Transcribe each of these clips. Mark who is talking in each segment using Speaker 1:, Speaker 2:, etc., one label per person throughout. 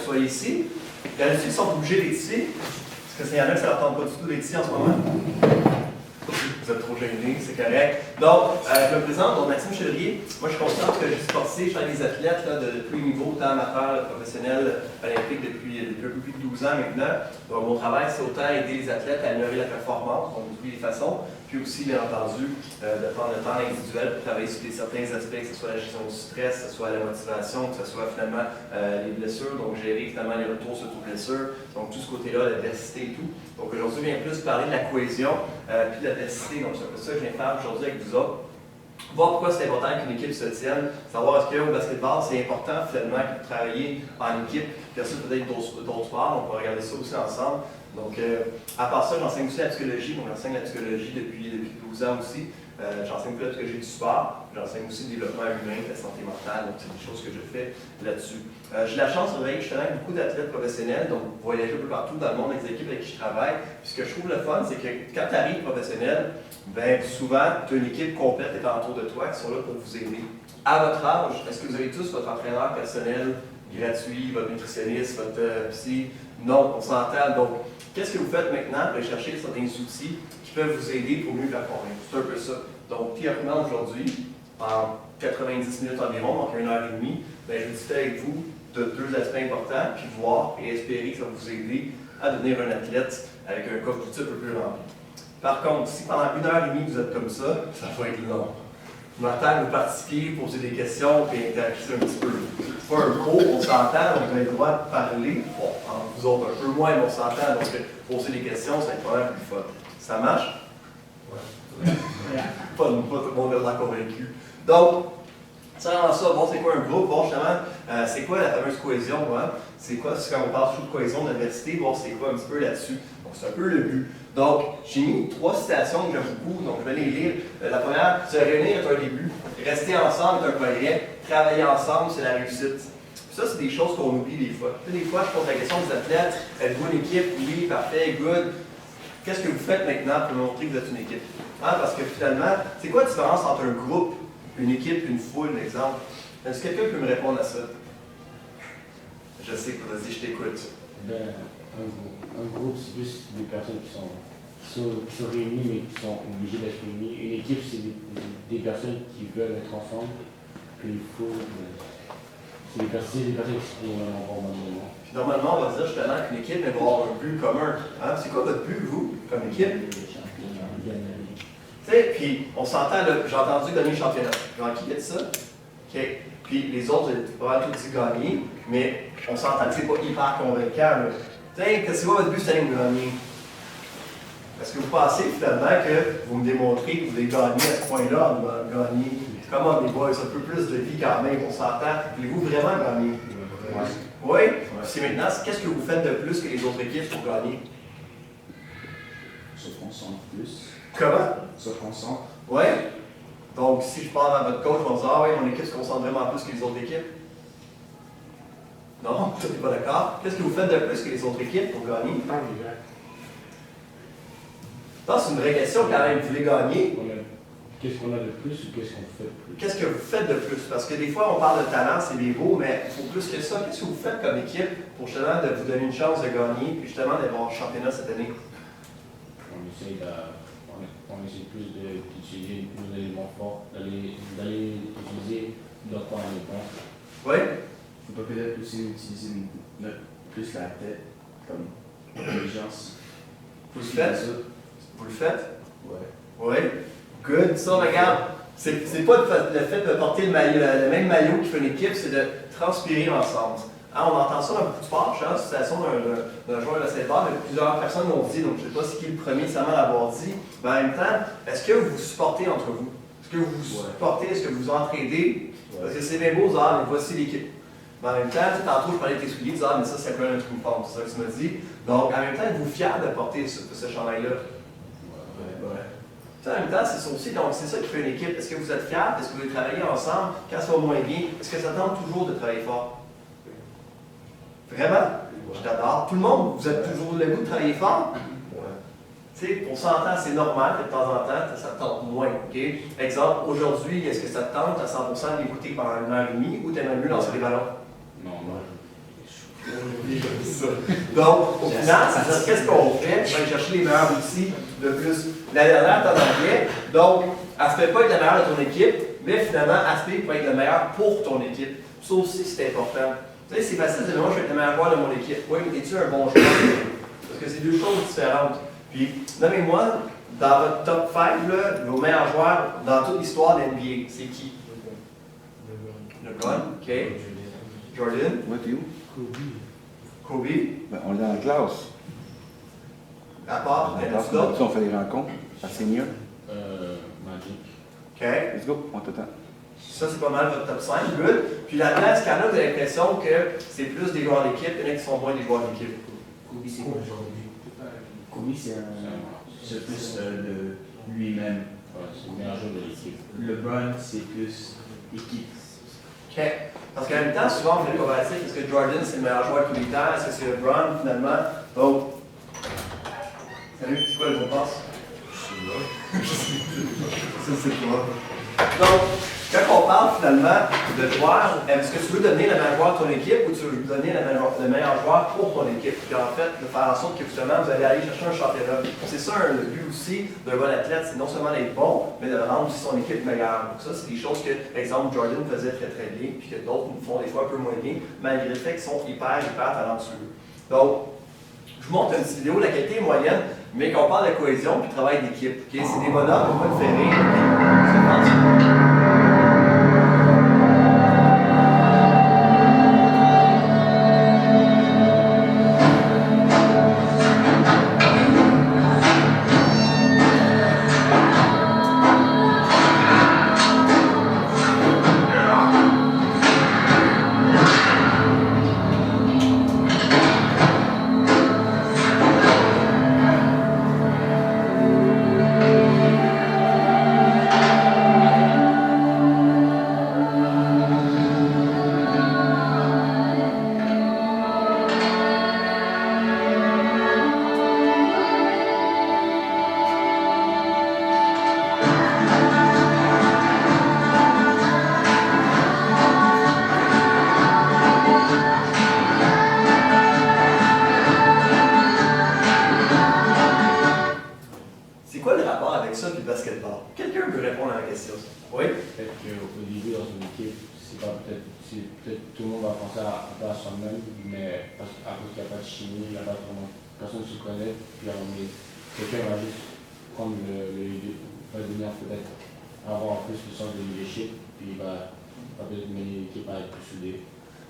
Speaker 1: vous soyez ici. Il y en a qui sont obligés d'être ici. Parce qu'il y en a que ça ne leur tente pas du tout d'être ici en ce moment. Vous êtes trop gênés, c'est correct. Donc, je me présente, donc Maxime Chevrier. Moi, je suis conscient que je suis sportif, je travaille avec des athlètes là, de tous les niveaux, tant amateur, professionnel, olympique depuis un peu plus de 12 ans maintenant. Donc, mon travail, c'est autant aider les athlètes à améliorer la performance, donc de toutes les façons, puis aussi, bien entendu, de prendre le temps individuel pour travailler sur certains aspects, que ce soit la gestion du stress, que ce soit la motivation, que ce soit finalement les blessures, donc gérer finalement les retours sur toutes blessures, donc tout ce côté-là, l'adversité et tout. Donc aujourd'hui, je viens plus parler de la cohésion puis de l'adversité, donc c'est un peu ça que je viens faire aujourd'hui avec vous autres. Voir pourquoi c'est important qu'une équipe se tienne, savoir est-ce qu'au basketball, c'est important finalement que de travailler en équipe, puis ça peut-être d'autres sports, on va regarder ça aussi ensemble. Donc, à part ça, j'enseigne aussi la psychologie. Donc, j'enseigne la psychologie depuis 12 ans aussi. J'enseigne plus la psychologie du sport. J'enseigne aussi le développement humain, la santé mentale. Donc, c'est des choses que je fais là-dessus. J'ai la chance de travailler justement avec beaucoup d'athlètes professionnels, donc voyager un peu partout dans le monde avec des équipes avec qui je travaille. Puis ce que je trouve le fun, c'est que quand tu arrives professionnel, bien souvent, tu as une équipe complète qui est autour de toi qui sont là pour vous aider. À votre âge, est-ce que vous avez tous votre entraîneur personnel gratuit, votre nutritionniste, votre psy? Non, on s'entend. Donc, qu'est-ce que vous faites maintenant pour aller chercher certains outils qui peuvent vous aider pour mieux performer? C'est un peu ça. Donc, théoriquement, aujourd'hui, en 90 minutes environ, donc 1h30, bien, je vais discuter avec vous de deux aspects importants, puis voir et espérer que ça va vous aider à devenir un athlète avec un coffre d'outils un peu plus rempli. Par contre, si pendant 1h30 vous êtes comme ça va être long. Je m'attends que vous participiez, poser des questions, puis interagir un petit peu. C'est pas un cours, on s'entend, donc vous avez le droit de parler. Bon, entre vous autres un peu moins, mais on s'entend, donc poser des questions, c'est vraiment plus fun. Ça marche? Ouais. Pas tout le monde est convaincu. Donc, sans ça, bon, c'est quoi un groupe? Bon, justement, c'est quoi la fameuse cohésion? Hein? C'est quoi, c'est quand on parle toujours de cohésion, d'adversité, bon, c'est quoi un petit peu là-dessus? Donc, c'est un peu le but. Donc, j'ai mis 3 citations que j'aime beaucoup, donc je vais les lire. La première, se réunir est un début, rester ensemble est un progrès, travailler ensemble, c'est la réussite. Puis ça, c'est des choses qu'on oublie des fois. Des fois, je pose la question aux athlètes, êtes-vous une équipe? Oui, parfait, good. Qu'est-ce que vous faites maintenant pour montrer que vous êtes une équipe? Hein? Parce que finalement, c'est quoi la différence entre un groupe, une équipe, une foule, exemple? Est-ce que quelqu'un peut me répondre à ça? Je sais que vas-y, je t'écoute.
Speaker 2: Ben, un groupe, c'est plus des personnes qui sont réunies, mais qui sont obligées d'être réunies. Une équipe, c'est des personnes qui veulent être ensemble. Puis il faut. C'est des personnes qui se trouvent normalement.
Speaker 1: Puis normalement, on va dire justement qu'une équipe va avoir un but commun. Hein? C'est quoi votre but, vous, comme équipe? Tu sais, puis on s'entend, j'ai entendu gagner le championnat. Genre, qui a dit ça? OK. Puis les autres, vous avez pas tout dit gagner, mais on s'entend, c'est pas hyper convaincant. Tu sais, c'est quoi votre but cette année de gagner? Est-ce que vous pensez finalement que vous me démontrez que vous voulez gagner à ce point-là, gagner? Comment les boys, un peu plus de vie quand même, on s'entend. Voulez-vous vraiment gagner? Oui? C'est maintenant, qu'est-ce que vous faites de plus que les autres équipes pour gagner?
Speaker 3: Se concentre plus.
Speaker 1: Comment?
Speaker 3: Se concentre.
Speaker 1: Oui? Donc, si je parle à votre coach, on va dire, ah oui, mon équipe se concentre vraiment plus que les autres équipes. Non, tu n'es pas d'accord. Qu'est-ce que vous faites de plus que les autres équipes pour gagner? Ça, c'est une vraie question quand même. Vous voulez gagner?
Speaker 2: Qu'est-ce qu'on a de plus ou qu'est-ce qu'on fait de plus?
Speaker 1: Qu'est-ce que vous faites de plus? Parce que des fois, on parle de talent, c'est bien beau, mais il faut plus que ça. Qu'est-ce que vous faites comme équipe pour justement de vous donner une chance de gagner puis justement d'avoir le championnat cette année?
Speaker 2: On essaie plus d'utiliser nos éléments forts, d'aller utiliser notre temps en étant.
Speaker 1: Oui?
Speaker 3: Il faut peut-être aussi utiliser plus la tête, comme l'intelligence.
Speaker 1: Vous le faites? Vous le faites?
Speaker 3: Ouais.
Speaker 1: Oui? Good. Ça, regarde, c'est pas le fait de porter le même maillot qui fait une équipe, c'est de transpirer ensemble. Hein, on entend ça dans beaucoup de sports. Je suis en situation d'un joueur de basketball, mais plusieurs personnes l'ont dit, donc je ne sais pas si qui est le premier nécessairement à l'avoir dit. Mais en même temps, est-ce que vous vous supportez entre vous? Est-ce que vous vous supportez? Est-ce que vous vous entraidez? Parce que c'est bien beau, mais voici l'équipe. Mais en même temps, tantôt, je parlais de tes souliers, mais ça, c'est un truc uniforme, c'est ça que tu m'as dit. Donc, en même temps, êtes-vous fiers de porter ce chandail-là? En même temps, c'est ça aussi, donc c'est ça qui fait une équipe. Est-ce que vous êtes fiers? Est-ce que vous voulez travailler ensemble? Quand ça va moins bien, est-ce que ça tente toujours de travailler fort? Vraiment? Je t'adore. Tout le monde, vous êtes toujours le goût de travailler fort? Tu sais, on s'entend, c'est normal que de temps en temps, ça te tente moins. Okay? Exemple, aujourd'hui, est-ce que ça te tente à 100% d'écouter pendant 1h30 ou t'aimes mieux lancer des ballons?
Speaker 2: Non,
Speaker 1: ça. Donc, au final, c'est qu'est-ce qu'on fait? On va aller chercher les meilleurs outils de plus. La dernière est en anglais, donc, elle ne se fait pas être la meilleure de ton équipe, mais finalement, elle se fait pour être la meilleure pour ton équipe. Ça aussi, c'est important. Tu sais, c'est facile de dire, moi, je vais être le meilleur joueur de mon équipe. Oui, mais es-tu un bon joueur? Parce que c'est deux choses différentes. Puis, nommez-moi, dans votre top 5, là, vos meilleurs joueurs dans toute l'histoire de l'NBA, c'est qui? LeBron, OK. Jordan.
Speaker 3: Ouais, t'es où?
Speaker 1: Kobe.
Speaker 3: Ben, on est dans la classe.
Speaker 1: À part, il y en a d'autres.
Speaker 3: On fait des rencontres. C'est mieux.
Speaker 2: Magic.
Speaker 1: OK.
Speaker 3: Let's go, on t'attend.
Speaker 1: Ça, c'est pas mal votre top 5. Good. Puis là-dedans, est-ce qu'il y en a, vous avez l'impression que c'est plus des joueurs d'équipe, il y en a qui sont moins des joueurs d'équipe?
Speaker 3: Kobe, c'est quoi aujourd'hui? Kobe, c'est plus de lui-même.
Speaker 2: Ouais, c'est le meilleur joueur de l'équipe.
Speaker 3: LeBron, c'est plus équipe.
Speaker 1: OK. Parce qu'en même temps, souvent, on fait le comparatif. Est-ce que Jordan, c'est le meilleur joueur de tous les temps? Est-ce que c'est LeBron, finalement? Donc, salut, c'est quoi le mot de passe? Ça, c'est toi. Donc, quand on parle finalement de joueur, est-ce que tu veux devenir le meilleur joueur de ton équipe ou tu veux devenir le meilleur joueur pour ton équipe? Puis en fait, de faire en sorte que justement, vous allez aller chercher un championnat. C'est ça le but aussi d'un bon athlète, c'est non seulement d'être bon, mais de rendre aussi son équipe meilleure. Donc ça, c'est des choses que, par exemple, Jordan faisait très très bien, puis que d'autres nous font des fois un peu moins bien, malgré le fait qu'ils sont hyper talentueux. Donc, je vous montre une petite vidéo, la qualité est moyenne, mais quand on parle de cohésion puis de travail d'équipe. Okay? C'est des bonhommes, on va le faire rire. C'est parti.
Speaker 2: Tout le monde va penser un peu à soi-même, mais à cause qu'il n'y a pas de chimie, il n'y a pas vraiment, personne ne se connaît, puis quelqu'un va juste prendre va devenir peut-être avoir plus le sens de leadership, puis il va peut-être mener l'équipe à être plus soudée.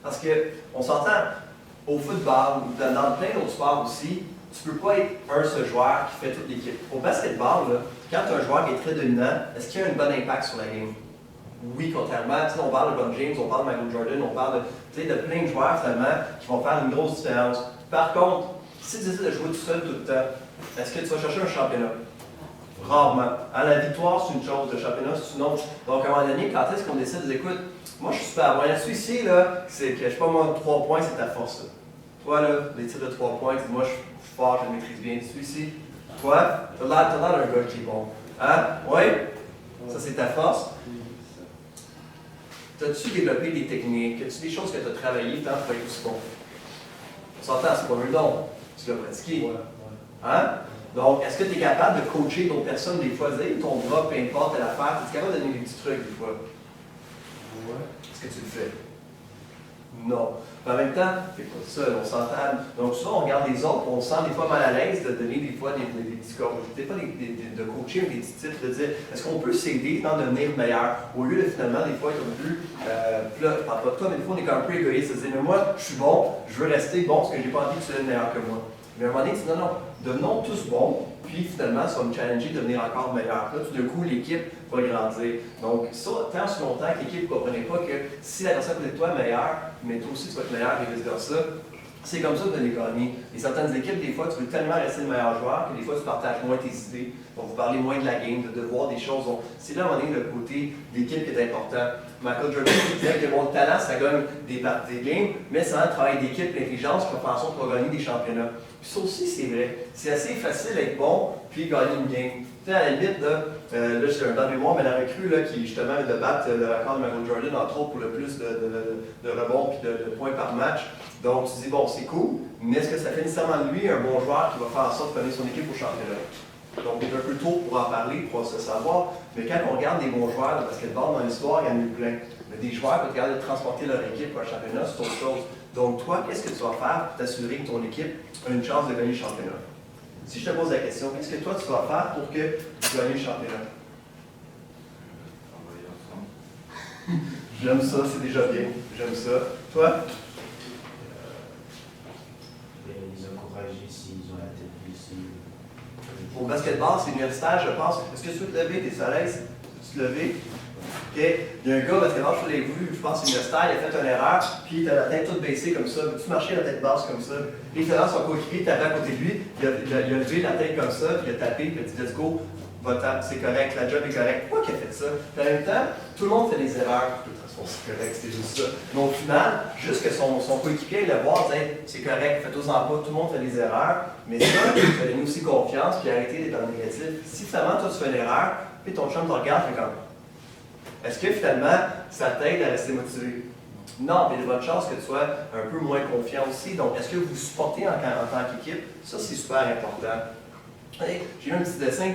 Speaker 1: Parce qu'on s'entend, au football, dans plein d'autres sports aussi, tu ne peux pas être un seul joueur qui fait toute l'équipe. Au basketball, là, quand tu as un joueur qui est très dominant, est-ce qu'il y a un bon impact sur la game? Oui, contrairement, on parle de LeBron James, on parle de Michael Jordan, on parle de plein de joueurs finalement qui vont faire une grosse différence. Par contre, si tu décides de jouer tout seul tout le temps, est-ce que tu vas chercher un championnat? Rarement. La victoire, c'est une chose, le championnat, c'est une autre. Donc, à un moment donné, quand est-ce qu'on décide de dire, écoute, moi je suis super bon. Celui ici, là, c'est que je sais pas moi, 3 points, c'est ta force. Là. Toi, là, les tirs de 3 points, moi je suis fort, je le maîtrise bien. Celui-ci, toi, t'as l'air d'un gars qui est bon. Hein? Oui? Ça, c'est ta force. As-tu développé des techniques? As-tu des choses que tu as travaillées tant pour être aussi bon? On s'entend, c'est pas un don. Tu l'as pratiqué. Hein? Donc, est-ce que tu es capable de coacher d'autres personnes des fois? Dire ton bras, peu importe l'affaire, tu es capable de donner des petits trucs des fois? Est-ce que tu le fais? Non. Mais en même temps, tu n'es pas seul, on s'entend. Donc, souvent, on regarde les autres, on se sent des fois mal à l'aise de donner des fois des petits coachs. Des fois, de coacher ou des petits tips, de dire est-ce qu'on peut s'aider dans devenir meilleur? Au lieu de finalement, des fois, être un peu, là, je parle pas de toi, mais des fois, on est un peu égoïste, de dire mais moi, je suis bon, je veux rester bon parce que j'ai pas envie que tu sois meilleur que moi. Mais à un moment donné, tu dis non, devenons tous bons, puis finalement, ça va me challenger de devenir encore meilleur. Là, tout d'un coup, l'équipe va grandir. Donc, ça, tant si longtemps que l'équipe ne comprenait pas que si la personne côté de toi est meilleure, mais toi aussi tu vas être meilleur et vice-versa, c'est comme ça que vous allez gagner. Et certaines équipes, des fois, tu veux tellement rester le meilleur joueur que des fois, tu partages moins tes idées. Donc, vous parlez moins de la game, de voir des choses. C'est là, à un moment donné, le côté d'équipe qui est important. Michael Jordan disait que bon, le talent, ça gagne des games, mais c'est un travail d'équipe, l'intelligence qui va faire en sorte qu'on va gagner des championnats. Puis ça aussi, c'est vrai. C'est assez facile d'être bon, puis gagner une game. Tu sais, à la limite, là j'ai un dans le mémoire, mais la recrue, là, qui justement vient de battre le record de Michael Jordan, entre autres, pour le plus de rebonds et de points par match. Donc, tu dis, bon, c'est cool, mais est-ce que ça fait nécessairement de lui un bon joueur qui va faire en sorte de connaître son équipe au championnat? Donc, il est un peu tôt pour en parler, pour se savoir, mais quand on regarde des bons joueurs de basketball dans l'histoire, il y en a eu plein. Mais des joueurs qui regardent de transporter leur équipe pour un championnat, c'est autre chose. Donc, toi, qu'est-ce que tu vas faire pour t'assurer que ton équipe a une chance de gagner le championnat? Si je te pose la question, qu'est-ce que toi, tu vas faire pour que tu gagnes le championnat?
Speaker 3: Travailler ensemble.
Speaker 1: J'aime ça, c'est déjà bien. J'aime ça. Toi?
Speaker 4: Les encourager s'ils ont la tête blessée.
Speaker 1: Au basketball, c'est universitaire, je pense. Est-ce que tu veux te lever? T'es à l'aise? Tu te lever? OK. Il y a un gars, basketball, je l'ai vu, je pense, universitaire, il a fait une erreur, puis il a la tête toute baissée comme ça. Veux-tu marcher la tête basse comme ça? Puis il fait dans son coéquipier, il tapait à côté de lui, il a levé la tête comme ça, puis il a tapé, puis il a dit, let's go, va-t'en, c'est correct, la job est correcte. Pourquoi qu'il a fait ça? Puis en même temps, tout le monde fait des erreurs. De toute façon, c'est correct, c'est juste ça. Mais au final, juste que son coéquipier aille le voir, dire, c'est correct, fais-toi-en pas, tout le monde fait des erreurs. Mais ça, tu vas donner aussi confiance, puis arrêter d'être dans le négatif. Si finalement, toi, tu fais une erreur, puis ton chum te regarde, fait comme, est-ce que finalement, ça t'aide à rester motivé? Non, puis il y a de bonnes chances que tu sois un peu moins confiant aussi. Donc, est-ce que vous supportez en tant qu'équipe? Ça, c'est super important. J'ai eu un petit dessin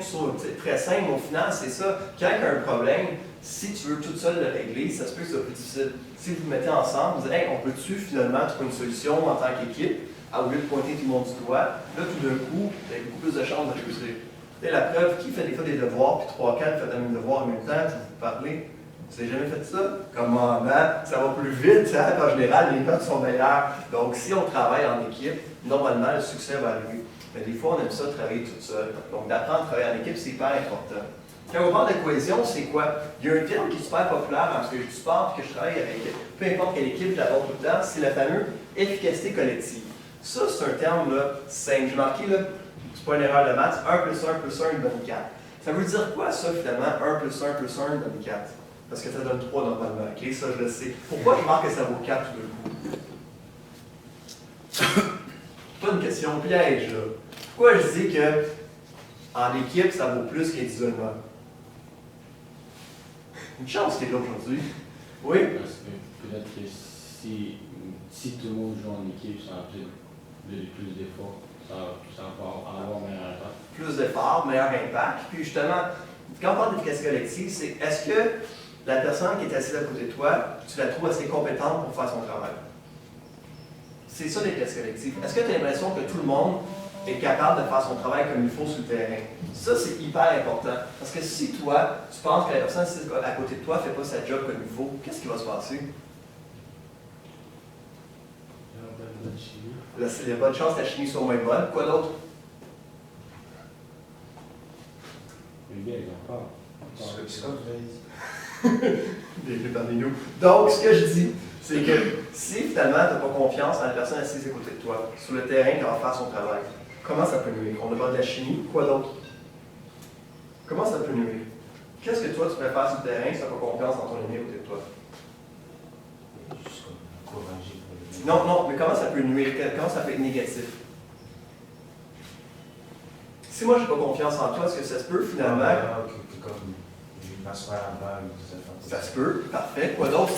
Speaker 1: très simple, mais au final, c'est ça. Quand il y a un problème, si tu veux toute seule le régler, ça se peut que ce soit plus difficile. Si vous vous mettez ensemble, vous dites, hey, on peut-tu finalement trouver une solution en tant qu'équipe, au lieu de pointer tout le monde du doigt, là, tout d'un coup, il y a beaucoup plus de chances de réussir. Et la preuve, qui fait des fois des devoirs, puis 3-4 fait des devoirs en même temps, je vous parler. Vous n'avez jamais fait ça? Comment? Ça va plus vite, hein? En général, les notes sont meilleures. Donc, si on travaille en équipe, normalement, le succès va arriver. Mais des fois, on aime ça travailler tout seul. Donc, d'apprendre à travailler en équipe, c'est hyper important. Quand on parle de cohésion, c'est quoi? Il y a un terme qui est super populaire en ce que je sport et que je travaille avec peu importe quelle équipe, je l'aborde tout le temps, c'est le fameux efficacité collective. Ça, c'est un terme là, simple. J'ai marqué, là, c'est pas une erreur de maths, 1 plus 1 plus 1 donne 4. Ça veut dire quoi, ça, finalement, 1 plus 1 plus 1 donne 4? Parce que ça donne 3 normalement. OK, ça, je le sais. Pourquoi je marque que ça vaut 4 tout d'un coup? Pas une question piège, là. Pourquoi je dis que en équipe, ça vaut plus qu'individuellement? Une chance qu'il est là aujourd'hui. Oui?
Speaker 2: Parce que peut-être que si tout le monde joue en équipe, ça va peut-être donner plus d'efforts. Ça va avoir meilleur impact.
Speaker 1: Plus d'efforts, meilleur impact. Puis justement, quand on parle d'efficacité collective, c'est est-ce que la personne qui est assise à côté de toi, tu la trouves assez compétente pour faire son travail? C'est ça l'efficacité collective. Est-ce que tu as l'impression que tout le monde est capable de faire son travail comme il faut sur le terrain? Ça, c'est hyper important. Parce que si toi, tu penses que la personne assise à côté de toi ne fait pas sa job comme il faut, qu'est-ce qui va se passer? Là, il y a bonne chance que la chimie soit moins bonne. Quoi d'autre?
Speaker 2: Les gars, ils en parlent.
Speaker 4: C'est comme vous avez dit.
Speaker 1: Des parmi nous. Donc, ce que je dis, c'est que si finalement tu n'as pas confiance dans la personne assise à côté de toi, sur le terrain qui va faire son travail, comment ça peut nuire? On demande de la chimie, quoi d'autre? Comment ça peut nuire? Qu'est-ce que toi tu peux faire sur le terrain si tu n'as pas confiance dans ton ami à côté de toi?
Speaker 4: Juste comme encourager pour les
Speaker 1: Non, non, mais comment ça peut nuire? Comment ça peut être négatif? Si moi j'ai pas confiance en toi, est-ce que ça se peut finalement?
Speaker 4: Comme je lui passe pas la balle,
Speaker 1: Ça se peut, parfait. Quoi d'autre?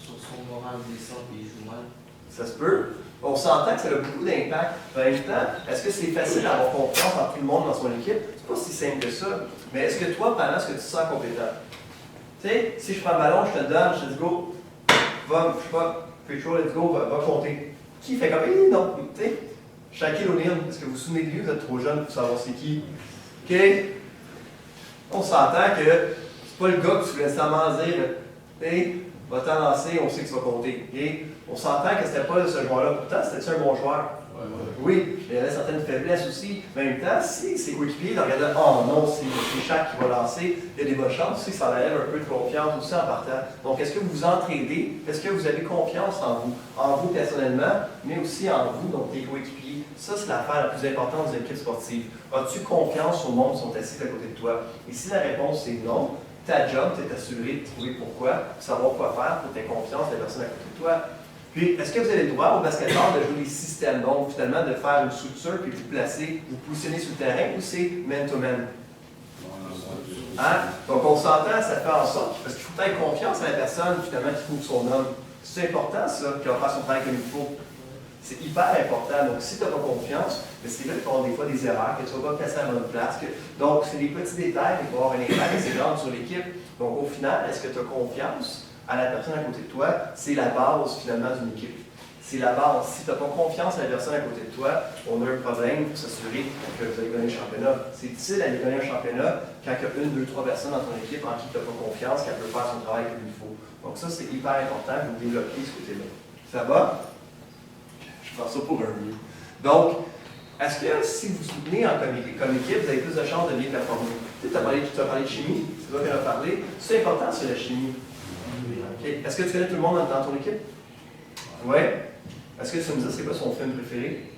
Speaker 5: Sur son moral descend et il joue mal.
Speaker 1: Ça se peut. On s'entend que ça a beaucoup d'impact. En même temps, est-ce que c'est facile d'avoir confiance en tout le monde dans son équipe? C'est pas si simple que ça. Mais est-ce que toi, pendant, est-ce que tu te sens compétent? Tu sais, si je prends le ballon, je te le donne, je te dis go, va, je sais pas, Petro, let's go, va compter. Qui fait comme, non, tu sais, Shaquille O'Neal, est-ce que vous vous souvenez de lui? Vous êtes trop jeune pour savoir c'est qui. OK? On s'entend que c'est pas le gars que tu voulais nécessairement dire, hey, va-t'en lancer, on sait que tu vas compter. Okay? On s'entend que c'était pas ce joueur-là. Pourtant, c'était un bon joueur. Oui, mais il y avait certaines faiblesses aussi. Mais en même temps, si ses coéquipiers le regardaient, oh non, c'est Shaq qui va lancer, il y a des bonnes chances aussi que ça enlève un peu de confiance aussi en partant. Donc, est-ce que vous vous entraidez? Est-ce que vous avez confiance en vous personnellement, mais aussi en vous, donc tes coéquipiers? Ça, c'est l'affaire la plus importante des équipes sportives. As-tu confiance au monde qui sont assis à côté de toi? Et si la réponse est non, ta job, tu es assuré de trouver pourquoi, de savoir quoi faire pour que tu aies confiance des personnes à côté de toi. Puis, est-ce que vous avez le droit au basketball de jouer des systèmes? Donc, finalement, de faire une structure puis vous placer, vous positionnez sur le terrain ou c'est man-to-man? Hein? Donc, on s'entend, ça fait en sorte, parce qu'il faut que tu aies confiance à la personne, finalement, qui trouve son homme. C'est important, ça, qu'il va faire son travail comme il faut. C'est hyper important. Donc, si tu n'as pas confiance, c'est là qu'il va y avoir des fois des erreurs, que tu ne vas pas placer à la bonne place. Donc, c'est des petits détails qui vont avoir un impact assez grand sur l'équipe. Donc, au final, est-ce que tu as confiance à la personne à côté de toi? C'est la base, finalement, d'une équipe. C'est la base. Si tu n'as pas confiance à la personne à côté de toi, on a un problème pour s'assurer que vous allez gagner le championnat. C'est difficile d'aller gagner un championnat quand il y a une, deux, trois personnes dans ton équipe en qui tu n'as pas confiance, qu'elle peut faire son travail comme il faut. Donc, ça, c'est hyper important que vous développiez ce côté-là. Ça va? Je prends ça pour un mieux. Donc, est-ce que si vous soutenez comme équipe, vous avez plus de chances de bien performer? Tu as parlé de chimie, c'est toi qui en as parlé. C'est important, c'est la chimie. Okay. Est-ce que tu connais tout le monde dans ton équipe? Oui? Est-ce que tu me dis c'est quoi son film préféré?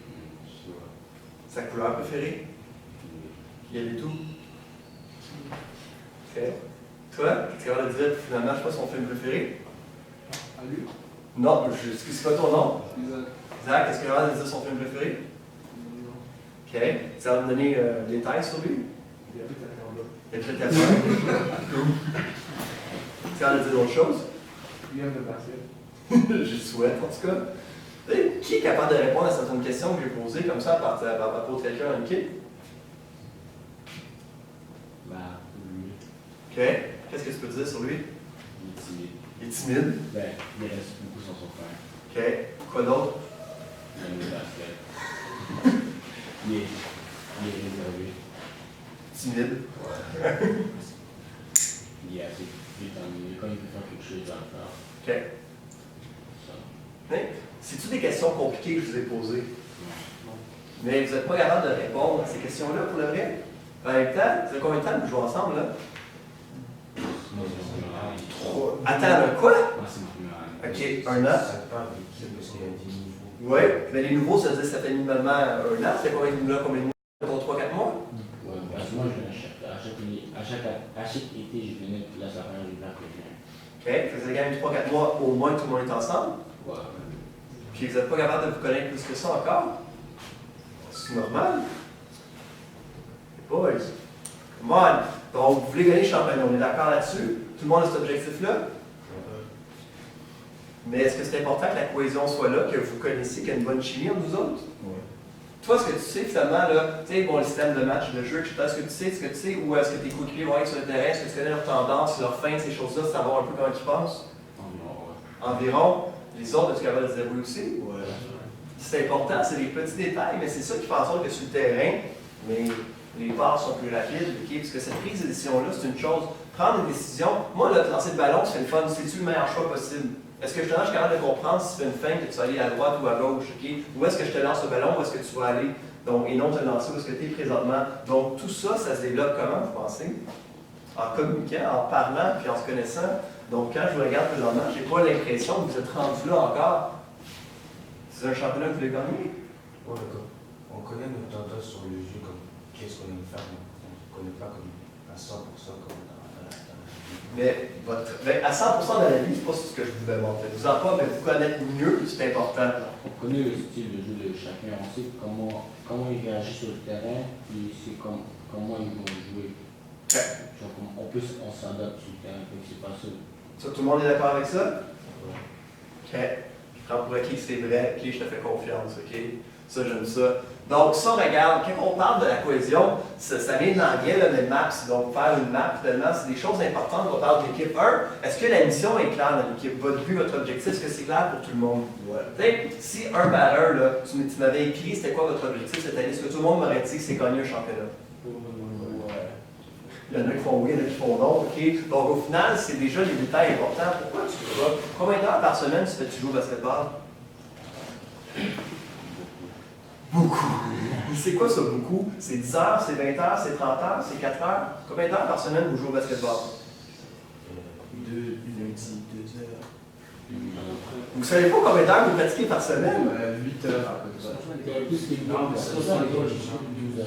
Speaker 1: Sa couleur préférée? Il y avait tout. Ok. Toi, tu es capable de dire finalement, je sais pas son film préféré?
Speaker 3: À lui?
Speaker 1: Non, c'est quoi ton nom?
Speaker 3: Isaac.
Speaker 1: Isaac, est-ce que tu es capable de dire son film préféré?
Speaker 3: Non.
Speaker 1: Ok. Ça va me donner des détails sur lui?
Speaker 3: Il y a tout à faire là.
Speaker 1: Il y a peut-être la peur. Tu es capable de dire d'autres choses?
Speaker 3: Il aime le basket.
Speaker 1: Je souhaite, en tout cas. Qui est capable de répondre à certaines questions que j'ai posées comme ça à propos de quelqu'un dans l'équipe?
Speaker 2: Bah, lui,
Speaker 1: OK. Qu'est-ce que tu peux dire sur lui?
Speaker 2: il est timide.
Speaker 1: Il est timide.
Speaker 2: Ben, il reste beaucoup sur son frère.
Speaker 1: OK. Quoi d'autre?
Speaker 2: Il aime le basket. Il est réservé.
Speaker 1: Timide.
Speaker 2: Il est assez déterminé. Quand il veut faire quelque chose, il va le faire.
Speaker 1: OK.
Speaker 2: Ça.
Speaker 1: Hein? C'est-tu des questions compliquées que je vous ai posées? Mais vous n'êtes pas capable de répondre à ces questions-là pour le vrai? En même temps, ça fait combien de temps que vous jouez ensemble, là?
Speaker 2: Moi, c'est mon première année.
Speaker 1: Attends, quoi?
Speaker 2: Moi, c'est mon première année.
Speaker 1: OK, un an?
Speaker 4: Ça part de l'équipe parce qu'il y a des niveaux.
Speaker 1: Oui. Mais les nouveaux, ça veut dire que ça fait minimalement un an. Ça fait combien de mois? Combien de mois? 3-4 mois?
Speaker 2: Ouais, parce que moi, je venais à chaque été, je venais, là, ça fait un hiver que je viens.
Speaker 1: OK. Ça faisait quand même 3-4 mois au moins que tout le monde est ensemble.
Speaker 2: Ouais.
Speaker 1: Puis vous n'êtes pas capable de vous connaître plus que ça encore? C'est normal. Boys, come on! Donc, vous voulez gagner le championnat, on est d'accord là-dessus? Tout le monde a cet objectif-là? Mais est-ce que c'est important que la cohésion soit là, que vous connaissiez, qu'il y a une bonne chimie entre vous autres?
Speaker 4: Ouais.
Speaker 1: Toi, est-ce que tu sais finalement, là, tu sais, bon, le système de match, de jeu, etc., est-ce que tu sais, ou est-ce que tes coéquipiers vont être sur le terrain, est-ce que tu connais leurs tendances, leurs fins, ces choses-là, savoir un peu comment ils pensent? Environ. Les autres, es-tu capable de dire oui aussi?
Speaker 4: Ouais.
Speaker 1: C'est important, c'est des petits détails, mais c'est ça qui fait en sorte que sur le terrain, mais les passes sont plus rapides, okay? Parce que cette prise de décision-là, c'est une chose. Prendre une décision, moi, là, lancer le ballon, c'est le fun, c'est-tu le meilleur choix possible? Est-ce que je suis capable de comprendre si tu fais une feinte que tu vas aller à droite ou à gauche, okay? Ou est-ce que je te lance le ballon, où est-ce que tu vas aller? Donc, et non te lancer où est-ce que tu es présentement. Donc, tout ça, ça se développe comment, vous pensez? En communiquant, en parlant, puis en se connaissant. Donc, quand je vous regarde présentement, je n'ai pas l'impression que vous êtes rendu là encore. C'est un championnat que vous voulez gagner.
Speaker 4: Ouais, d'accord. On connaît nos tendances sur le jeu, comme qu'est-ce qu'on aime faire, mais on ne connaît pas comme à 100% comme dans la vie.
Speaker 1: Mais à 100% dans la vie, c'est pas ce que je vous demande. Vous en pas, mais vous connaître mieux, c'est important.
Speaker 2: On connaît le style de jeu de chacun, on sait comment ils réagissent sur le terrain, puis c'est comment ils vont jouer. Genre, on s'adapte sur le terrain, donc c'est pas ça.
Speaker 1: Ça, tout le monde est d'accord avec ça? OK. Je prends pour acquis que c'est vrai. OK, je te fais confiance. OK? Ça, j'aime ça. Donc, ça, regarde, quand on parle de la cohésion, ça vient de l'anglais, là, mais maps. Donc, faire une map, finalement, c'est des choses importantes quand on parle de l'équipe 1. Est-ce que la mission est claire dans l'équipe? Votre but, votre objectif, est-ce que c'est clair pour tout le monde? Ouais. Si un batteur, là, tu m'avais écrit c'était quoi votre objectif cette année, est-ce que tout le monde m'aurait dit que c'est gagner un championnat? Il y en a qui font oui, il y en a qui font non, OK? Donc, au final, c'est déjà des détails importants. Pourquoi tu joues pas? Combien d'heures par semaine tu joues au basketball? Beaucoup. C'est quoi ça, beaucoup? C'est 10 heures, c'est 20 heures, c'est 30 heures, c'est 4 heures? Combien d'heures par semaine vous jouez au basketball?
Speaker 3: Lundi, 2 heures.
Speaker 1: Vous savez pas combien d'heures vous pratiquez par semaine?
Speaker 3: 8 heures à peu près.
Speaker 2: Non, mais c'est pour ça l'école, je suis 12 à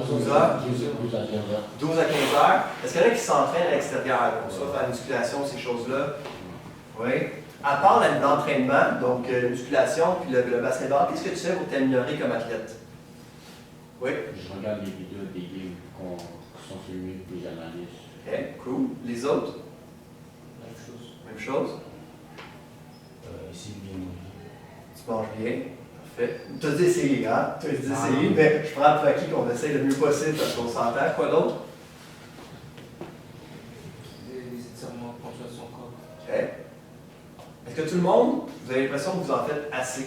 Speaker 2: 15 heures.
Speaker 1: 12 à 15 heures. Est-ce qu'il y en a qui s'entraînent à l'extérieur? Donc, soit faire la musculation, ces choses-là? Oui. À part l'entraînement, donc musculation, puis le basketball, qu'est-ce que tu fais pour t'améliorer comme athlète? Oui.
Speaker 2: Je regarde les vidéos des games qui sont filmés, puis j'analyse.
Speaker 1: OK, cool. Les autres?
Speaker 5: Même chose.
Speaker 1: Même chose.
Speaker 4: aussi bien manger.
Speaker 1: Tu manges bien, parfait. Tu as dit essayer, hein? Tu as dit essayer, mais je prends pour acquis qu'on essaye le mieux possible parce qu'on s'entend. Quoi d'autre?
Speaker 5: Les étirements, prendre soin de son corps.
Speaker 1: OK. Est-ce que tout le monde, vous avez l'impression que vous en faites assez?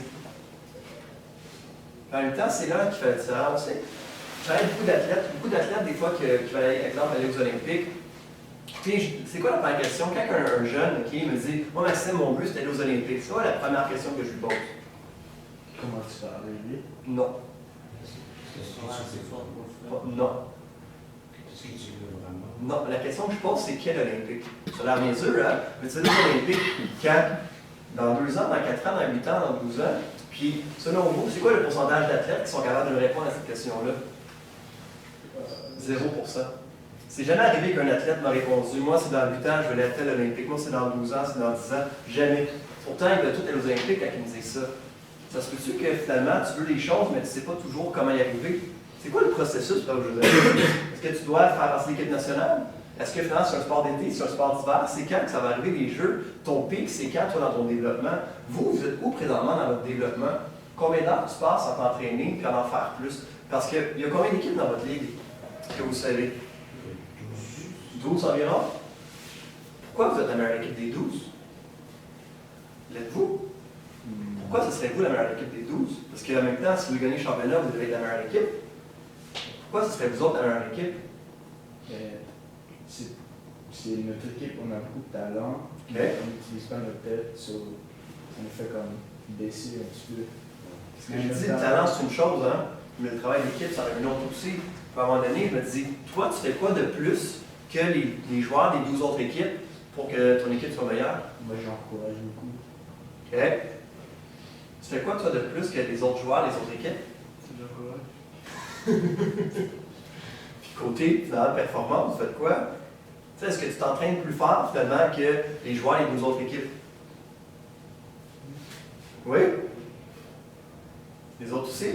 Speaker 1: En même temps, c'est là qui fait la différence. Je travaille beaucoup d'athlètes des fois qui veulent, par exemple, aller aux Olympiques. Puis, c'est quoi la première question? Quand un jeune qui me dit, moi, Maxime, mon but, c'est d'aller aux Olympiques, c'est quoi la première question que je lui pose?
Speaker 3: Comment tu vas arriver?
Speaker 1: Non.
Speaker 5: Est-ce que tu seras assez fort pour le faire?
Speaker 1: Non.
Speaker 4: Qu'est-ce que tu veux vraiment?
Speaker 1: Non. La question que je pose, c'est quel Olympique? Ça a l'air bien sûr, hein? Mais tu vas aux Olympiques quand? Dans 2 ans, dans 4 ans, dans 8 ans, dans 12 ans? Puis, selon vous, c'est quoi le pourcentage d'athlètes qui sont capables de me répondre à cette question-là? 0%. C'est jamais arrivé qu'un athlète m'a répondu, moi c'est dans 8 ans, je veux aller à tel Olympique, moi c'est dans 12 ans, c'est dans 10 ans, jamais. Pourtant, ils veulent tous aller aux Olympiques quand ils me disent ça. Ça se peut-tu que finalement, tu veux les choses, mais tu ne sais pas toujours comment y arriver? C'est quoi le processus pour aux Jeux Olympiques? Est-ce que tu dois faire passer l'équipe nationale? Est-ce que finalement c'est un sport d'été, c'est un sport d'hiver? C'est quand que ça va arriver les Jeux? Ton pic, c'est quand toi dans ton développement? Vous êtes où présentement dans votre développement? Combien d'heures tu passes à t'entraîner et à en faire plus? Parce qu'il y a combien d'équipes dans votre ligue que vous savez? 12 environ? Pourquoi vous êtes la meilleure équipe des 12? L'êtes-vous? Pourquoi ce serait vous la meilleure équipe des 12? Parce qu'en même temps, si vous gagnez le championnat, vous devez être la meilleure équipe. Pourquoi ce serait vous autres la meilleure équipe?
Speaker 3: C'est notre équipe, on a beaucoup de talent,
Speaker 1: Ok.
Speaker 3: mais on n'utilise pas notre tête, ça nous fait comme baisser un petit peu.
Speaker 1: Ce que je dis, le talent, c'est une chose, hein? Mais le travail d'équipe, ça en est une autre aussi. À un moment donné, je me dis, toi, tu fais quoi de plus que les joueurs des 12 autres équipes pour que ton équipe soit meilleure?
Speaker 3: Moi, j'encourage beaucoup.
Speaker 1: OK? Tu fais quoi, toi, de plus que les autres joueurs des autres équipes?
Speaker 3: J'encourage.
Speaker 1: Puis côté, finalement, performance, vous faites quoi? Tu sais, est-ce que tu t'entraînes plus fort, finalement, que les joueurs des 12 autres équipes? Oui? Les autres aussi?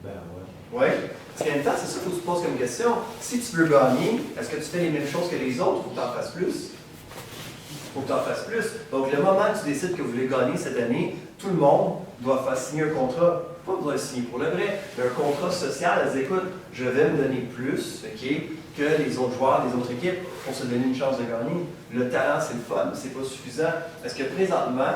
Speaker 4: Ben ouais.
Speaker 1: Oui. Parce qu'en même temps, c'est ça qu'il faut que tu te poses comme question. Si tu veux gagner, est-ce que tu fais les mêmes choses que les autres? Il faut que tu en fasses plus. Il faut que tu en fasses plus. Donc, le moment que tu décides que vous voulez gagner cette année, tout le monde doit faire signer un contrat. Pas besoin de signer pour le vrai, mais un contrat social. Elle dit, écoute, je vais me donner plus, OK, que les autres joueurs des autres équipes pour se donner une chance de gagner. Le talent, c'est le fun, mais c'est pas suffisant. Est-ce que présentement,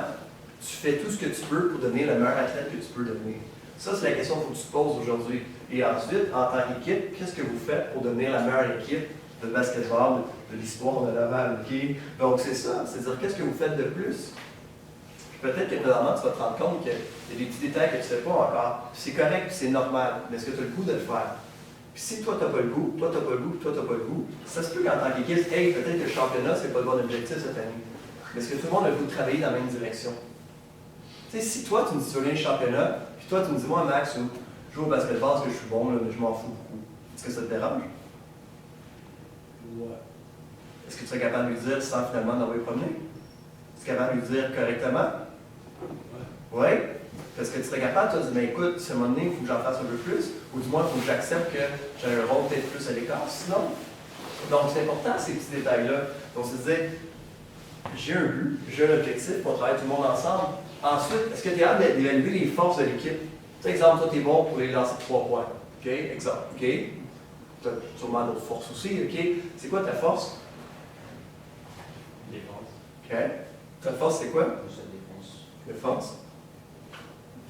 Speaker 1: tu fais tout ce que tu peux pour devenir le meilleur athlète que tu peux devenir? Ça, c'est la question qu'il faut que tu te poses aujourd'hui. Et ensuite, en tant qu'équipe, qu'est-ce que vous faites pour devenir la meilleure équipe de basketball de l'histoire de Laval? Okay? Donc, c'est ça. C'est-à-dire, qu'est-ce que vous faites de plus? Peut-être que présentement, tu vas te rendre compte qu'il y a des petits détails que tu ne fais pas encore. C'est correct, c'est normal. Mais est-ce que tu as le goût de le faire? Puis si toi, tu n'as pas le goût, toi, tu n'as pas le goût, toi, tu n'as pas le goût, ça se peut qu'en tant qu'équipe, hey, peut-être que le championnat, c'est pas le bon objectif cette année. Mais est-ce que tout le monde a le goût de travailler dans la même direction? Tu sais, si toi, tu me dis, tu veux gagner le championnat, puis toi, tu me dis, moi, Max, je joue au basketball parce que je suis bon, là, mais je m'en fous beaucoup. Est-ce que ça te dérange?
Speaker 3: Ouais.
Speaker 1: Est-ce que tu es capable de lui dire sans finalement l'envoyer promener? Est-ce que tu es capable de lui dire correctement? Oui. Parce que tu serais capable de te dire, mais écoute, à un moment donné, il faut que j'en fasse un peu plus, ou du moins, il faut que j'accepte que j'ai un rôle peut-être plus à l'écart, sinon. Donc, c'est important, ces petits détails-là. Donc, c'est de dire, j'ai un but, j'ai un objectif, on travaille tout le monde ensemble. Ensuite, est-ce que tu es capable d'évaluer les forces de l'équipe? Tu sais, exemple, toi, tu es bon pour les lancer de 3 points. OK? Exemple. OK? Tu as sûrement d'autres forces aussi. OK? C'est quoi ta force?
Speaker 2: Défense.
Speaker 1: OK? Ta force, c'est quoi?
Speaker 5: Je défense.
Speaker 1: Défense.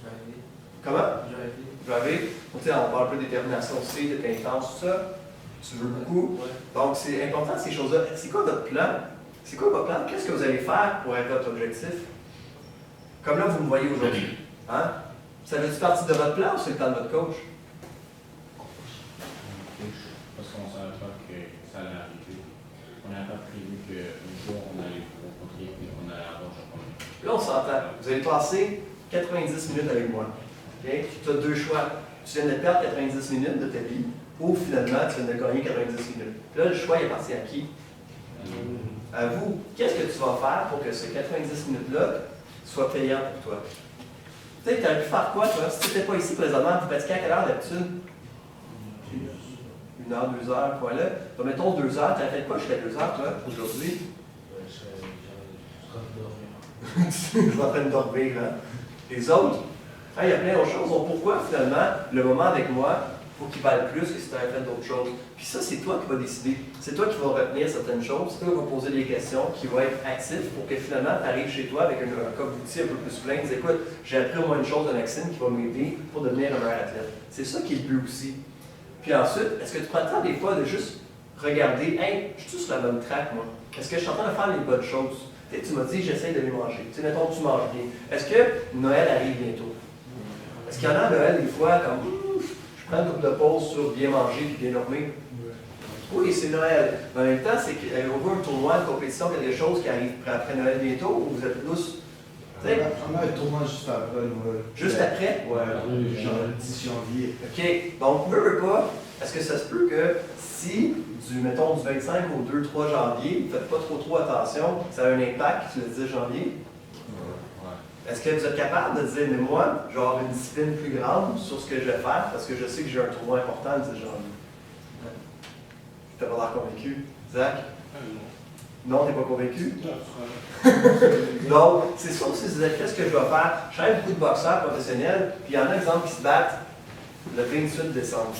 Speaker 5: Driver.
Speaker 1: Comment?
Speaker 5: Driver.
Speaker 1: Driver. Tu sais, on parle un peu de détermination aussi, d'être intense, tout ça. Tu veux beaucoup.
Speaker 5: Ouais.
Speaker 1: Donc, c'est important ces choses-là. C'est quoi votre plan? C'est quoi votre plan? Qu'est-ce que vous allez faire pour être votre objectif? Comme là, vous me voyez aujourd'hui. Hein? Ça fait partie de votre plan ou c'est le plan de votre coach?
Speaker 2: Parce qu'on ne savait pas que ça allait arriver. On n'avait pas prévu qu'un jour on allait rencontrer et on allait avoir un championnat.
Speaker 1: Là, on s'entend. Vous allez passer 90 minutes avec moi. Okay? Tu as 2 choix. Tu viens de perdre 90 minutes de ta vie ou finalement tu viens de gagner 90 minutes. Là, le choix il appartient à qui? À vous. Qu'est-ce que tu vas faire pour que ces 90 minutes-là soient payantes pour toi? Tu sais, tu aurais pu faire quoi, toi? Si tu n'étais pas ici présentement, tu pratiquais à quelle heure d'habitude? 1 heure, 2 heures, quoi là. Donc, mettons 2 heures, tu as fait quoi jusqu'à 2 heures, toi, aujourd'hui?
Speaker 4: Ouais, je serais dormir.
Speaker 1: Je suis en train de dormir. Hein? Les autres, hein, il y a plein d'autres choses. Donc pourquoi finalement le moment avec moi, il faut qu'il vaille plus que si tu avais fait d'autres choses? Puis ça, c'est toi qui vas décider. C'est toi qui vas retenir certaines choses. C'est toi qui vas poser des questions, qui va être actif pour que finalement tu arrives chez toi avec un coffre d'outils un peu plus plein. Dis écoute, j'ai appris au moins une chose de Maxime qui va m'aider pour devenir un meilleur athlète. C'est ça qui est le but aussi. Puis ensuite, est-ce que tu prends le temps des fois de juste regarder, hey, je suis sur la bonne track, moi? Est-ce que je suis en train de faire les bonnes choses? Tu m'as dit, j'essaie de les manger. Tu sais, mettons que tu manges bien. Est-ce que Noël arrive bientôt? Est-ce qu'il y en a à Noël, des fois, comme, je prends une couple de pause sur bien manger et bien dormir? Oui, c'est Noël. Mais en même temps, c'est qu'on veut un tournoi, une compétition, quelque chose qui arrive après Noël bientôt, ou vous êtes tous.
Speaker 3: On a un tournoi juste après Noël.
Speaker 1: Juste après?
Speaker 3: Ouais, genre le 10 janvier.
Speaker 1: OK. Donc, veux pas, est-ce que ça se peut que si, mettons, du 25 au 2-3 janvier, vous ne faites pas trop attention, ça a un impact sur le 10 janvier? Est-ce que vous êtes capable de dire, mais moi, je vais avoir une discipline plus grande sur ce que je vais faire parce que je sais que j'ai un tournoi important le 10 janvier? Tu n'as pas l'air convaincu. Zach? Non, tu n'es pas convaincu? Donc, c'est ça aussi, vous êtes qu'est-ce que je vais faire? Je connais beaucoup de boxeurs professionnels, puis il y en a, exemple, qui se battent le 28 décembre.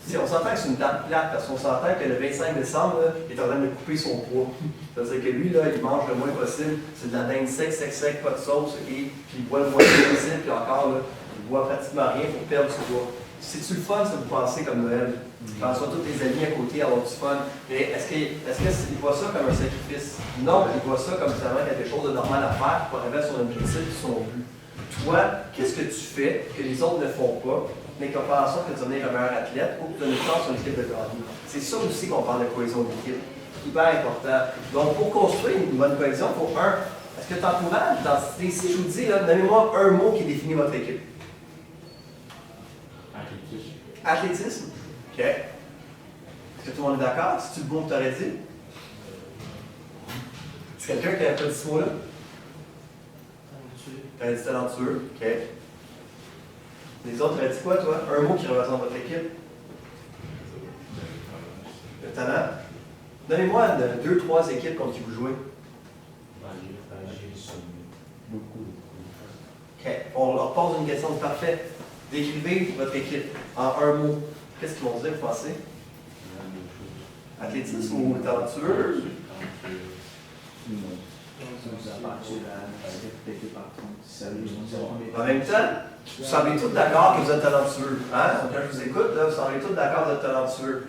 Speaker 1: Si on s'entend que c'est une date plate, parce qu'on s'entend que le 25 décembre, là, il est en train de couper son poids. C'est-à-dire que lui, là, il mange le moins possible, c'est de la dinde sec, pas de sauce, puis il boit le moins possible, puis encore, là, il boit pratiquement rien pour perdre du poids. C'est-tu le fun, ça, vous pensez comme Noël? François, tous tes amis à côté, avoir du fun. Mais est-ce qu'il voit ça comme un sacrifice? Non, il voit ça comme vraiment quelque chose de normal à faire pour arriver à son objectif et son but. Toi, qu'est-ce que tu fais que les autres ne font pas, mais qui va faire en sorte que tu deviens un meilleur athlète ou que tu donnes une chance sur une équipe de gagner? C'est ça aussi qu'on parle de cohésion d'équipe. Hyper important. Donc, pour construire une bonne cohésion, il faut est-ce que tu encourages l'identité? Si je vous dis, donnez-moi un mot qui définit votre équipe.
Speaker 2: Athlétisme.
Speaker 1: Athlétisme? OK. Est-ce que tout le monde est d'accord? C'est-tu le mot que tu aurais dit? C'est quelqu'un qui a pas dit ce mot-là? Tu aurais dit talentueux. OK. Les autres auraient dit quoi, toi? Un mot qui représente votre équipe? Le talent? Donnez-moi 2-3 équipes contre qui vous jouez.
Speaker 2: Beaucoup.
Speaker 1: OK. On leur pose une question parfaite. Décrivez votre équipe en un mot. Qu'est-ce qu'ils vont dire, vous pensez? Athlétisme ou talentueux? En même temps, vous semblez tous d'accord que vous êtes talentueux. Hein? Quand je vous écoute, là, vous semblez tous d'accord que vous êtes talentueux.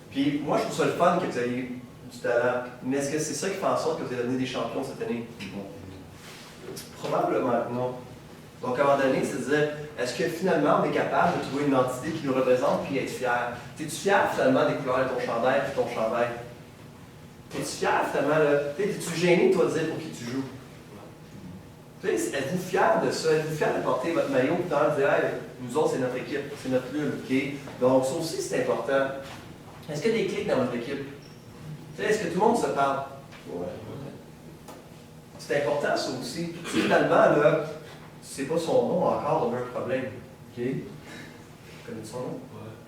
Speaker 1: Puis moi, je trouve ça le fun que vous ayez du talent. Mais est-ce que c'est ça qui fait en sorte que vous allez devenir des champions cette année? Probablement non. Donc, à un moment donné, c'est de dire, est-ce que finalement, on est capable de trouver une entité qui nous représente puis être fier? Es-tu fier finalement des couleurs de ton chandail et ton chandail? Es-tu fier finalement, es-tu gêné, toi, de dire pour qui tu joues? Êtes-vous fier de ça? Êtes-vous fier de porter votre maillot et de dire, hey, nous autres, c'est notre équipe, c'est notre lune, OK? Donc, ça aussi, c'est important. Est-ce qu'il y a des clics dans votre équipe? Est-ce que tout le monde se parle?
Speaker 3: Ouais.
Speaker 1: C'est important, ça aussi. Finalement, là, c'est pas son nom encore, on a un problème. OK? Vous connaissez son nom?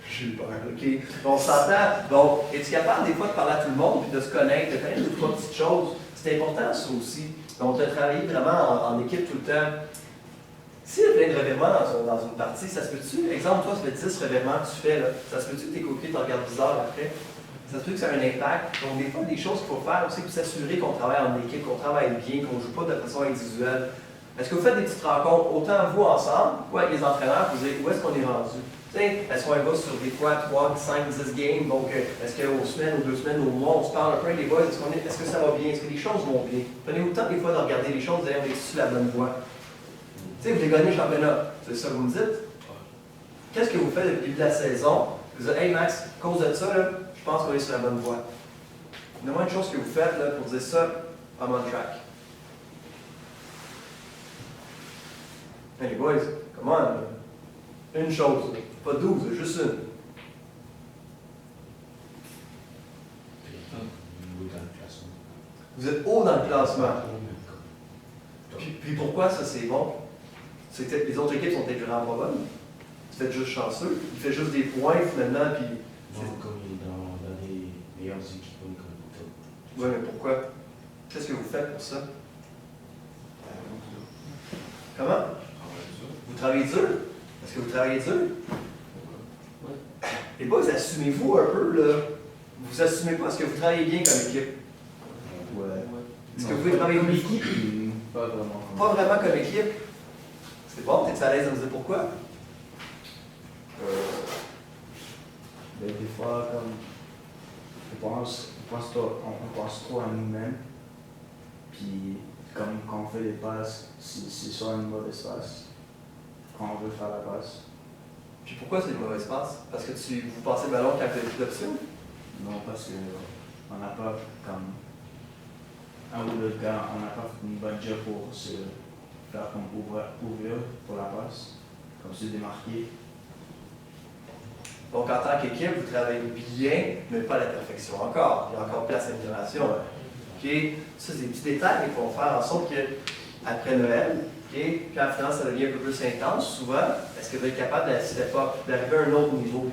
Speaker 1: J'ai peur. OK? On s'entend. Donc, es-tu capable des fois de parler à tout le monde puis de se connaître, de connaître deux, trois petites choses? C'est important, ça aussi. Donc, de travailler vraiment en équipe tout le temps. S'il y a plein de revirements dans une partie, ça se peut-tu? Exemple, toi, ça fait 10 revirements que tu fais, là. Ça se peut-tu que tes coéquipiers te regardent bizarre après? Ça se peut que ça a un impact. Donc, des fois, des choses qu'il faut faire aussi pour s'assurer qu'on travaille en équipe, qu'on travaille bien, qu'on ne joue pas de façon individuelle. Est-ce que vous faites des petites rencontres, autant vous ensemble, ou avec les entraîneurs, pour vous dire où est-ce qu'on est rendu? Est-ce qu'on va sur des fois 3, 5, 10 games? Donc, est-ce qu'aux semaines, aux 2 semaines, aux mois, on se parle un peu, les boys, est-ce que ça va bien? Est-ce que les choses vont bien? Prenez-vous le temps des fois de regarder les choses, d'ailleurs, on est sur la bonne voie. Vous avez gagné le championnat, c'est ça que vous me dites? Qu'est-ce que vous faites depuis le début de la saison? Vous dites, hey Max, à cause de ça, là, je pense qu'on est sur la bonne voie. Donnez-moi une chose que vous faites là, pour dire ça, I'm on track. Hey les boys, comment? Une chose, pas 12, juste une. Vous êtes haut dans le classement. Puis pourquoi ça c'est bon? C'est que les autres équipes sont peut-être vraiment pas bonnes. Vous êtes juste chanceux. Il fait juste des points finalement. Puis
Speaker 4: Non, comme il est dans les meilleures équipes comme top.
Speaker 1: oui, mais pourquoi? Qu'est-ce que vous faites pour ça? Comment? Vous travaillez dur? Est-ce que vous travaillez dur?
Speaker 5: Ouais.
Speaker 1: Les boys, assumez-vous un peu, là. Vous assumez pas, est-ce que vous travaillez bien comme équipe?
Speaker 3: Ouais.
Speaker 1: Est-ce que vous pouvez travailler comme équipe?
Speaker 3: Pas vraiment.
Speaker 1: Pas vraiment comme équipe. C'est bon, t'es à l'aise de me dire pourquoi?
Speaker 3: Ben, des fois, comme, on pense trop à nous-mêmes. Puis, comme quand on fait les passes, c'est soit une mauvaise passe, quand on veut faire la passe.
Speaker 1: Puis pourquoi c'est une mauvaise passe? Parce que vous passez le ballon quand vous avez plus d'options?
Speaker 3: Non, parce que on n'a pas, comme, un ou deux gars, on n'a pas fait une bonne job pour se faire comme ouvrir pour la passe, comme se démarquer.
Speaker 1: Donc, en tant qu'équipe, vous travaillez bien, mais pas à la perfection encore. Il y a encore place à l'amélioration. OK? Ça, c'est des petits détails qui vont faire en sorte que, après Noël, OK, quand finalement ça devient un peu plus intense, souvent, est-ce que vous êtes capable d'arriver à un autre niveau?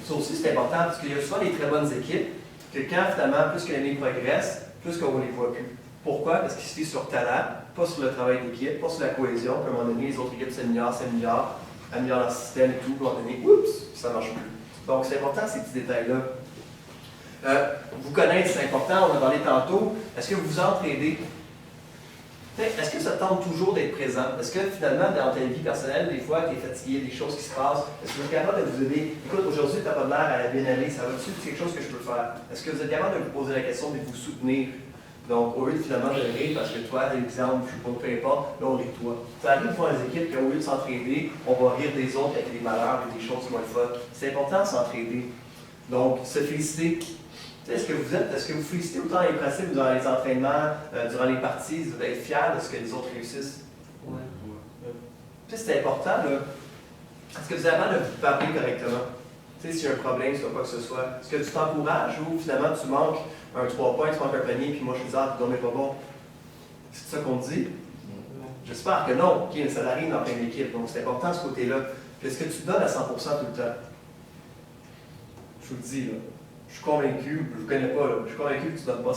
Speaker 1: Ça aussi, c'est important parce qu'il y a souvent des très bonnes équipes que quand finalement, plus que l'année progresse, plus qu'on ne les voit plus. Pourquoi? Parce qu'ils se fient sur talent, pas sur le travail d'équipe, pas sur la cohésion. Puis à un moment donné, les autres équipes s'améliorent leur système et tout. Puis à un moment donné, oups, ça ne marche plus. Donc, c'est important ces petits détails-là. Vous connaissez, c'est important, on a parlé tantôt. Est-ce que vous vous entraidez? Est-ce que ça te tente toujours d'être présent? Est-ce que finalement, dans ta vie personnelle, des fois, tu es fatigué, il y a des choses qui se passent? Est-ce que vous êtes capable de vous aider? Écoute, aujourd'hui, tu n'as pas de l'air à la bien aller, ça va-tu? C'est quelque chose que je peux faire. Est-ce que vous êtes capable de vous poser la question de vous soutenir? Donc, au lieu de finalement de rire, parce que toi, l'exemple, je ne sais pas, peu importe, là, on rit de toi. Ça arrive de voir les équipes qu'au lieu de s'entraider, on va rire des autres avec des malheurs et des choses qui vont être fun. C'est important de s'entraider. Donc, se féliciter. Est-ce que vous félicitez autant les principes durant les entraînements, durant les parties, vous êtes fiers de ce que les autres réussissent?
Speaker 5: Ouais.
Speaker 1: C'est important, là. Est-ce que vous avez avant de vous parler correctement? S'il y a un problème, sur quoi que ce soit, est-ce que tu t'encourages ou finalement tu manques un 3 points, tu manques un panier, puis moi je te dis, ah, tu dormais pas bon? C'est ça qu'on dit? J'espère que non. OK, mais ça arrive dans plein d'équipes, donc c'est important ce côté-là. Puis est-ce que tu donnes à 100% tout le temps? Je vous le dis, là. Je suis convaincu, je ne vous connais pas, là, je suis convaincu que tu ne donnes pas 100%.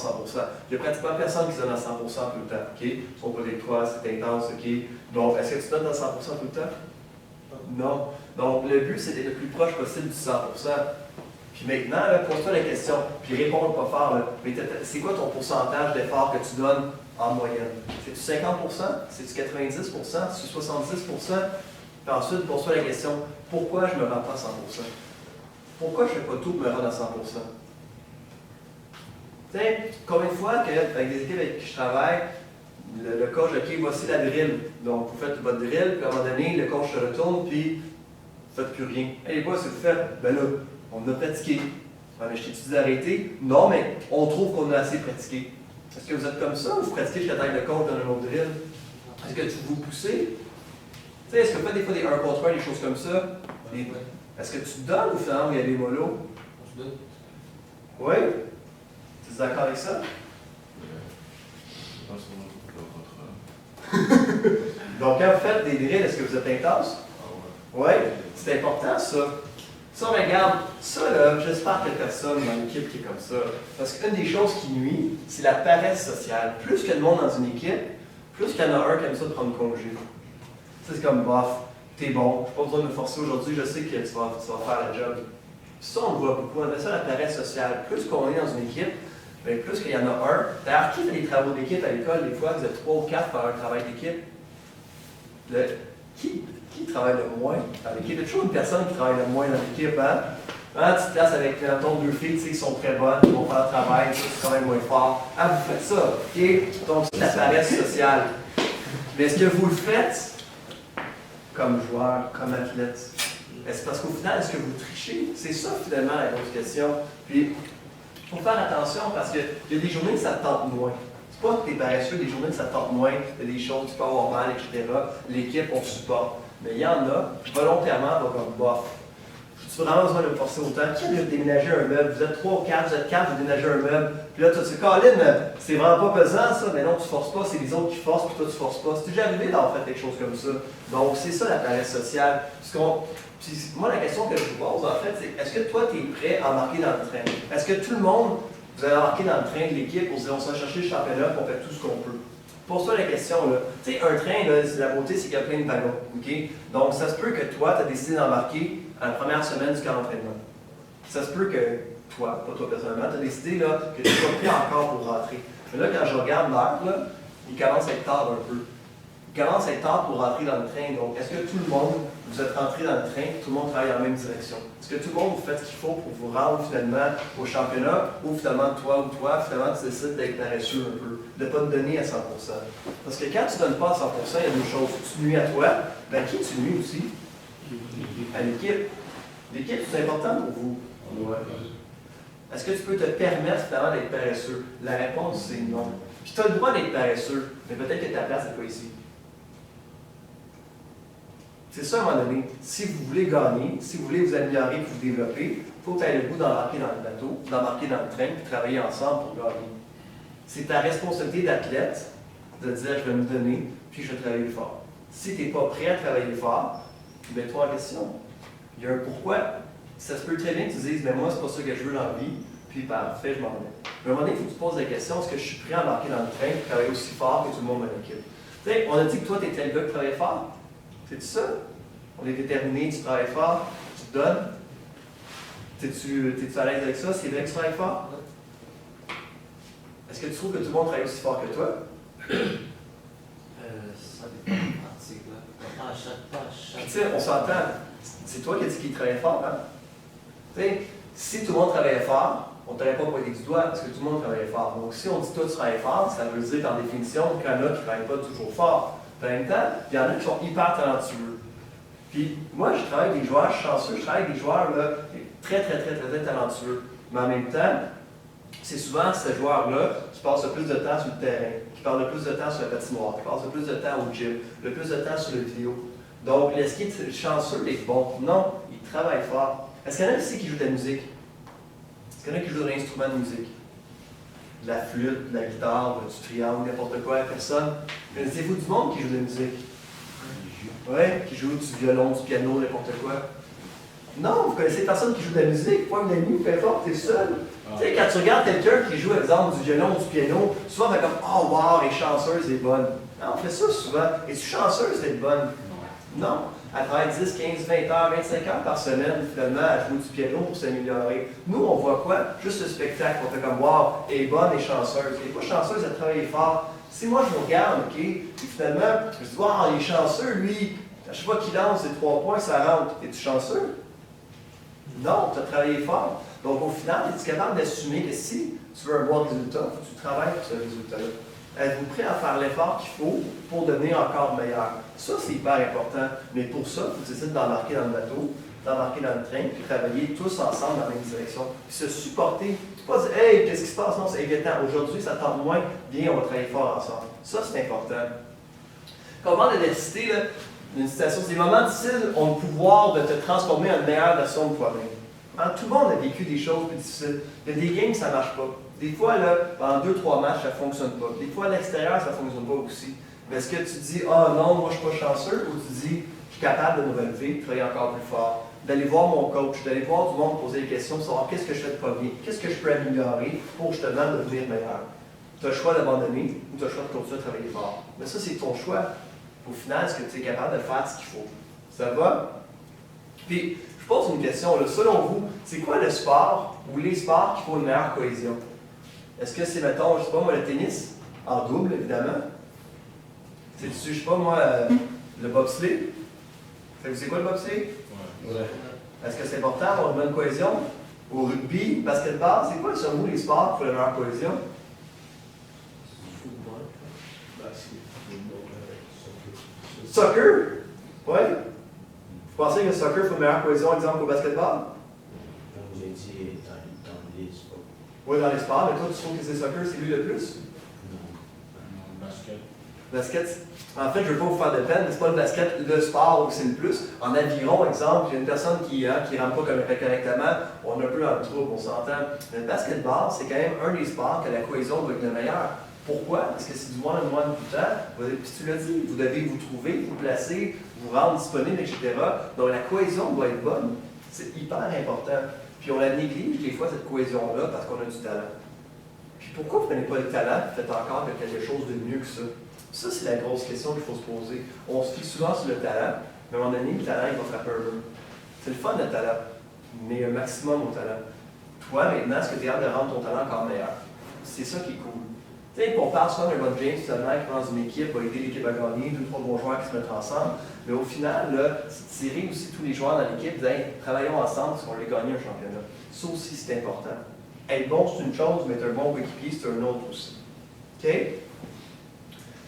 Speaker 1: Il n'y a pratiquement personne qui se donne à 100% tout le temps, OK? Son côté de toi, c'est intense, OK? Donc, est-ce que tu donnes à 100% tout le temps? Non. Donc, le but, c'est d'être le plus proche possible du 100%. Puis maintenant, pose-toi la question, puis réponds pas fort, là. Mais c'est quoi ton pourcentage d'effort que tu donnes en moyenne? C'est-tu 50%? C'est-tu 90%? C'est-tu 70%? Puis ensuite, pose-toi la question, pourquoi je ne me rends pas à 100%? Pourquoi je ne fais pas tout pour me rendre à 100%? Tu sais, combien de fois avec des équipes avec qui je travaille, le coach, OK, voici la drill. Donc, vous faites votre drill, puis à un moment donné, le coach se retourne, puis vous ne faites plus rien. Hey, les boys, c'est vous faites? Ben là, on a pratiqué. Ben, je t'ai dit d'arrêter? Non, mais on trouve qu'on a assez pratiqué. Est-ce que vous êtes comme ça ou vous pratiquez jusqu'à temps que le coach donne un autre drill? Est-ce que vous poussez? Tu sais, est-ce que vous faites des fois des 1 contre 1, des choses comme ça? Est-ce que tu te donnes ou finalement il y a des mollos?
Speaker 5: On se donne.
Speaker 1: Oui? Tu es d'accord avec ça?
Speaker 4: Je pense qu'on a contre.
Speaker 1: Donc, quand vous faites des drills, est-ce que vous êtes intense? Oui, c'est important ça. Ça, regarde, ça là, j'espère qu'il y a personne dans l'équipe qui est comme ça. Parce qu'une des choses qui nuit, c'est la paresse sociale. Plus qu'il y a de monde dans une équipe, plus qu'il y en a un qui aime ça de prendre congé. C'est comme, bof, t'es bon, je n'ai pas besoin de me forcer aujourd'hui, je sais que tu vas faire le job. Ça, on le voit beaucoup, on appelle ça la paresse sociale. Plus qu'on est dans une équipe, bien, plus qu'il y en a un. D'ailleurs, qui fait des travaux d'équipe à l'école, des fois, vous êtes 3 ou 4 pour un travail d'équipe? Qui travaille le moins dans l'équipe? Il y a toujours une personne qui travaille le moins dans l'équipe, hein? Tu te places avec ton 2 filles, tu sais, qui sont très bonnes, qui vont faire le travail, qui travaillent moins fort. Ah, vous faites ça, OK? Donc, c'est la paresse sociale. Mais est-ce que vous le faites comme joueur, comme athlète? Est-ce parce qu'au final, est-ce que vous trichez? C'est ça, finalement, la grosse question. Puis, il faut faire attention parce qu'il y a des journées que ça te tente moins. C'est pas que tu es paresseux, des journées que ça te tente moins, il y a des choses, tu peux avoir mal, etc. L'équipe, on supporte. Mais il y en a, volontairement, va comme bof. J'ai-tu vraiment besoin de me forcer autant? Qui veut déménager un meuble? Vous êtes 3 ou 4, vous êtes 4, vous déménagez un meuble. Puis là, tu te dis, Colin, c'est vraiment pas pesant ça. Mais non, tu forces pas, c'est les autres qui forcent, puis toi, tu forces pas. C'est déjà arrivé d'avoir fait quelque chose comme ça. Donc, c'est ça la paresse sociale. Puis moi, la question que je vous pose, en fait, c'est est-ce que toi, tu es prêt à embarquer dans le train? Est-ce que tout le monde, vous allez embarquer dans le train de l'équipe pour se dire, on va chercher le championnat, on fait tout ce qu'on peut? Pose-toi la question, là. Tu sais, un train, là, la beauté, c'est qu'il y a plein de wagons, OK? Donc, ça se peut que toi, tu as décidé d'embarquer à la première semaine du camp d'entraînement. Ça se peut que toi, pas toi personnellement, tu as décidé là, que tu sois pris encore pour rentrer. Mais là, quand je regarde l'heure, là, il commence à être tard un peu. Il commence à être tard pour rentrer dans le train. Donc, est-ce que tout le monde, vous êtes rentré dans le train, tout le monde travaille en même direction? Est-ce que tout le monde vous fait ce qu'il faut pour vous rendre finalement au championnat, ou finalement toi, finalement tu décides d'être paresseux un peu, de ne pas te donner à 100%? Parce que quand tu ne donnes pas à 100%, il y a deux choses. Tu nuis à toi, ben qui tu nuis aussi? À l'équipe. L'équipe, c'est important pour vous. Est-ce que tu peux te permettre finalement d'être paresseux? La réponse, c'est non. Puis tu as le droit d'être paresseux, mais peut-être que ta place n'est pas ici. C'est ça, à un moment donné. Si vous voulez gagner, si vous voulez vous améliorer et vous développer, il faut que tu aies le goût d'embarquer dans le bateau, d'embarquer dans le train et travailler ensemble pour gagner. C'est ta responsabilité d'athlète de dire je vais me donner puis je vais travailler fort. Si tu n'es pas prêt à travailler fort, mets-toi en question. Il y a un pourquoi. Ça se peut très bien que tu dises mais moi, c'est pas ça que je veux dans la vie, puis parfait, je m'en vais. Mais à un moment donné, il faut que tu poses la question est-ce que je suis prêt à embarquer dans le train et travailler aussi fort que tout le monde dans l'équipe? Tu sais, on a dit que toi, tu étais le gars qui travaillait fort. C'est ça? On est déterminé, tu travailles fort, tu te donnes. T'es-tu à l'aise avec ça? C'est vrai que tu travailles fort? Est-ce que tu trouves que tout le monde travaille aussi fort que toi?
Speaker 5: Ça dépend de la pratique, là. Pas à chaque.
Speaker 1: Tu sais, on s'entend. C'est toi qui as dit qu'il travaillait fort, hein? Tu sais, si tout le monde travaillait fort, on ne t'aurait pas pointé du doigt parce que tout le monde travaillait fort. Donc, si on dit toi tu travailles fort, ça veut dire, en définition, qu'il y en a qui ne travaillent pas toujours fort. En même temps, il y en a qui sont hyper talentueux. Puis, moi, je travaille avec des joueurs, je suis chanceux, je travaille avec des joueurs là, très talentueux. Mais en même temps, c'est souvent ces joueurs-là qui passent le plus de temps sur le terrain, qui passent le plus de temps sur la patinoire, qui passent le plus de temps au gym, le plus de temps sur le vidéo. Donc, est-ce qu'il est chanceux d'être bon? Non, il travaille fort. Est-ce qu'il y en a ici qui jouent de la musique? Est-ce qu'il y en a qui jouent d'un instrument de musique? De la flûte, de la guitare, du triangle, n'importe quoi, personne? Connaissez-vous du monde qui joue de la musique? Oui, qui joue du violon, du piano, n'importe quoi. Non, vous connaissez personne qui joue de la musique, pas un ami, peu importe, t'es seul. Tu sais, quand tu regardes quelqu'un qui joue, par exemple, du violon ou du piano, souvent on fait comme oh wow, elle est chanceuse, elle est bonne. Non, on fait ça souvent. Es-tu chanceuse d'être bonne? Non. Elle travaille 10, 15, 20 heures, 25 heures par semaine, finalement, à jouer du piano pour s'améliorer. Nous, on voit quoi? Juste le spectacle. On fait comme wow, elle est bonne et chanceuse. Elle n'est pas chanceuse, elle travaille fort. Si moi je vous regarde, OK, et finalement, je dis, wow, il est chanceux, lui, à chaque fois qu'il lance des 3 points, ça rentre. Es-tu chanceux? Non, tu as travaillé fort. Donc, au final, es-tu capable d'assumer que si tu veux un bon résultat, il faut que tu travailles pour ce résultat-là? Êtes-vous prêt à faire l'effort qu'il faut pour devenir encore meilleur? Ça, c'est hyper important. Mais pour ça, il faut que tu décides d'embarquer dans le bateau, d'embarquer dans le train, puis travailler tous ensemble dans la même direction. Puis se supporter. Pas dire, hey, qu'est-ce qui se passe? Non, c'est évident. Aujourd'hui, ça tente moins. Bien, on va travailler fort ensemble. Ça, c'est important. Quand on parle de nécessité, d'une situation, ces moments difficiles ont le pouvoir de te transformer en une meilleure version de toi-même. Hein, tout le monde a vécu des choses plus difficiles. Il y a des games, ça ne marche pas. Des fois, là, pendant 2-3 matchs, ça ne fonctionne pas. Des fois, à l'extérieur, ça ne fonctionne pas aussi. Mais est-ce que tu dis, ah non, moi, je ne suis pas chanceux, ou tu dis, je suis capable de me relever, de travailler encore plus fort, d'aller voir mon coach, d'aller voir du monde poser des questions, de savoir qu'est-ce que je fais de pas bien, qu'est-ce que je peux améliorer pour justement devenir meilleur. Tu as le choix d'abandonner ou tu as le choix de continuer à travailler fort. Mais ça, c'est ton choix. Au final, est-ce que tu es capable de faire ce qu'il faut? Ça va? Puis, je pose une question. Là. Selon vous, c'est quoi le sport ou les sports qui font une meilleure cohésion? Est-ce que c'est, mettons, je sais pas moi, le tennis, en double, évidemment? C'est-tu, je sais pas moi, le bobsleigh? C'est quoi le bobsleigh?
Speaker 2: Ouais.
Speaker 1: Est-ce que c'est important d'avoir une bonne cohésion? Au rugby, basketball, c'est quoi selon vous les sports qui font la meilleure cohésion?
Speaker 5: Football.
Speaker 1: Soccer? Oui? Vous pensez que le soccer fait une meilleure cohésion, exemple, qu'au basketball?
Speaker 4: Comme vous avez dit, dans les sports.
Speaker 1: Oui, dans les sports, mais toi, tu trouves que c'est soccer, c'est lui le plus?
Speaker 2: Non, basket.
Speaker 1: Basket, en fait, je ne veux pas vous faire de peine, mais c'est pas le basket le sport où c'est le plus. En aviron, exemple, il y a une personne qui ne rentre pas correctement, on est un peu dans le trouble, on s'entend. Mais le basketball, c'est quand même un des sports que la cohésion doit être le meilleur. Pourquoi? Parce que c'est du one-on-one tout le temps. Puis tu l'as dit, vous devez vous trouver, vous placer, vous rendre disponible, etc. Donc la cohésion doit être bonne. C'est hyper important. Puis on la néglige des fois, cette cohésion-là, parce qu'on a du talent. Puis pourquoi vous ne prenez pas le talent et faites encore quelque chose de mieux que ça? Ça, c'est la grosse question qu'il faut se poser. On se fie souvent sur le talent, mais à un moment donné, le talent, il va frapper un mur. C'est le fun, le talent, mais il y a un maximum au talent. Toi, maintenant, est-ce que tu es capable de rendre ton talent encore meilleur? C'est ça qui est cool. Tu sais, on parle souvent d'un LeBron James, seulement qui dans une équipe, va aider l'équipe à gagner, 2-3 bons joueurs qui se mettent ensemble. Mais au final, là, c'est tirer aussi tous les joueurs dans l'équipe, dire hey, travaillons ensemble parce qu'on va gagner un championnat. Ça aussi, c'est important. Être bon, c'est une chose, mais être un bon coéquipier, c'est un autre aussi. OK?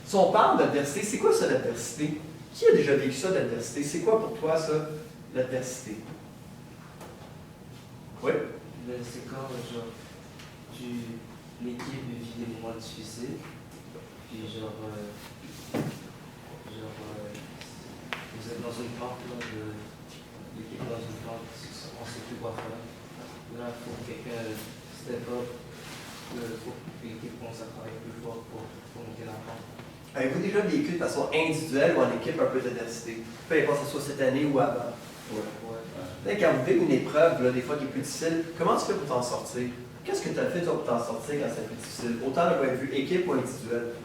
Speaker 1: Si on parle d'adversité, c'est quoi ça, l'adversité? Qui a déjà vécu ça, l'adversité? C'est quoi pour toi, ça, l'adversité? Oui?
Speaker 5: Ben, c'est quand genre, l'équipe vit des moments difficiles, puis vous êtes dans une pente, l'équipe est dans une pente, on ne sait plus quoi faire. Là, il faut que quelqu'un step up, il faut que l'équipe commence à travailler plus fort pour monter la pente.
Speaker 1: Avez-vous déjà vécu de façon individuelle ou en équipe un peu d'adversité? Peu importe que ce soit cette année ou avant.
Speaker 5: Ouais.
Speaker 1: Quand vous vivez une épreuve, là, des fois qui est plus difficile, comment tu fais pour t'en sortir? Qu'est-ce que tu as fait toi, pour t'en sortir quand c'est plus difficile? Autant d'un point de vue équipe ou individuel?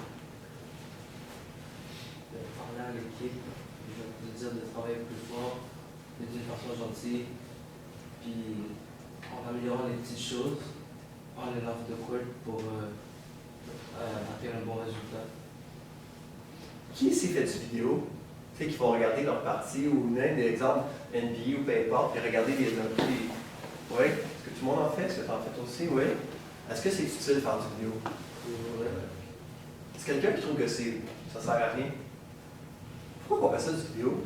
Speaker 5: De parler à l'équipe, de dire de travailler plus fort, d'une façon gentille, puis en améliorant les petites choses, on est off the court pour atteindre un bon résultat.
Speaker 1: Qui s'est fait du vidéo? Tu sais, qui vont regarder leur partie ou même des exemples NBA ou peu importe, puis regarder les. Oui? Est-ce que tout le monde en fait? Est-ce que tu en fais aussi? Oui? Est-ce que c'est utile de faire du vidéo?
Speaker 5: Ouais.
Speaker 1: Est-ce quelqu'un qui trouve que ça sert à rien? Pourquoi on fait ça du vidéo?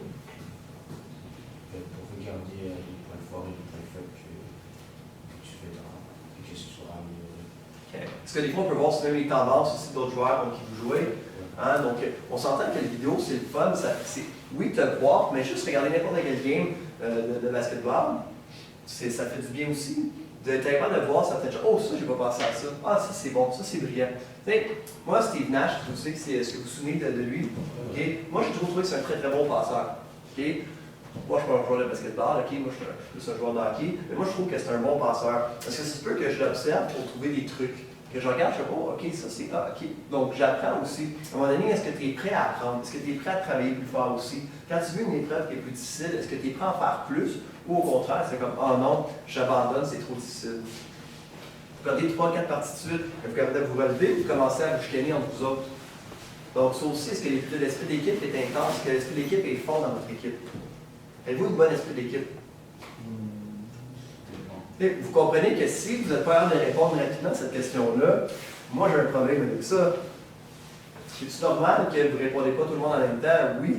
Speaker 4: Pour regarder les points forts et les points faibles que tu fais dans et que ce soit amélioré.
Speaker 1: Okay. Est-ce que des fois on peut voir même les tendances aussi d'autres joueurs qui vous jouez? Hein? Donc, on s'entend que la vidéo, c'est le fun. Oui, te voir, mais juste regarder n'importe quel game de basketball, ça fait du bien aussi. D'être capable de voir, ça fait genre, oh, ça, j'ai pas pensé à ça. Ah, ça, c'est bon, ça, c'est brillant. Tu sais, moi, Steve Nash, vous savez est-ce que vous vous souvenez de lui? Okay? Moi, j'ai toujours trouvé que c'est un très, très bon passeur. Okay? Moi, je ne suis pas un joueur de basketball, okay? Moi, je suis plus un joueur de hockey, mais moi, je trouve que c'est un bon passeur. Parce que c'est sûr que je l'observe pour trouver des trucs. Que je regarde, je fais, oh, ok, ça c'est ok. Donc j'apprends aussi. À un moment donné, est-ce que tu es prêt à apprendre? Est-ce que tu es prêt à travailler plus fort aussi? Quand tu vis une épreuve qui est plus difficile, est-ce que tu es prêt à en faire plus? Ou au contraire, c'est comme, oh non, j'abandonne, c'est trop difficile. Vous regardez 3-4 parties de suite, vous capable de vous relever, vous commencez à vous chicaner entre vous autres. Donc ça aussi, est-ce que l'esprit d'équipe est intense? Est-ce que l'esprit d'équipe est fort dans votre équipe? Avez-vous une bonne esprit d'équipe? Vous comprenez que si vous n'êtes pas capable de répondre rapidement à cette question-là, moi j'ai un problème avec ça. C'est normal que vous ne répondez pas tout le monde en même temps? Oui.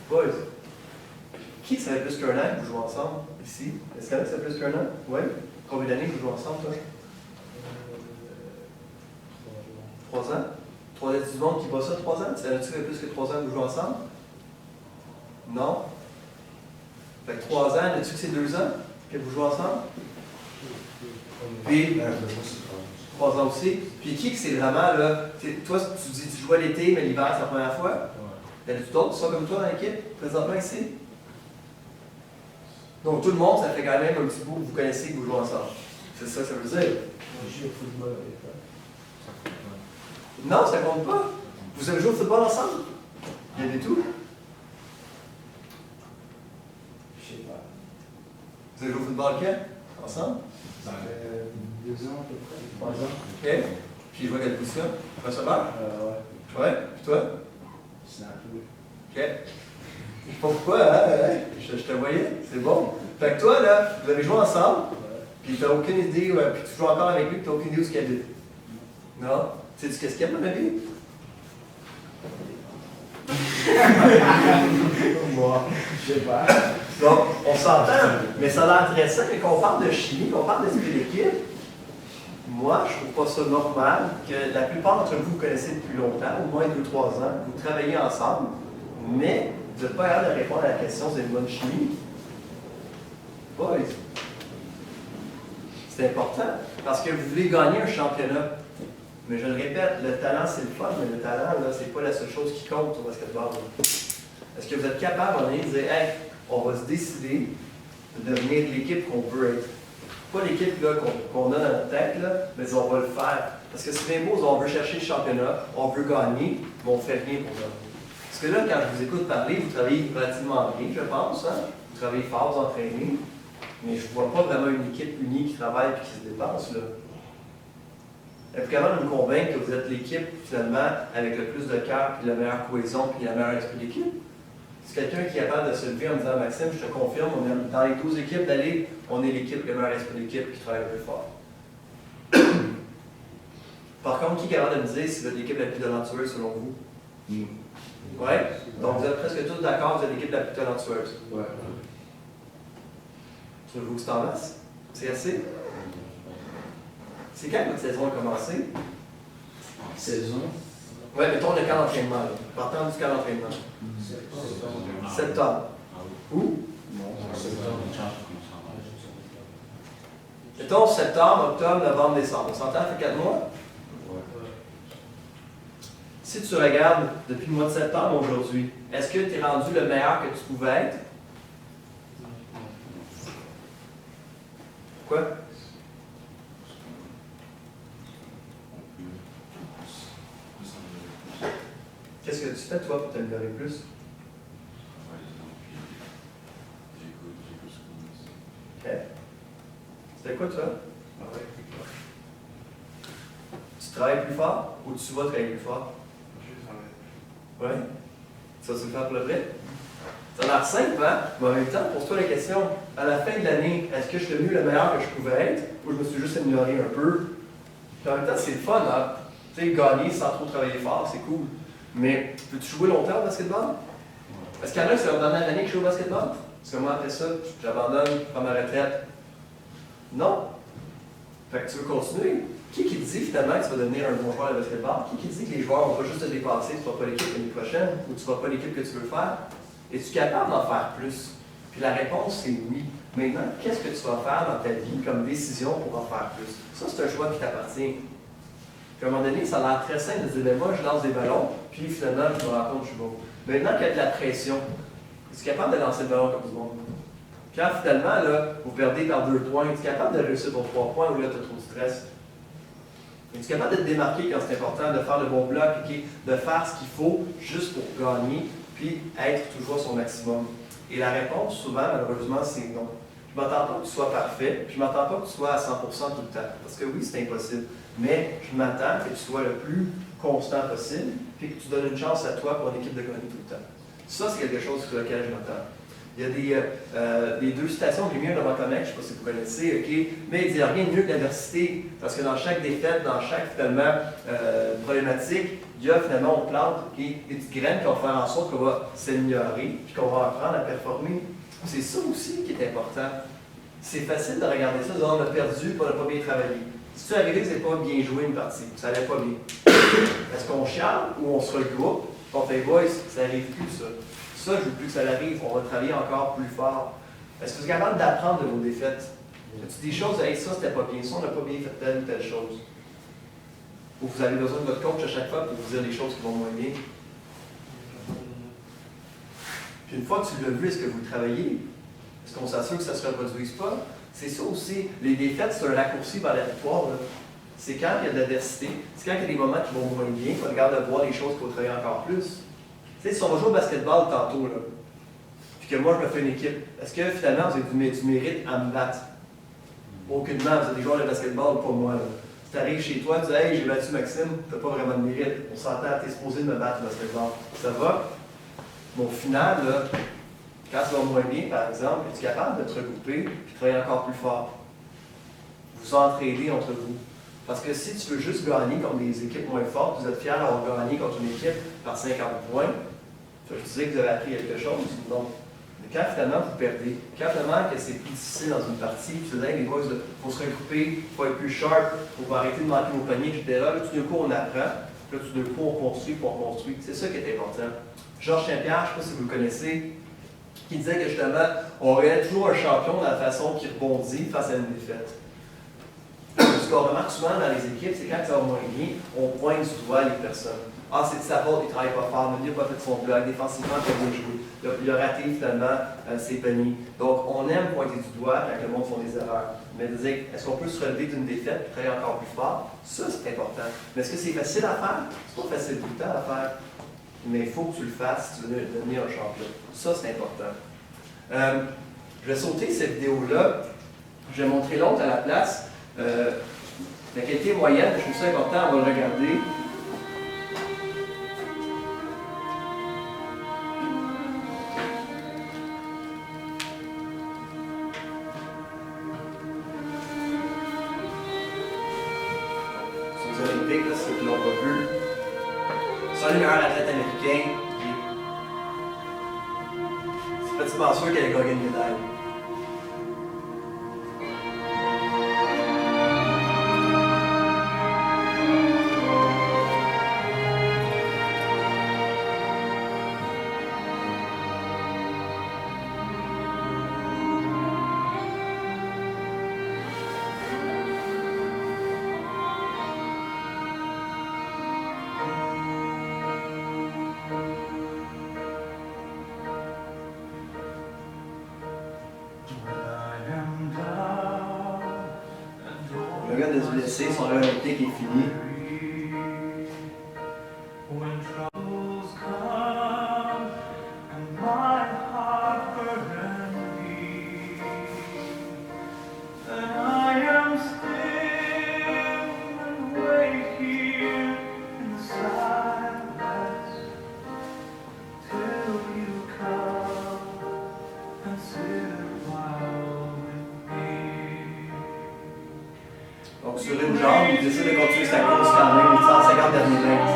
Speaker 1: Boys, qui savait plus qu'un an que vous jouez ensemble ici? Est-ce que ça fait plus qu'un an? Oui. Combien d'années vous jouez ensemble, toi? 3 ans. 3 ans du monde qui bat ça 3 ans? Savais-tu que ça fait plus que 3 ans que vous jouez ensemble? Non? Fait que 3 ans, as-tu que c'est 2 ans que vous jouez ensemble? Puis, 3 ans aussi. Puis qui que c'est vraiment, là, toi, tu dis tu joues l'été, mais l'hiver, c'est la première fois? Ouais. Y'en a-tu d'autres qui sont comme toi dans l'équipe, présentement ici? Donc tout le monde, ça fait quand même un petit bout que vous connaissez que vous jouez ensemble. C'est ça que ça veut dire?
Speaker 2: On joue au football avec ça.
Speaker 1: Non, ça compte pas. Vous avez joué au football ensemble? Il y avait tout?
Speaker 2: Je sais pas.
Speaker 1: Vous avez joué au football quand? Ensemble?
Speaker 2: 2 ans à peu près. 3 ans.
Speaker 1: OK. Puis je vois quelle position? Receveur?
Speaker 2: Ouais.
Speaker 1: Ouais. Puis toi?
Speaker 2: Snap.
Speaker 1: OK. Je sais pas pourquoi, hein? Je te voyais. C'est bon. Fait que toi, là, vous avez joué ensemble, puis tu n'as aucune idée, puis tu joues encore avec lui, puis tu n'as aucune idée où ce qu'il habite. Non? Tu sais qu'est-ce qu'il y a, mon avis?
Speaker 2: Moi, je sais pas.
Speaker 1: Donc, on s'entend, mais ça a l'air intéressant, mais qu'on parle de chimie, qu'on parle d'esprit d'équipe, moi, je trouve pas ça normal que la plupart d'entre vous connaissez depuis longtemps, au moins 2-3 ans, vous travaillez ensemble, mais vous n'êtes pas capable de répondre à la question, vous avez une bonne chimie. Boys, c'est important, parce que vous voulez gagner un championnat. Mais je le répète, le talent, c'est le fun, mais le talent, là, c'est pas la seule chose qui compte au basketball. Est-ce que vous êtes capable de dire, hey, on va se décider de devenir l'équipe qu'on veut être? Pas l'équipe là, qu'on a dans notre tête, là, mais on va le faire. Parce que c'est bien beau, on veut chercher le championnat, on veut gagner, mais on ne fait rien pour gagner. Parce que là, quand je vous écoute parler, vous travaillez relativement bien, je pense. Hein? Vous travaillez fort, vous entraînez. Mais je ne vois pas vraiment une équipe unie qui travaille et qui se dépense. Là. Êtes-vous capable de me convaincre que vous êtes l'équipe, finalement, avec le plus de cœur, puis la meilleure cohésion, puis la meilleure esprit d'équipe? C'est quelqu'un qui est capable de se lever en me disant, Maxime, je te confirme, on est dans les 12 équipes d'aller, on est l'équipe, le meilleur esprit d'équipe qui travaille le plus fort. Par contre, qui est capable de me dire si vous êtes l'équipe la plus talentueuse selon vous? Oui. Donc vous êtes presque tous d'accord, vous êtes l'équipe la plus talentueuse.
Speaker 2: Ouais.
Speaker 1: Trouvez-vous que c'est en masse? C'est assez? C'est quand votre saison a commencé?
Speaker 3: Saison.
Speaker 1: Oui, mettons le camp d'entraînement. Partant du camp d'entraînement. Septembre. Où? Mettons septembre, octobre, novembre, décembre. On s'entend, ça fait 4 mois? Si tu regardes depuis le mois de septembre aujourd'hui, est-ce que tu es rendu le meilleur que tu pouvais être? Pourquoi? Qu'est-ce que tu fais, toi, pour t'améliorer plus? OK. C'était quoi, toi? Tu travailles plus fort ou tu vas travailler plus fort? Oui? Ça, tu le faire pour le vrai? Ça a l'air simple, hein? Mais en même temps, pose-toi la question, à la fin de l'année, est-ce que je suis devenu le meilleur que je pouvais être ou je me suis juste amélioré un peu? Puis en même temps, c'est le fun, hein? Tu sais, gagner sans trop travailler fort, c'est cool. Mais peux-tu jouer longtemps au basketball? Est-ce qu'il y en a qui c'est leur dernière année que je joue au basketball? Parce que moi, après ça, j'abandonne, je prends ma retraite. Non. Fait que tu veux continuer. Qui te dit finalement que tu vas devenir un bon joueur de basketball? Qui te dit que les joueurs vont pas juste te dépasser, tu ne seras pas l'équipe l'année prochaine ou tu ne seras pas l'équipe que tu veux faire? Es-tu capable d'en faire plus? Puis la réponse, c'est oui. Maintenant, qu'est-ce que tu vas faire dans ta vie comme décision pour en faire plus? Ça, c'est un choix qui t'appartient. Puis à un moment donné, ça a l'air très simple de dire, ben moi, je lance des ballons, puis finalement, je me rends compte que je suis bon. Maintenant qu'il y a de la pression, es-tu capable de lancer le ballon comme du monde? Quand finalement, là, vous perdez par 2 points, es-tu capable de réussir pour 3 points ou là, tu as trop de stress? Es-tu capable de te démarquer quand c'est important, de faire le bon bloc, okay, de faire ce qu'il faut juste pour gagner, puis être toujours à son maximum? Et la réponse, souvent, malheureusement, c'est non. Je ne m'attends pas que tu sois parfait, puis je ne m'attends pas que tu sois à 100% tout le temps. Parce que oui, c'est impossible. Mais je m'attends que tu sois le plus constant possible, puis que tu donnes une chance à toi pour une équipe de gagner tout le temps. Ça, c'est quelque chose sur lequel je m'attends. Il y a des 2 citations de Lumière de Reconnect, je ne sais pas si vous connaissez, okay? Mais il dit rien de mieux que l'adversité, parce que dans chaque défaite, dans chaque finalement problématique, il y a finalement, on plante okay, des petites graines qui vont faire en sorte qu'on va s'améliorer, puis qu'on va apprendre à performer. C'est ça aussi qui est important. C'est facile de regarder ça, de dire on a perdu, puis on n'a pas bien travaillé. Si tu arrives que c'est pas bien joué une partie, ça n'allait pas bien, est-ce qu'on chiale ou on se regroupe, on fait boys, ça n'arrive plus ça. Ça, je veux plus que ça arrive, on va travailler encore plus fort. Est-ce que vous êtes capable d'apprendre de vos défaites? As-tu des choses, hey, ça c'était pas bien, ça on n'a pas bien fait telle ou telle chose? Ou vous avez besoin de votre coach à chaque fois pour vous dire les choses qui vont moins bien? Puis une fois que tu l'as vu, est-ce que vous travaillez? Est-ce qu'on s'assure que ça ne se reproduise pas? C'est ça aussi. Les défaites, c'est un raccourci vers la victoire. C'est quand il y a de l'adversité, c'est quand il y a des moments qui vont moins bien, qu'on regarde de voir les choses qu'il faut travailler encore plus. Tu sais, si on va jouer au basketball tantôt, là, puis que moi je me fais une équipe, est-ce que finalement vous avez du mérite à me battre? Aucunement, vous êtes des joueurs de basketball, pas moi. Là. Si tu arrives chez toi, tu dis hey, j'ai battu Maxime, tu n'as pas vraiment de mérite. On s'entend, tu es supposé de me battre au basketball. Ça va? Mais au final, là, quand ça va moins bien, par exemple, es-tu capable de te regrouper et de travailler encore plus fort? Vous entraidez entre vous. Parce que si tu veux juste gagner contre des équipes moins fortes, vous êtes fiers d'avoir gagné contre une équipe par 50 points, ça veut dire que vous avez appris quelque chose. Donc, quand finalement vous perdez, quand finalement que c'est plus difficile dans une partie, puis vous dites, les boys, il faut se regrouper, il faut être plus sharp, il faut arrêter de manquer nos paniers, etc. Là, tout d'un coup, on apprend, puis là, tout d'un coup, on construit, puis on construit. C'est ça qui est important. Georges Saint-Pierre, je ne sais pas si vous le connaissez, qui disait que justement, on regarde toujours un champion dans la façon qu'il rebondit face à une défaite. Ce qu'on remarque souvent dans les équipes, c'est quand ça va moins bien, on pointe du doigt les personnes. Ah, c'est de sa faute, il ne travaille pas fort, il n'a pas fait son bloc, défensivement, il n'a pas bien joué. Il a raté finalement ses paniers. Donc, on aime pointer du doigt quand le monde fait des erreurs. Mais de dire, est-ce qu'on peut se relever d'une défaite et travailler encore plus fort? Ça, c'est important. Mais est-ce que c'est facile à faire? C'est pas facile tout le temps à faire. Mais il faut que tu le fasses si tu veux devenir un champion. Ça, c'est important. Je vais sauter cette vidéo-là. Je vais montrer l'autre à la place. La qualité moyenne, je trouve ça important, on va le regarder. C'est aux Olympiques, là, ceux qui ne l'ont pas vu. C'est un des meilleurs athlètes américains. C'est pratiquement sûr qu'elle a gagné une médaille. Le gars de se blesser, son rêve olympique est fini. Donc sur une jambe, il décide de continuer sa course quand même, les 150 derniers mètres.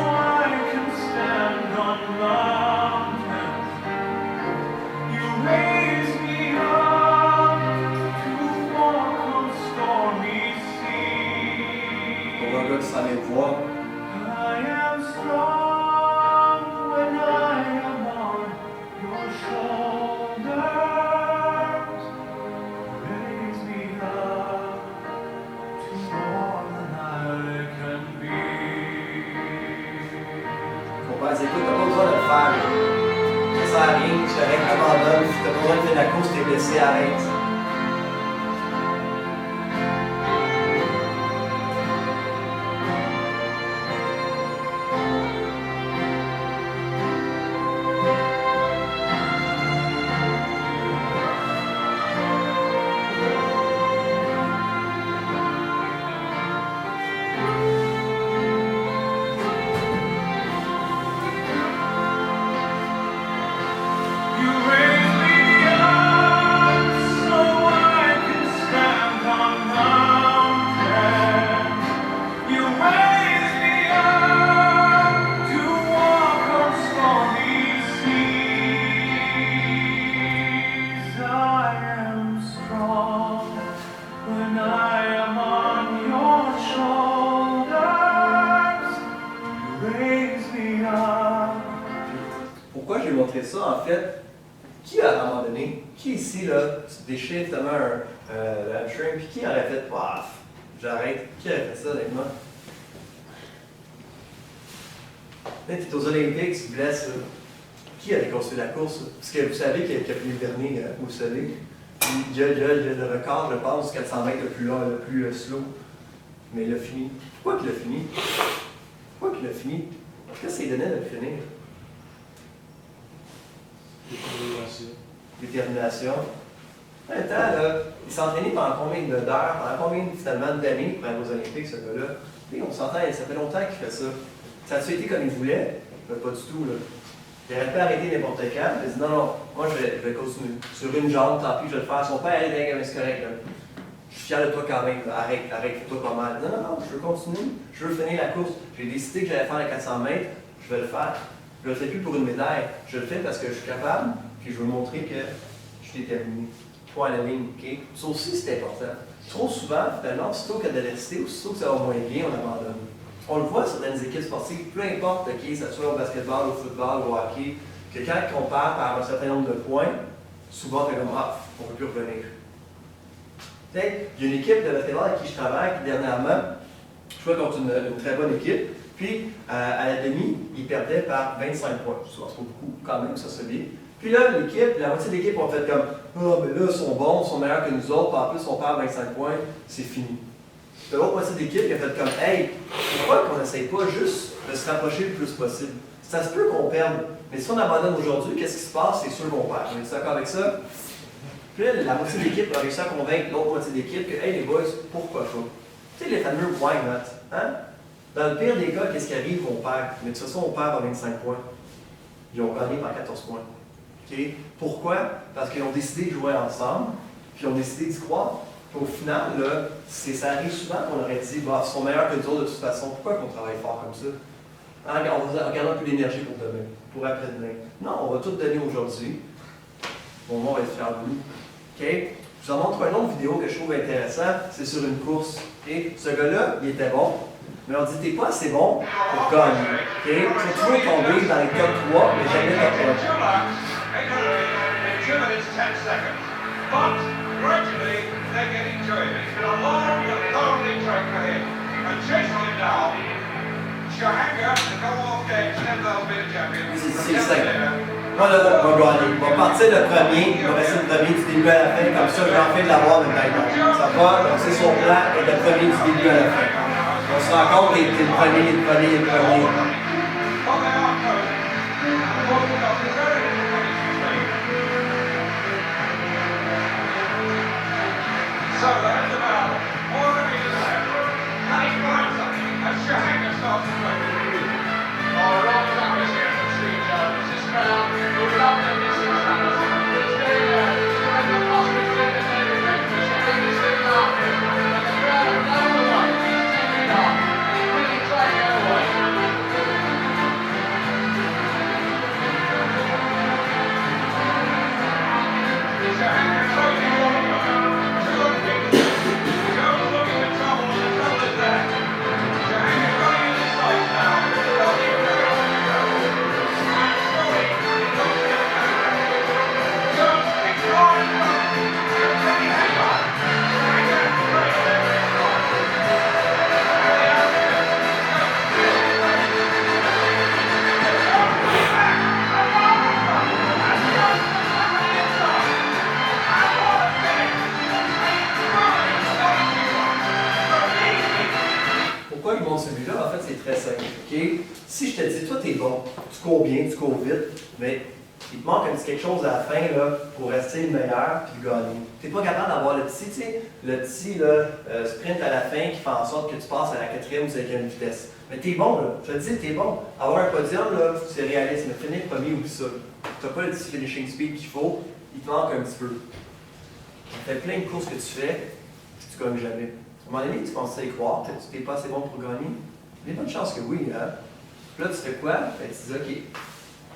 Speaker 1: Pour un gars qui s'en vient de voir. Écoute, t'as pas besoin de le faire. Ça sert à rien, je t'arrête, abandonne. Si t'as pas besoin de faire la course, t'es blessé, arrête. Pourquoi j'ai montré ça, en fait? Qui, à un moment donné, qui ici, là, se déchire tellement un hamstring, puis qui aurait fait, paf, j'arrête? Qui aurait fait ça, honnêtement? Là, tu es aux Olympiques, tu te blesses, là. Qui avait construit la course? Parce que vous savez qu'il a pris le dernier au soleil. Il y a le record, je pense, 400 mètres le plus long, le plus slow. Mais il a fini. Pourquoi qu'il a fini? Pourquoi qu'il a fini? Qu'est-ce que c'est donné de le finir? Détermination. En même temps, là, il s'entraînait pendant combien d'heures, pendant combien finalement d'années pour aller aux Olympiques, ce gars-là? On s'entend, ça fait longtemps qu'il fait ça. Ça a-tu été comme il voulait? Mais pas du tout, là. Il aurait pu arrêter n'importe quand, il a dit non, moi je vais continuer. Sur une jambe, tant pis, je vais le faire. Son père, c'est correct, là. Je suis fier de toi quand même, arrête, fais-toi pas mal. Non, je veux continuer, je veux finir la course. J'ai décidé que j'allais faire les 400 mètres, je vais le faire. Je le fais plus pour une médaille, je le fais parce que je suis capable, puis je veux montrer que je suis déterminé. Point à la ligne, ok? Ça aussi, c'est important. Trop souvent, finalement, aussitôt qu'il y a de l'adversité, aussitôt que ça va moins bien, on abandonne. On le voit sur certaines équipes sportives, peu importe qui, ça soit au basketball, au football, au hockey, que quand on part par un certain nombre de points, souvent, on fait comme ah, on ne peut plus revenir. Il y a une équipe de basketball avec qui je travaille, qui dernièrement, je jouais contre une très bonne équipe, puis à la demi, ils perdaient par 25 points. C'est pas beaucoup, quand même, ça se dit. Puis là, l'équipe, la moitié de l'équipe ont fait comme ah, mais là, ils sont bons, ils sont meilleurs que nous autres, puis en plus, on perd 25 points, c'est fini. Puis l'autre moitié de l'équipe qui a fait comme hey, pourquoi qu'on n'essaye pas juste de se rapprocher le plus possible? Ça se peut qu'on perde, mais si on abandonne aujourd'hui, qu'est-ce qui se passe? C'est sûr qu'on perd. On est d'accord avec ça? Puis là, la moitié de l'équipe a réussi à convaincre l'autre moitié de l'équipe que hey, les boys, pourquoi pas? Tu sais, les fameux why not? Hein? Dans le pire des cas, qu'est-ce qui arrive? On perd. Mais de toute façon, on perd par 25 points. Ils ont gagné par 14 points. Okay? Pourquoi? Parce qu'ils ont décidé de jouer ensemble, puis ils ont décidé d'y croire. Puis au final, là, ça arrive souvent qu'on aurait dit bah, ils sont meilleurs que nous autres de toute façon. Pourquoi qu'on travaille fort comme ça? Hein, regardons un peu l'énergie pour demain, pour après-demain. Non, on va tout donner aujourd'hui. Bon, on va être fiers de nous. Okay? Je vous en montre une autre vidéo que je trouve intéressante. C'est sur une course. Okay? Ce gars-là, il était bon. Mais on dit, t'es pas assez bon pour gagner. Okay? Tu vas toujours tomber dans les top 3, mais jamais top 1. C'est simple. Moi, là, on va gagner. On va partir le premier, on va rester le premier du début à la fin, comme ça, j'ai envie de l'avoir maintenant. Ça va, donc c'est son plan, être le premier du début à la fin. On se rend compte qu'il est le premier.
Speaker 6: So there's about 4 meters left. Can he find something? As Shahanga starts to play. Oh, Ron Travis here from Steve Jones. This crowd will love their missing Travis. It's very the Ospreys did the David Breakfast. I think it's still after. But the crowd have no one. He's taking it on. He's really trying to go away. Shahanga closing on the
Speaker 1: Pourquoi je montre celui-là? En fait, c'est très simple. Okay? Si je te dis, toi, t'es bon, tu cours bien, tu cours vite, mais il te manque un petit quelque chose à la fin là, pour rester le meilleur et gagner. Tu n'es pas capable d'avoir le petit, sprint à la fin qui fait en sorte que tu passes à la 4e ou 5e vitesse. Mais tu es bon, là. Je te dis, tu es bon. Avoir un podium, là, c'est réaliste, mais finir premier, oublie ça. Tu n'as pas le petit finishing speed qu'il faut, il te manque un petit peu. Tu fais plein de courses que tu fais, puis tu ne gagnes jamais. À un moment donné, tu pensais y croire que tu n'es pas assez bon pour gagner. Il y a bonne chance que oui, hein? Puis là, tu fais quoi? Ben, tu dis, OK,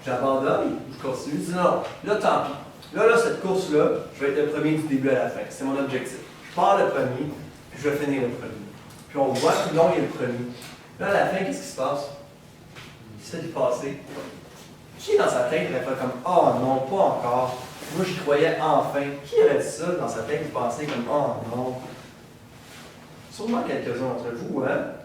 Speaker 1: j'abandonne ou je continue? Tu dis, non, là, tant pis. Là, cette course-là, je vais être le premier du début à la fin. C'est mon objectif. Je pars le premier, puis je vais finir le premier. Puis on voit que non, il est le premier. Là, à la fin, qu'est-ce qui se passe? Il se fait dépasser. Qui dans sa tête aurait fait comme, oh non, pas encore. Moi, j'y croyais enfin. Qui aurait dit ça dans sa tête, il pensait comme, oh non. Sûrement quelques-uns d'entre vous, hein?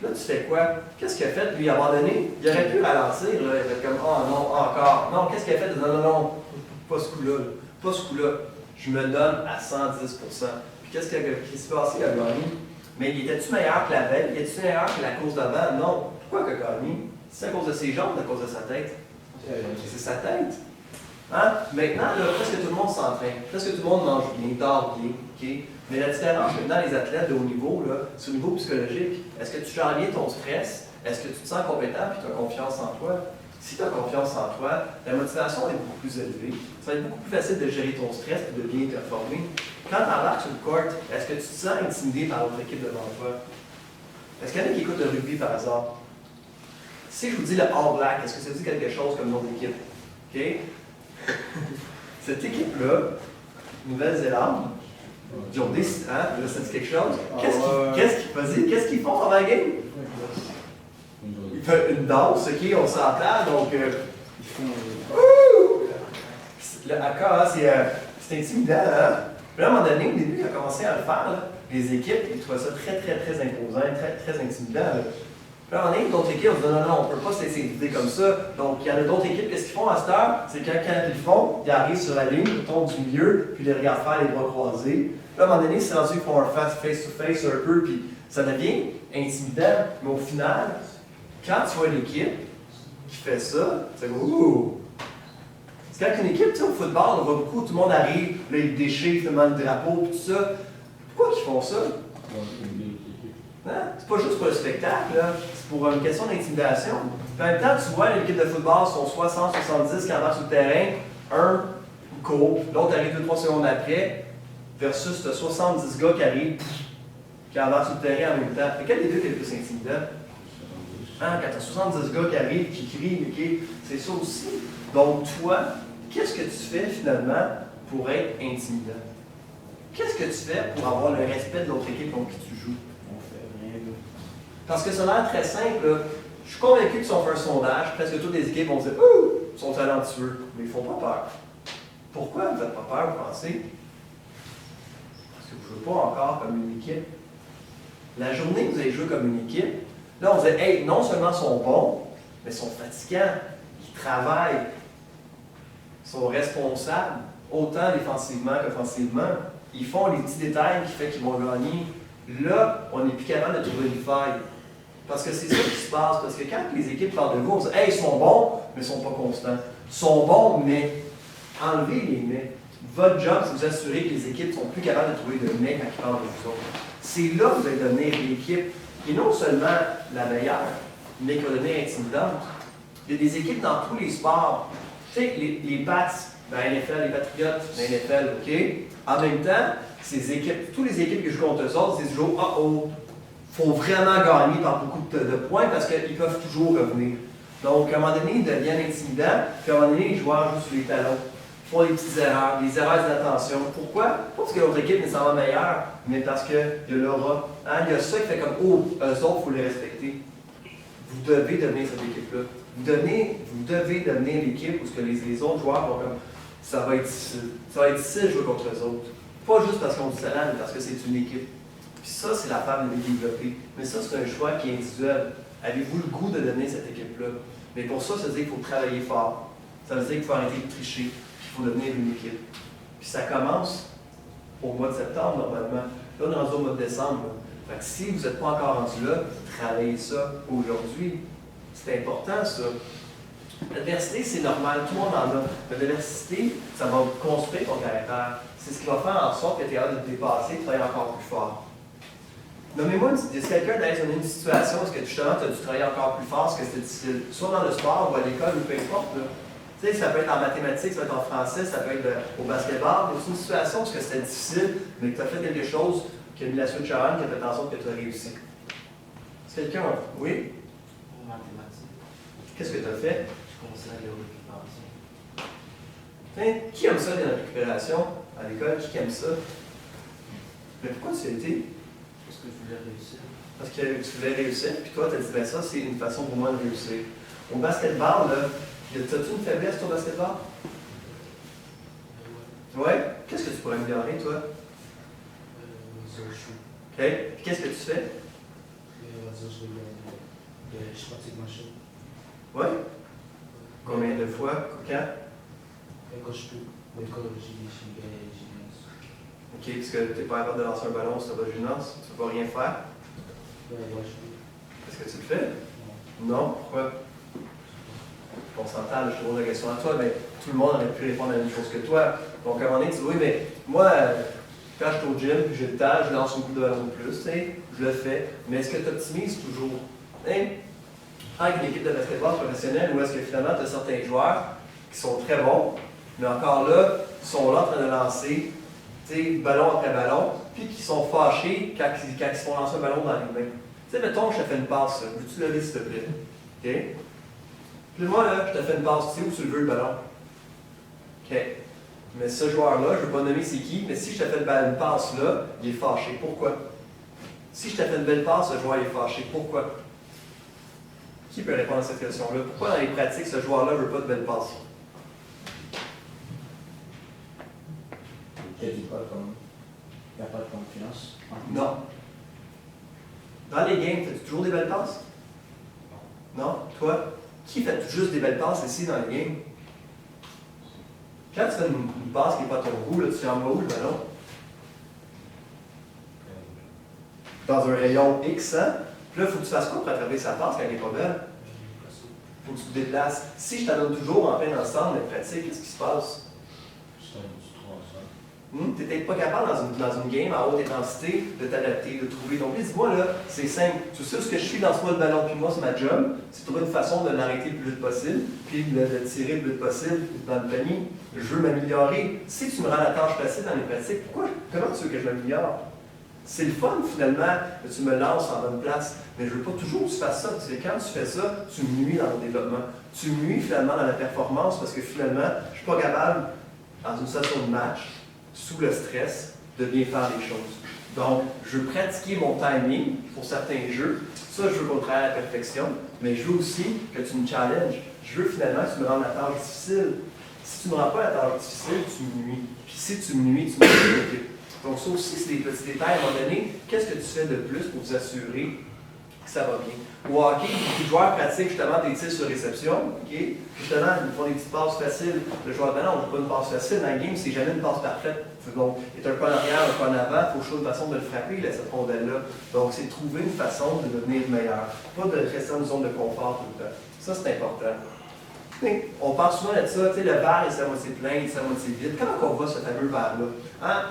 Speaker 1: Là, tu fais quoi? Qu'est-ce qu'il a fait? Lui, à un moment donné, il aurait pu ralentir, là. Il fait comme, oh non, encore. Non, qu'est-ce qu'il a fait? Non, pas ce coup-là. Pas ce coup-là. Je me donne à 110%. Puis qu'est-ce qui s'est passé? Il a gagné. Mais il était-tu meilleur que la veille? Il était-tu meilleur que la course d'avant? Non. Pourquoi il a gagné? C'est à cause de ses jambes ou à cause de sa tête? C'est sa tête. Hein? Maintenant, là, presque tout le monde s'entraîne. Presque tout le monde mange bien, dort bien. Okay? Mais la différence maintenant, les athlètes de haut niveau, c'est au niveau psychologique. Est-ce que tu gères bien ton stress? Est-ce que tu te sens compétent et tu as confiance en toi? Si tu as confiance en toi, la motivation est beaucoup plus élevée. Ça va être beaucoup plus facile de gérer ton stress et de bien performer. Quand tu embarques sur le court, est-ce que tu te sens intimidé par l'autre équipe devant toi? Est-ce qu'il y en a qui écoutent le rugby par hasard? Si je vous dis le All Black, est-ce que ça dit quelque chose comme notre équipe? Okay? Cette équipe-là, Nouvelle-Zélande, ils ont décidé, hein, là, ça dit quelque chose. Qu'est-ce qu'ils font avant la game? Ils font une danse, ok, on s'entend, donc ils font. Le haka, c'est intimidant, hein? Puis là, à un moment donné, au début, il a commencé à le faire, là, les équipes, ils trouvaient ça très, très, très imposant, très, très intimidant. Là. Puis à un moment donné, d'autres équipes, on se dit non, on ne peut pas se laisser guider comme ça. Donc, il y en a d'autres équipes, qu'est-ce qu'ils font à cette heure? C'est que quand ils le font, ils arrivent sur la ligne, ils tombent du milieu, puis ils les regardent faire les bras croisés. Puis à un moment donné, c'est rendu qu'ils font un face-to-face un peu, puis ça devient intimidant. Mais au final, quand tu vois l'équipe qui fait ça, tu dis ouh! C'est quand une équipe, tu sais, au football, on voit beaucoup, tout le monde arrive, là, ils déchirent finalement le drapeau, puis tout ça. Pourquoi ils font ça? Hein? C'est pas juste pour le spectacle, là. C'est pour une question d'intimidation. Puis en même temps, tu vois, l'équipe de football sont 60-70 qui embarquent sur le terrain, un court, l'autre arrive 2-3 secondes après, versus tu as 70 gars qui arrivent, qui embarquent sur le terrain en même temps. Mais quel des deux est le plus intimidant? Hein? Quand tu as 70 gars qui arrivent, qui crient, ok, c'est ça aussi. Donc toi, qu'est-ce que tu fais finalement pour être intimidant? Qu'est-ce que tu fais pour avoir le respect de l'autre équipe contre qui tu joues?
Speaker 3: On fait rien, là.
Speaker 1: Parce que ça a l'air très simple. Là. Je suis convaincu que si on fait un sondage, presque toutes les équipes vont dire « Ouh, ils sont talentueux », mais ils ne font pas peur. Pourquoi vous n'avez pas peur, vous pensez? Parce que vous ne jouez pas encore comme une équipe. La journée que vous avez joué comme une équipe, là, on dit « Hey, non seulement ils sont bons, mais ils sont fatigants, ils travaillent, ils sont responsables, autant défensivement qu'offensivement. Ils font les petits détails qui font qu'ils vont gagner. » Là, on n'est plus capable de trouver une faille. Parce que c'est ça qui se passe. Parce que quand les équipes parlent de vous, on dit « Hey, ils sont bons, mais ils ne sont pas constants. Ils sont bons, mais enlevez les mais. » Votre job, c'est de vous assurer que les équipes sont plus capables de trouver de mais quand ils parlent de vous autres. C'est là que vous allez devenir l'équipe qui est non seulement la meilleure, mais qui va devenir intimidante. Il y a des équipes dans tous les sports. Tu sais, les Pats, dans la NFL, les Patriots, dans la NFL, OK? En même temps, ces équipes, toutes les équipes qui jouent contre eux autres, c'est toujours « Oh, faut vraiment gagner par beaucoup de points parce qu'ils peuvent toujours revenir. » Donc, à un moment donné, ils deviennent intimidants, puis à un moment donné, les joueurs jouent sur les talons, font des petites erreurs, des erreurs d'inattention. Pourquoi? Pas parce que l'autre équipe est nécessairement meilleure, mais parce qu'il y a l'aura. Hein? Il y a ça qui fait comme « Oh, eux autres, il faut les respecter. » Vous devez devenir cette équipe-là. Vous devez devenir l'équipe où ce que les autres joueurs vont comme « Ça va être difficile. Ça va être difficile de jouer contre eux autres. » Pas juste parce qu'on dit talent, mais parce que c'est une équipe. Puis ça, c'est la femme de développer. Mais ça, c'est un choix qui est individuel. Avez-vous le goût de devenir cette équipe-là? Mais pour ça, ça veut dire qu'il faut travailler fort. Ça veut dire qu'il faut arrêter de tricher. Qu'il faut devenir une équipe. Puis ça commence au mois de septembre, normalement. Là, on est rendu au mois de décembre. Là. Fait que si vous n'êtes pas encore rendu là, travaillez ça aujourd'hui. C'est important, ça. L'adversité, c'est normal. Tout le monde en a. Mais l'adversité, ça va construire ton caractère. C'est ce qui va faire en sorte que tu es capable de te dépasser et de travailler encore plus fort. Nommez-moi, si quelqu'un dans une situation où justement tu as dû travailler encore plus fort, parce que c'était difficile, soit dans le sport ou à l'école ou peu importe. Tu sais, ça peut être en mathématiques, ça peut être en français, ça peut être au basketball. C'est une situation où c'était difficile, mais que tu as fait quelque chose qui a mis la switch on, qui a fait en sorte que tu as réussi. C'est quelqu'un, oui?
Speaker 5: En mathématiques,
Speaker 1: Qu'est-ce que tu as fait?
Speaker 5: je commençais à aller aux récupérations.
Speaker 1: Hein? Qui aime ça, les récupérations à l'école? Qui aime ça? Mais pourquoi tu as été?
Speaker 5: Parce que je voulais réussir.
Speaker 1: Parce que tu voulais réussir, puis toi, tu as dit, ben ça, c'est une façon pour moi de réussir. Au basketball, là, as-tu une faiblesse au basketball? Ouais. Qu'est-ce que tu pourrais améliorer, toi?
Speaker 5: Zéro shoot.
Speaker 1: OK. Puis qu'est-ce que tu fais?
Speaker 3: On va dire, je pratique ma chaîne.
Speaker 1: Ouais. Combien de fois? Quand?
Speaker 3: Quand je peux. L'école, j'ai gagné.
Speaker 1: OK, parce que tu n'es pas capable de lancer un ballon si tu n'as pas de gymnase, tu ne vas rien faire.
Speaker 3: Ouais, je peux.
Speaker 1: Est-ce que tu le fais? Non. Pourquoi? On s'entend, je te pose la question à toi, mais tout le monde aurait pu répondre à la même chose que toi. Donc, à un moment donné, tu dis, oui, mais moi, quand je suis au gym, j'ai le temps, je lance une coupe de ballon de plus, tu sais, je le fais. Mais est-ce que tu optimises toujours? Hein? Avec une équipe de basketball professionnelle, ou est-ce que finalement, tu as certains joueurs qui sont très bons, mais encore là, ils sont là en train de lancer, tu sais, ballon après ballon, puis qui sont fâchés quand ils se font lancer un ballon dans les mains. Tu sais, mettons, je te fais une passe, veux-tu lever s'il te plaît? OK? Puis moi, là, je te fais une passe, tu sais où tu le veux le ballon? OK. Mais ce joueur-là, je ne veux pas nommer c'est qui, mais si je te fais une passe là, il est fâché. Pourquoi? Si je te fais une belle passe, ce joueur est fâché. Pourquoi? Qui peut répondre à cette question-là? Pourquoi dans les pratiques, ce joueur-là ne veut pas de belle passe?
Speaker 2: Il n'y a pas de confiance.
Speaker 1: Non. Dans les games, fais-tu toujours des belles passes? Non? Toi? Qui fait juste des belles passes ici dans le game? Quand tu fais une passe qui n'est pas à ton goût, là, tu envoies où le ballon? Dans un rayon X, hein? Puis là, il faut que tu fasses quoi pour attraper sa passe quand elle n'est pas belle? Il faut que tu te déplaces. Si je t'adonne toujours en plein ensemble, mais pratique, qu'est-ce qui se passe? Tu n'es peut-être pas capable dans une game à haute intensité de t'adapter, de trouver. Donc, dis-moi, là, c'est simple. Tu sais ce que je suis dans ce le ballon, puis moi, c'est ma job. C'est de trouver une façon de l'arrêter le plus vite possible, puis de le tirer le plus vite possible dans le panier. Je veux m'améliorer. Si tu me rends la tâche facile dans les pratiques, comment tu veux que je m'améliore? C'est le fun, finalement, que tu me lances en bonne place. Mais je ne veux pas toujours que tu fasses ça, parce que quand tu fais ça, tu me nuis dans mon développement. Tu me nuis, finalement, dans la performance, parce que, finalement, je ne suis pas capable, dans une situation de match, sous le stress, de bien faire les choses. Donc, je veux pratiquer mon timing pour certains jeux. Ça, je veux qu'on travaille à la perfection, mais je veux aussi que tu me challenges. Je veux finalement que tu me rendes la tâche difficile. Si tu ne me rends pas la tâche difficile, tu me nuis. Puis si tu me nuis, tu me nuis. Donc, ça aussi, c'est des petits détails. À un moment donné, qu'est-ce que tu fais de plus pour vous assurer que ça va bien? Au hockey, les joueurs pratiquent justement des tirs sur réception. Okay? Justement, ils font des petites passes faciles. Le joueur de non, on ne pas une passe facile. Dans le game, c'est jamais une passe parfaite. Donc, il est un pas en arrière, un pas en avant. Il faut choisir une façon de le frapper, là, cette rondelle-là. Donc, c'est de trouver une façon de devenir meilleur. Pas de rester dans une zone de confort tout le temps. Ça, c'est important. Mais on parle souvent de ça, le verre est à moitié plein, il est à moitié vide. Comment on voit ce fameux verre-là? Hein?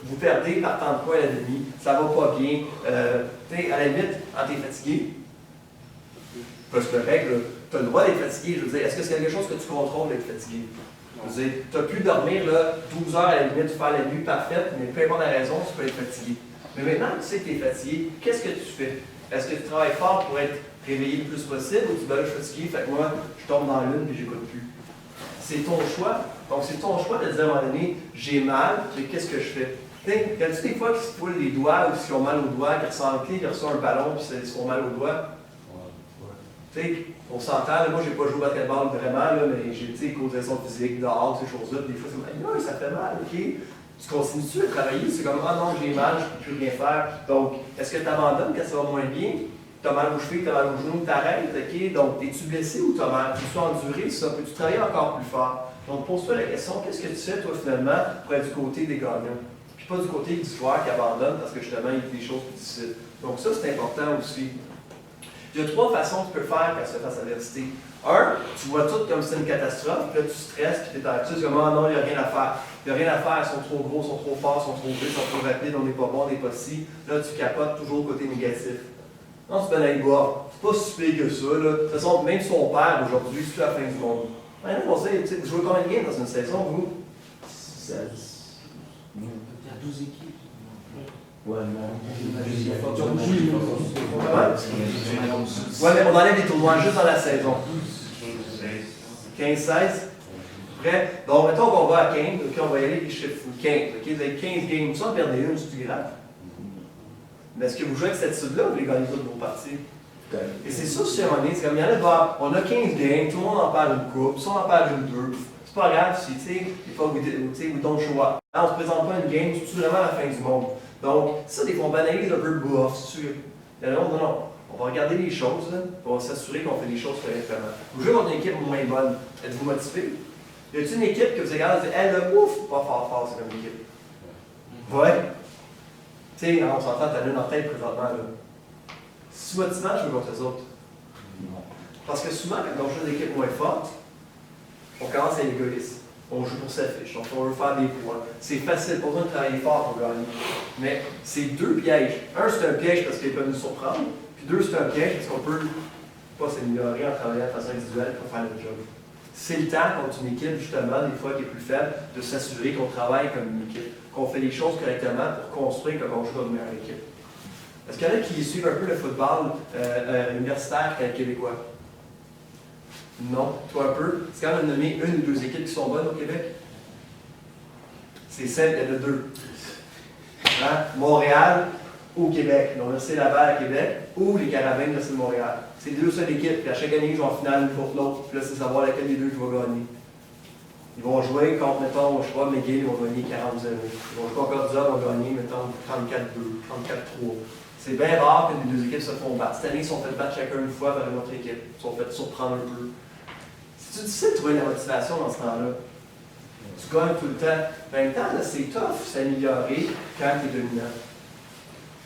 Speaker 1: Vous perdez par tant de points à la demi, ça va pas bien. À la limite, quand tu es fatigué, c'est correct, tu as le droit d'être fatigué. Je veux dire, est-ce que c'est quelque chose que tu contrôles d'être fatigué? Je veux dire, tu as pu dormir là, 12 heures à la limite, faire la nuit parfaite, mais peu importe la raison, tu peux être fatigué. Mais maintenant que tu sais que tu es fatigué, qu'est-ce que tu fais? Est-ce que tu travailles fort pour être réveillé le plus possible ou tu dis, ben là, je suis fatigué, fait que moi, je tombe dans l'une et j'écoute plus? C'est ton choix. Donc, c'est ton choix de dire à un moment donné, j'ai mal, mais qu'est-ce que je fais? Il y a des fois qui se foulent les doigts ou qui ont mal aux doigts, qui ressentent qui reçoit un ballon puis ils se font mal aux doigts? On s'entend, là, moi j'ai pas joué au basketball vraiment, là, mais j'ai causation physique, dehors, ces choses-là, des fois c'est mal, ça fait mal, ok? Tu continues-tu à travailler? C'est comme, ah non, j'ai mal, je ne peux plus rien faire. Donc, est-ce que tu abandonnes quand ça va moins bien? Tu as mal aux chevilles, tu as mal aux genoux, tu arrêtes, ok? Donc, es-tu blessé ou tu as mal? Peux-tu endurer ça? Peux-tu travailler encore plus fort? Donc, pose-toi la question, qu'est-ce que tu fais, toi, finalement, pour être du côté des gagnants? Puis pas du côté du joueur qui abandonne parce que justement, il y a des choses plus difficiles. Donc, ça, c'est important aussi. Il y a 3 façons que tu peux faire quand tu fais face à l'adversité. 1, tu vois tout comme si c'est une catastrophe, puis là, tu stresses, puis tu es anxieux, tu dis, ah non, il n'y a rien à faire. Il n'y a rien à faire, ils sont trop gros, ils sont trop forts, ils sont trop vite, ils sont trop rapides, on n'est pas bon, on n'est pas si. Là, tu capotes toujours le côté négatif. Non, tu te donnes boire. C'est pas si pire que ça, là. De toute façon, même si on perd aujourd'hui, c'est la fin du monde. Maintenant, on sait, vous jouez combien de games dans une saison, vous?
Speaker 3: 16.
Speaker 5: Il y a 12 équipes.
Speaker 3: Ouais, non.
Speaker 1: Ouais, mais on enlève les tournois juste dans la saison. 15, 16. Prêt? Donc, mettons qu'on va à 15, ok, on va y aller les chiffres. 15, ok, vous avez 15 games. Ça, perdez une, c'est plus grave. Mais est-ce que vous jouez avec cette attitude-là ou vous les gagnez toutes vos parties? Et c'est ça, c'est un moment donné, c'est comme il y en a, on a 15 games, tout le monde en parle une coupe, ça on en parle une deux. C'est pas grave si, tu sais, des fois, vous don't show up. Là, on se présente pas une game, c'est vraiment la fin du monde. Donc, ça, des fois, on banalise un peu le bof, c'est sûr. Il y en a d'autres, non. On va regarder les choses, là, on va s'assurer qu'on fait les choses correctement. Vous jouez contre une équipe moins bonne, êtes-vous motivé? Y a-t-il une équipe que vous regardez et dites, elle, là, ouf, pas fort, fort, c'est comme équipe. Ouais. Tu sais, on s'entend, t'as l'une en tête présentement, là. Si motivant, je veux contre les autres.
Speaker 3: Non.
Speaker 1: Parce que souvent, quand on joue des équipes moins fortes, on commence à être égoïste. On joue pour s'afficher, donc on veut faire des points. C'est facile, pas besoin de travailler fort pour gagner. Mais c'est 2 pièges. Un, c'est un piège parce qu'ils peuvent nous surprendre. Puis 2, c'est un piège parce qu'on peut pas s'améliorer en travaillant de façon individuelle pour faire le job. C'est le temps contre une équipe, justement, des fois qui est plus faible, de s'assurer qu'on travaille comme une équipe, qu'on fait les choses correctement pour construire comme on joue comme une meilleure équipe. Est-ce qu'il y en a qui suivent un peu le football universitaire québécois? Non, toi un peu. C'est quand même nommé 1 ou 2 équipes qui sont bonnes au Québec. C'est simple, il y en a 2. Hein? Montréal ou Québec. L'Université Laval à Québec ou les Carabins de l'Université de Montréal. C'est 2 seules équipes. Puis à chaque année, ils jouent en finale une contre l'autre. Puis là, c'est savoir laquelle des 2 qui va gagner. Ils vont jouer contre, mettons, je sais pas, McGill, ils vont gagner 40-0. Ils vont jouer encore Cordia, ils vont gagner, mettons, 34-2, 34-3. C'est bien rare que les deux équipes se font battre. Cette année, ils sont fait battre chacun une fois par une autre équipe. Ils sont fait surprendre un peu. C'est difficile de trouver la motivation dans ce temps-là. Tu gagnes tout le temps. En même temps, c'est tough s'améliorer quand tu es dominant.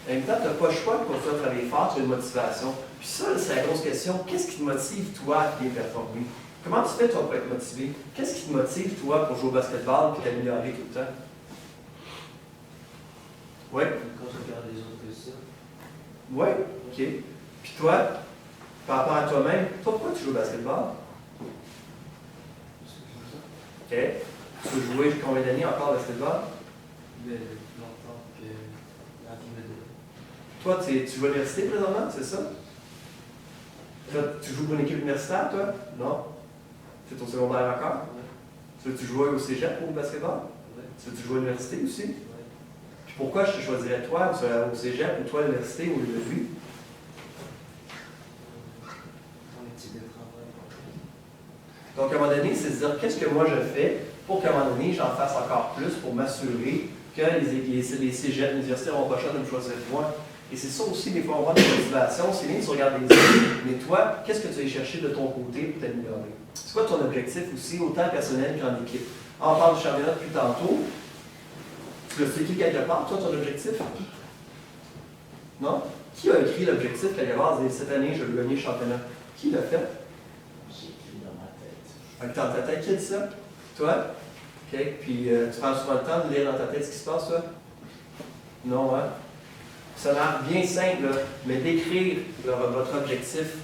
Speaker 1: En même temps, tu n'as pas le choix de continuer à travailler fort, tu as une motivation. Puis ça, c'est la grosse question. Qu'est-ce qui te motive, toi, à bien performer? Comment tu fais, toi, pour être motivé? Qu'est-ce qui te motive, toi, pour jouer au basketball et t'améliorer tout le temps? Oui?
Speaker 5: Quand je regarde les autres réussir.
Speaker 1: Oui? OK. Puis toi, par rapport à toi-même, toi, pourquoi tu joues au basketball? OK. Tu veux jouer combien d'années encore au basketball?
Speaker 5: Mais longtemps que la vie me donne.
Speaker 1: Toi, tu joues à l'université présentement, c'est ça? Toi, tu joues pour une équipe universitaire, toi? Non? C'est au secondaire encore?
Speaker 5: Ouais.
Speaker 1: Tu veux-tu jouer au cégep ou au basketball?
Speaker 5: Ouais.
Speaker 1: Tu veux-tu jouer à l'université aussi?
Speaker 5: Ouais.
Speaker 1: Puis pourquoi je te choisirais toi au cégep ou toi à l'université ou lui?
Speaker 5: Dans les types de travail.
Speaker 1: Donc, à un moment donné, c'est de dire qu'est-ce que moi je fais pour qu'à un moment donné, j'en fasse encore plus pour m'assurer que les cégeps, les universités n'auront pas le choix de me choisir moi. Et c'est ça aussi, des fois, on voit des motivations. C'est bien que tu regardes les autres, mais toi, qu'est-ce que tu vas chercher de ton côté pour t'améliorer? C'est quoi ton objectif aussi, autant personnel qu'en équipe? On parle du championnat depuis tantôt. Tu l'as écrit quelque part, toi, ton objectif? Non? Qui a écrit l'objectif quelque part? Cette année, je veux gagner le championnat. Qui l'a fait?
Speaker 2: J'ai écrit dans ma tête.
Speaker 1: Fait que dans ta tête, qui a dit ça? Toi? OK. Puis tu prends souvent le temps de lire dans ta tête ce qui se passe, toi? Non, hein? Ça marche bien simple, là, mais d'écrire votre objectif,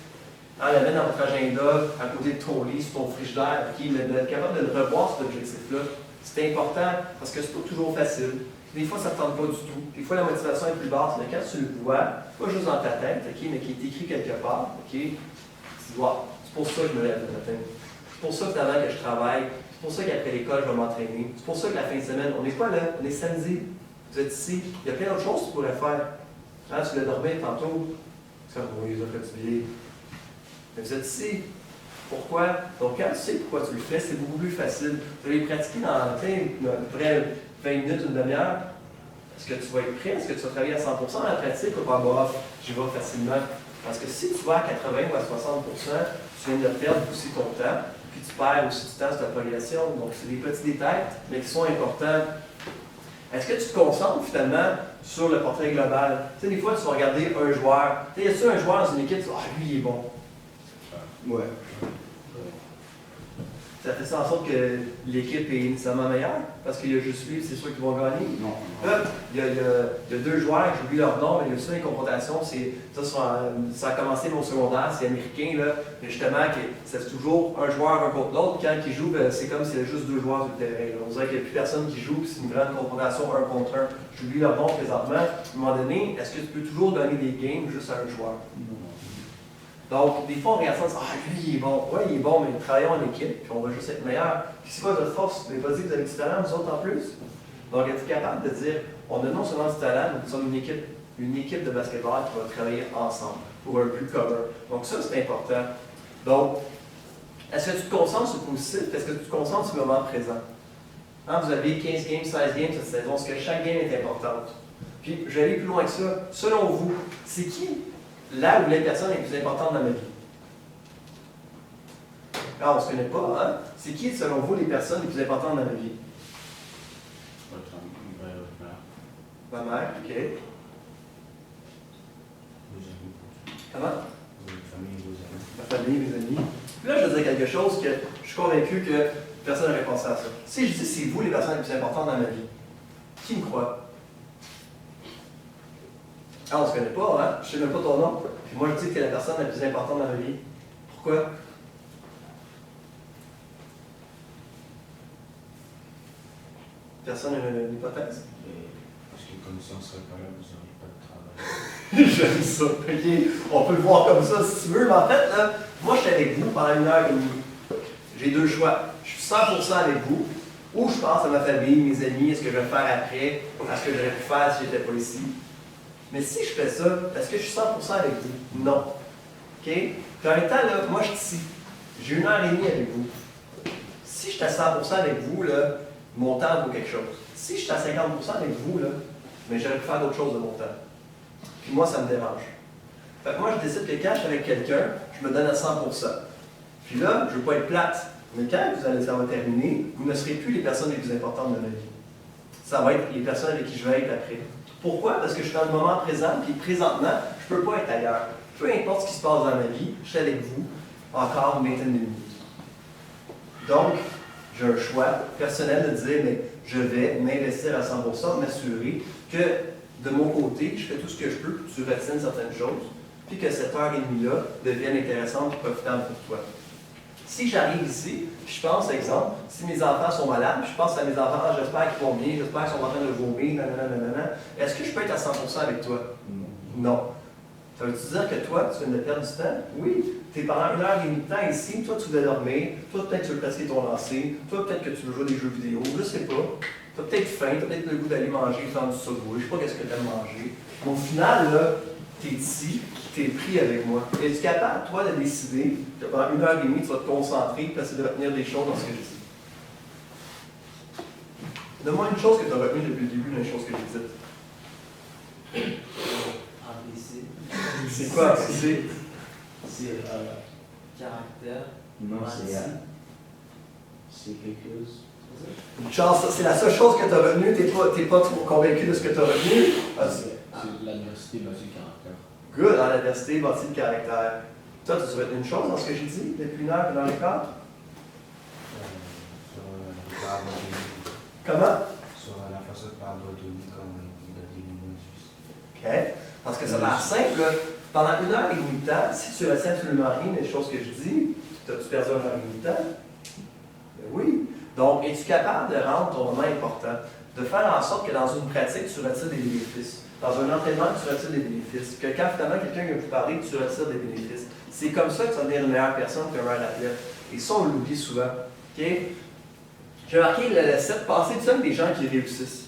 Speaker 1: le mettre dans votre agenda, à côté de ton lit, sur ton frigidaire, puis d'être capable de le revoir, cet objectif-là. C'est important parce que c'est pas toujours facile. Des fois, ça ne te tente pas du tout. Des fois, la motivation est plus basse, mais quand tu le vois, pas juste dans ta tête, okay, mais qui est écrit quelque part, okay, tu dis, wow, c'est pour ça que je me lève le matin. C'est pour ça finalement que je travaille. C'est pour ça qu'après l'école, je vais m'entraîner. C'est pour ça que la fin de semaine, on est quoi là? On est samedi. Vous êtes ici. Il y a plein d'autres choses que tu pourrais faire. Hein, tu voulais dormir tantôt. C'est comme, oui, les autres fatigués. Mais vous êtes ici. Pourquoi? Donc, quand tu sais pourquoi tu le fais, c'est beaucoup plus facile. Tu vas les pratiquer dans à peu près 20 minutes, une demi-heure. Est-ce que tu vas être prêt? Est-ce que tu vas travailler à 100% dans la pratique ou pas? Bah, j'y vais facilement. Parce que si tu vas à 80 ou à 60%, tu viens de perdre aussi ton temps, puis tu perds aussi du temps sur ta progression. Donc, c'est des petits détails, mais qui sont importants. Est-ce que tu te concentres finalement sur le portrait global? Tu sais, des fois, tu vas regarder un joueur. Tu sais, y a-t-il un joueur dans une équipe, tu dis, ah, lui, il est bon. Ouais. Ça fait ça en sorte que l'équipe est nécessairement meilleure, parce qu'il y a juste lui, c'est sûr qu'ils vont gagner.
Speaker 2: Non.
Speaker 1: Là, il y a deux joueurs, j'oublie leur nom, mais il y a aussi une confrontation, ça a commencé au secondaire, c'est américain, là, mais justement, c'est toujours un joueur un contre l'autre. Quand ils jouent, c'est comme s'il y avait juste deux joueurs sur le terrain. Là. On dirait qu'il n'y a plus personne qui joue, puis c'est une grande confrontation un contre un. J'oublie leur nom présentement. À un moment donné, est-ce que tu peux toujours donner des games juste à un joueur? Donc, des fois, on regarde ça, on dit, ah, lui, il est bon. Oui, il est bon, mais travaillons en équipe, puis on va juste être meilleur. Puis c'est quoi votre force? Mais vas-y, vous avez du talent, vous autres en plus. Donc, êtes-vous capable de dire, on a non seulement du talent, mais nous sommes une équipe de basketball qui va travailler ensemble pour un but commun. Donc, ça, c'est important. Donc, est-ce que tu te concentres sur le positif? Est-ce que tu te concentres sur le moment présent? Hein, vous avez 15 games, 16 games cette saison, parce que chaque game est importante. Puis, je vais aller plus loin que ça. Selon vous, c'est qui là où les personnes les plus importantes dans ma vie? Ah, on ne se connaît pas, hein? C'est qui, selon vous, les personnes les plus importantes dans ma vie? Ma mère, OK.
Speaker 4: Vos amis.
Speaker 1: Comment?
Speaker 4: Votre famille, vos amis.
Speaker 1: Ma famille, mes amis. Puis là, je vais dire quelque chose que je suis convaincu que personne n'aurait pensé à ça. Si je dis c'est vous les personnes les plus importantes dans ma vie, qui me croit? Ah, on ne se connaît pas, hein? Je ne sais même pas ton nom. Puis moi, je dis que tu es la personne la plus importante dans ma vie. Pourquoi? Personne n'a une hypothèse?
Speaker 4: Parce que comme si on serait pas là, vous n'auriez pas de travail.
Speaker 1: J'aime ça. OK. On peut le voir comme ça si tu veux. Mais en fait, là, moi, je suis avec vous pendant 1h30. J'ai deux choix. Je suis 100% avec vous, ou je pense à ma famille, mes amis, à ce que je vais faire après, à ce que j'aurais pu faire si je n'étais pas ici. Mais si je fais ça, est-ce que je suis 100% avec vous? Non. OK? Puis en même temps, là, moi, je suis ici. J'ai 1h30 avec vous. Si je suis à 100% avec vous, là, mon temps vaut quelque chose. Si je suis à 50% avec vous, là, mais j'aurais pu faire d'autres choses de mon temps. puis moi, ça me dérange. Fait que moi, je décide que quand je suis avec quelqu'un, je me donne à 100%. Puis là, je ne veux pas être plate, mais quand ça va terminer, vous ne serez plus les personnes les plus importantes de ma vie. Ça va être les personnes avec qui je vais être après. Pourquoi? Parce que je suis dans le moment présent, puis présentement, je ne peux pas être ailleurs. Peu importe ce qui se passe dans ma vie, je suis avec vous encore une vingtaine de minutes. Donc, j'ai un choix personnel de dire, mais je vais m'investir à 100%, m'assurer que de mon côté, je fais tout ce que je peux pour que tu retiennes certaines choses, puis que cette heure et demie-là devienne intéressante et profitable pour toi. Si j'arrive ici, puis je pense, exemple, si mes enfants sont malades, puis je pense à mes enfants, ah, j'espère qu'ils vont bien, j'espère qu'ils sont en train de vomir, nanana, est-ce que je peux être à 100% avec toi? Non. Ça veut-tu dire que toi, tu viens de perdre du temps? Oui. Tu es pendant 1h30 de temps ici, toi, tu veux dormir, toi, peut-être que tu veux pratiquer ton lancer, toi, peut-être que tu veux jouer des jeux vidéo, je ne sais pas. Tu as peut-être faim, tu as peut-être le goût d'aller manger, faire du Subway, je ne sais pas qu'est-ce que tu aimes manger. Mais au final, là, tu es ici, tu es pris avec moi. Es-tu capable, toi, de décider que pendant 1h30, tu vas te concentrer et essayer de retenir des choses dans ce que je dis? Donne-moi une chose que tu as retenue depuis le début d'une chose que j'ai dite.
Speaker 5: ABC.
Speaker 1: C'est quoi ABC?
Speaker 3: C'est.
Speaker 5: Caractère.
Speaker 3: Non,
Speaker 5: Merci.
Speaker 3: c'est quelque chose.
Speaker 1: Une chance, c'est la seule chose que tu as retenue, tu n'es pas trop convaincu de ce que tu as retenu.
Speaker 2: C'est l'adversité bâtit le caractère.
Speaker 1: Good, dans l'adversité, bâtit le caractère. Toi, tu as retenu une chose dans ce que j'ai dit depuis 1 heure et dans les cadres?
Speaker 4: Sur le pardonner.
Speaker 1: Comment?
Speaker 4: Sur la façon de pardonner comme il a dit le juste.
Speaker 1: OK. Parce que ça a l'air simple. Là. Pendant 1h30 de temps, si tu retiens absolument rien des choses que je dis, as-tu perdu 1h30 de temps? Ben oui. Donc, es-tu capable de rendre ton moment important? De faire en sorte que dans une pratique, tu retires des bénéfices. Dans un entraînement, tu retires des bénéfices. Que quand finalement quelqu'un vient vous parler, tu retires des bénéfices. C'est comme ça que tu vas devenir une meilleure personne qu'un meilleur athlète. Et ça, on l'oublie souvent. OK? J'ai remarqué le 7 passé, tu sais, des gens qui réussissent.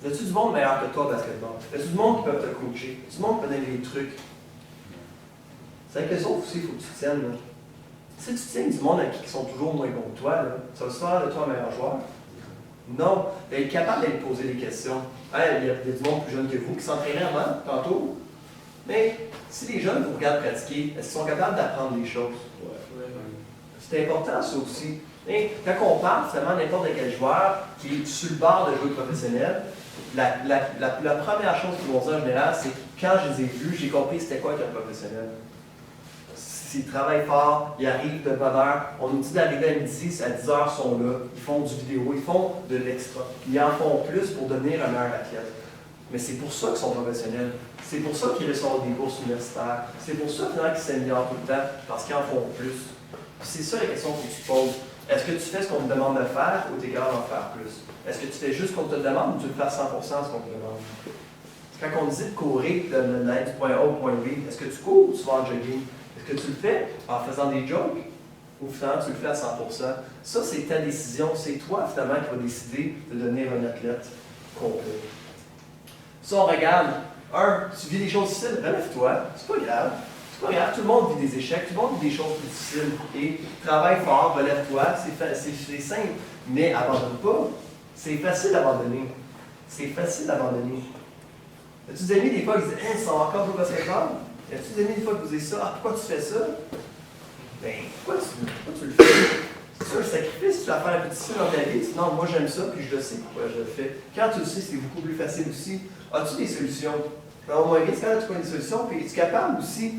Speaker 1: As-tu du monde meilleur que toi au basketball? As-tu du monde qui peut te coacher? As-tu du monde qui peut donner des trucs? C'est avec les autres aussi, il faut que tu tiennes. Là. Si tu tiens du monde qui sont toujours moins bons que toi, là, ça va se faire de toi un meilleur joueur? Non. D'être capable d'aller poser des questions. Hey, il y a du monde plus jeune que vous qui s'entraînaient avant, tantôt. Mais si les jeunes vous regardent pratiquer, est-ce qu'ils sont capables d'apprendre des choses? C'est important, ça aussi. Et quand on parle, finalement, n'importe quel joueur qui est sur le bord de jouer professionnel, la première chose qu'ils vont dire en général, c'est que quand je les ai vus, j'ai compris c'était quoi être un professionnel. S'ils travaillent fort, ils arrivent de bonne heure. On nous dit d'arriver à midi, à 10 heures, ils sont là, ils font du vidéo, ils font de l'extra. Ils en font plus pour devenir un meilleur athlète. Mais c'est pour ça qu'ils sont professionnels. C'est pour ça qu'ils reçoivent des bourses universitaires. C'est pour ça finalement qu'ils s'améliorent tout le temps, parce qu'ils en font plus. C'est ça la question que tu te poses. Est-ce que tu fais ce qu'on te demande de faire ou tu es capable d'en faire plus? Est-ce que tu fais juste ce qu'on te demande ou tu le fais à 100% ce qu'on te demande? Quand on dit de courir, d'aller du point A au point B, est-ce que tu cours ou tu vas en jogging? Est-ce que tu le fais en faisant des jokes ou finalement tu le fais à 100%? Ça, c'est ta décision. C'est toi finalement qui vas décider de devenir un athlète complet. Ça, on regarde. Tu vis des choses difficiles, relève-toi. C'est pas grave. C'est pas grave, tout le monde vit des échecs, tout le monde vit des choses plus difficiles. Et travaille fort, relève-toi, c'est simple. Mais abandonne pas. C'est facile d'abandonner. C'est facile d'abandonner. As-tu des amis des fois qui disent « Hein, ça va encore jouer au basketball? » As-tu des amis des fois qui vous disent ça? « Ah, pourquoi tu fais ça? » Ben, pourquoi tu le fais? C'est ça, le sacrifice, tu vas faire un peu difficile dans ta vie. Tu dis « Non, moi j'aime ça, puis je le sais pourquoi je le fais. » Quand tu le sais, c'est beaucoup plus facile aussi. As-tu des solutions? Au moins bien, c'est quand tu as des solutions, puis es-tu capable aussi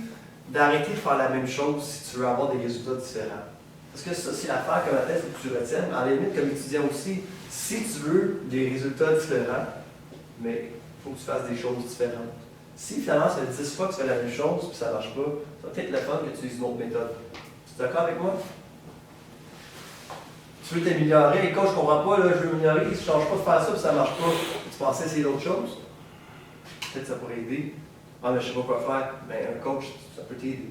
Speaker 1: d'arrêter de faire la même chose si tu veux avoir des résultats différents. Parce que ça, c'est l'affaire comme athlète, il faut que tu retiennes. À la limite, comme étudiant aussi, si tu veux des résultats différents, mais il faut que tu fasses des choses différentes. Si finalement, ça fait 10 fois que tu fais la même chose, puis ça ne marche pas, ça va peut-être le fun que tu utilises une autre méthode. Tu es d'accord avec moi? Tu veux t'améliorer, et quand je ne comprends pas, là, je veux m'améliorer, si je ne change pas de faire ça, puis ça ne marche pas, tu pensais essayer d'autres choses? Peut-être que ça pourrait aider. Ah, mais je ne sais pas quoi faire. Mais un coach, ça peut t'aider.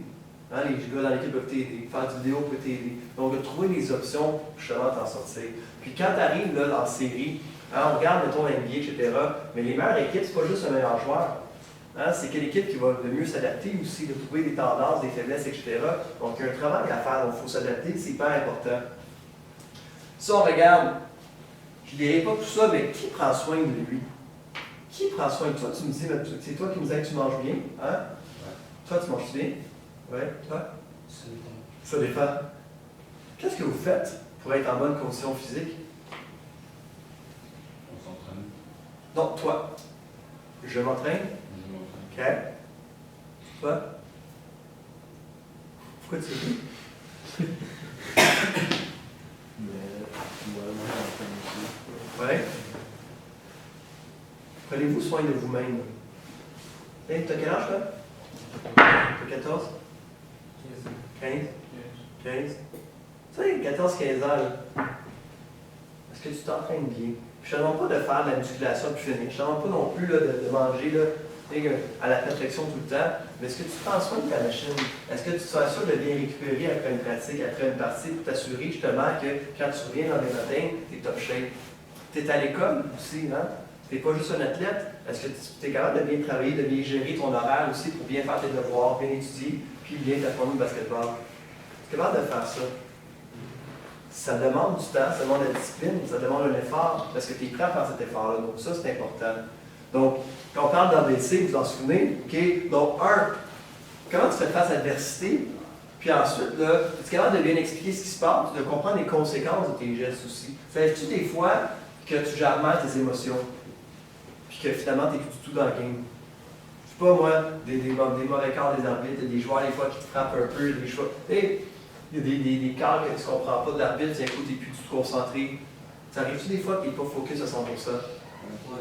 Speaker 1: Hein, les gars dans l'équipe peuvent t'aider. Faire du vidéo peut t'aider. Donc, de trouver des options pour justement t'en sortir. Puis quand tu arrives là, dans la série, hein, on regarde, mettons, l'NBA, etc. Mais les meilleures équipes, c'est pas juste un meilleur joueur. Hein, c'est quelle équipe qui va le mieux s'adapter aussi, de trouver des tendances, des faiblesses, etc. Donc, il y a un travail à faire. Donc, il faut s'adapter. C'est hyper important. Ça, on regarde. Je ne dirai pas tout ça, mais qui prend soin de lui? Qui prend soin de toi? Tu me dis, c'est toi qui me disais que tu manges bien, hein? Toi, tu manges bien? Oui, toi? Ça dépend. Qu'est-ce que vous faites pour être en bonne condition physique?
Speaker 2: On s'entraîne.
Speaker 1: Non, toi. Je m'entraîne.
Speaker 2: Je m'entraîne.
Speaker 1: OK. Toi? Pourquoi tu ris?
Speaker 3: Mais, ouais, moi, j'en fais aussi.
Speaker 1: Oui. Prenez-vous soin de vous-même. Hey, t'as quel âge, toi? T'as 14? 15? 15? Tu sais, 14-15 ans, là, est-ce que tu t'entraînes bien? Je ne te demande pas de faire de la musculation puis finir. Je ne te demande pas non plus là, de manger là, à la perfection tout le temps. Mais est-ce que tu prends soin de ta machine? Est-ce que tu t'assures de bien récupérer après une pratique, après une partie, pour t'assurer justement que quand tu reviens dans les matins, tu es top shape? Tu es à l'école aussi, hein? Tu n'es pas juste un athlète. Est-ce que tu es capable de bien travailler, de bien gérer ton horaire aussi pour bien faire tes devoirs, bien étudier, puis bien t'apprendre au basketball? Tu es capable de faire ça? Ça demande du temps, ça demande de la discipline, ça demande un effort, parce que tu es prêt à faire cet effort-là. Donc ça, c'est important. Donc, quand on parle d'ABC, vous vous en souvenez, OK? Donc, comment tu fais face à l'adversité? Puis ensuite, là, tu es capable de bien expliquer ce qui se passe, de comprendre les conséquences de tes gestes aussi. Savais-tu des fois que tu gères mal tes émotions? Puis que finalement, tu n'es plus du tout dans le game? Je sais pas moi, des mauvais quarts des arbitres, des joueurs des fois qui te frappent un peu, des choix. Il y a des quarts que tu ne comprends pas de l'arbitre, d'un coup, tu n'es plus du tout concentré. Ça arrive-tu des fois que tu n'es pas focus à 100%?
Speaker 5: Ouais.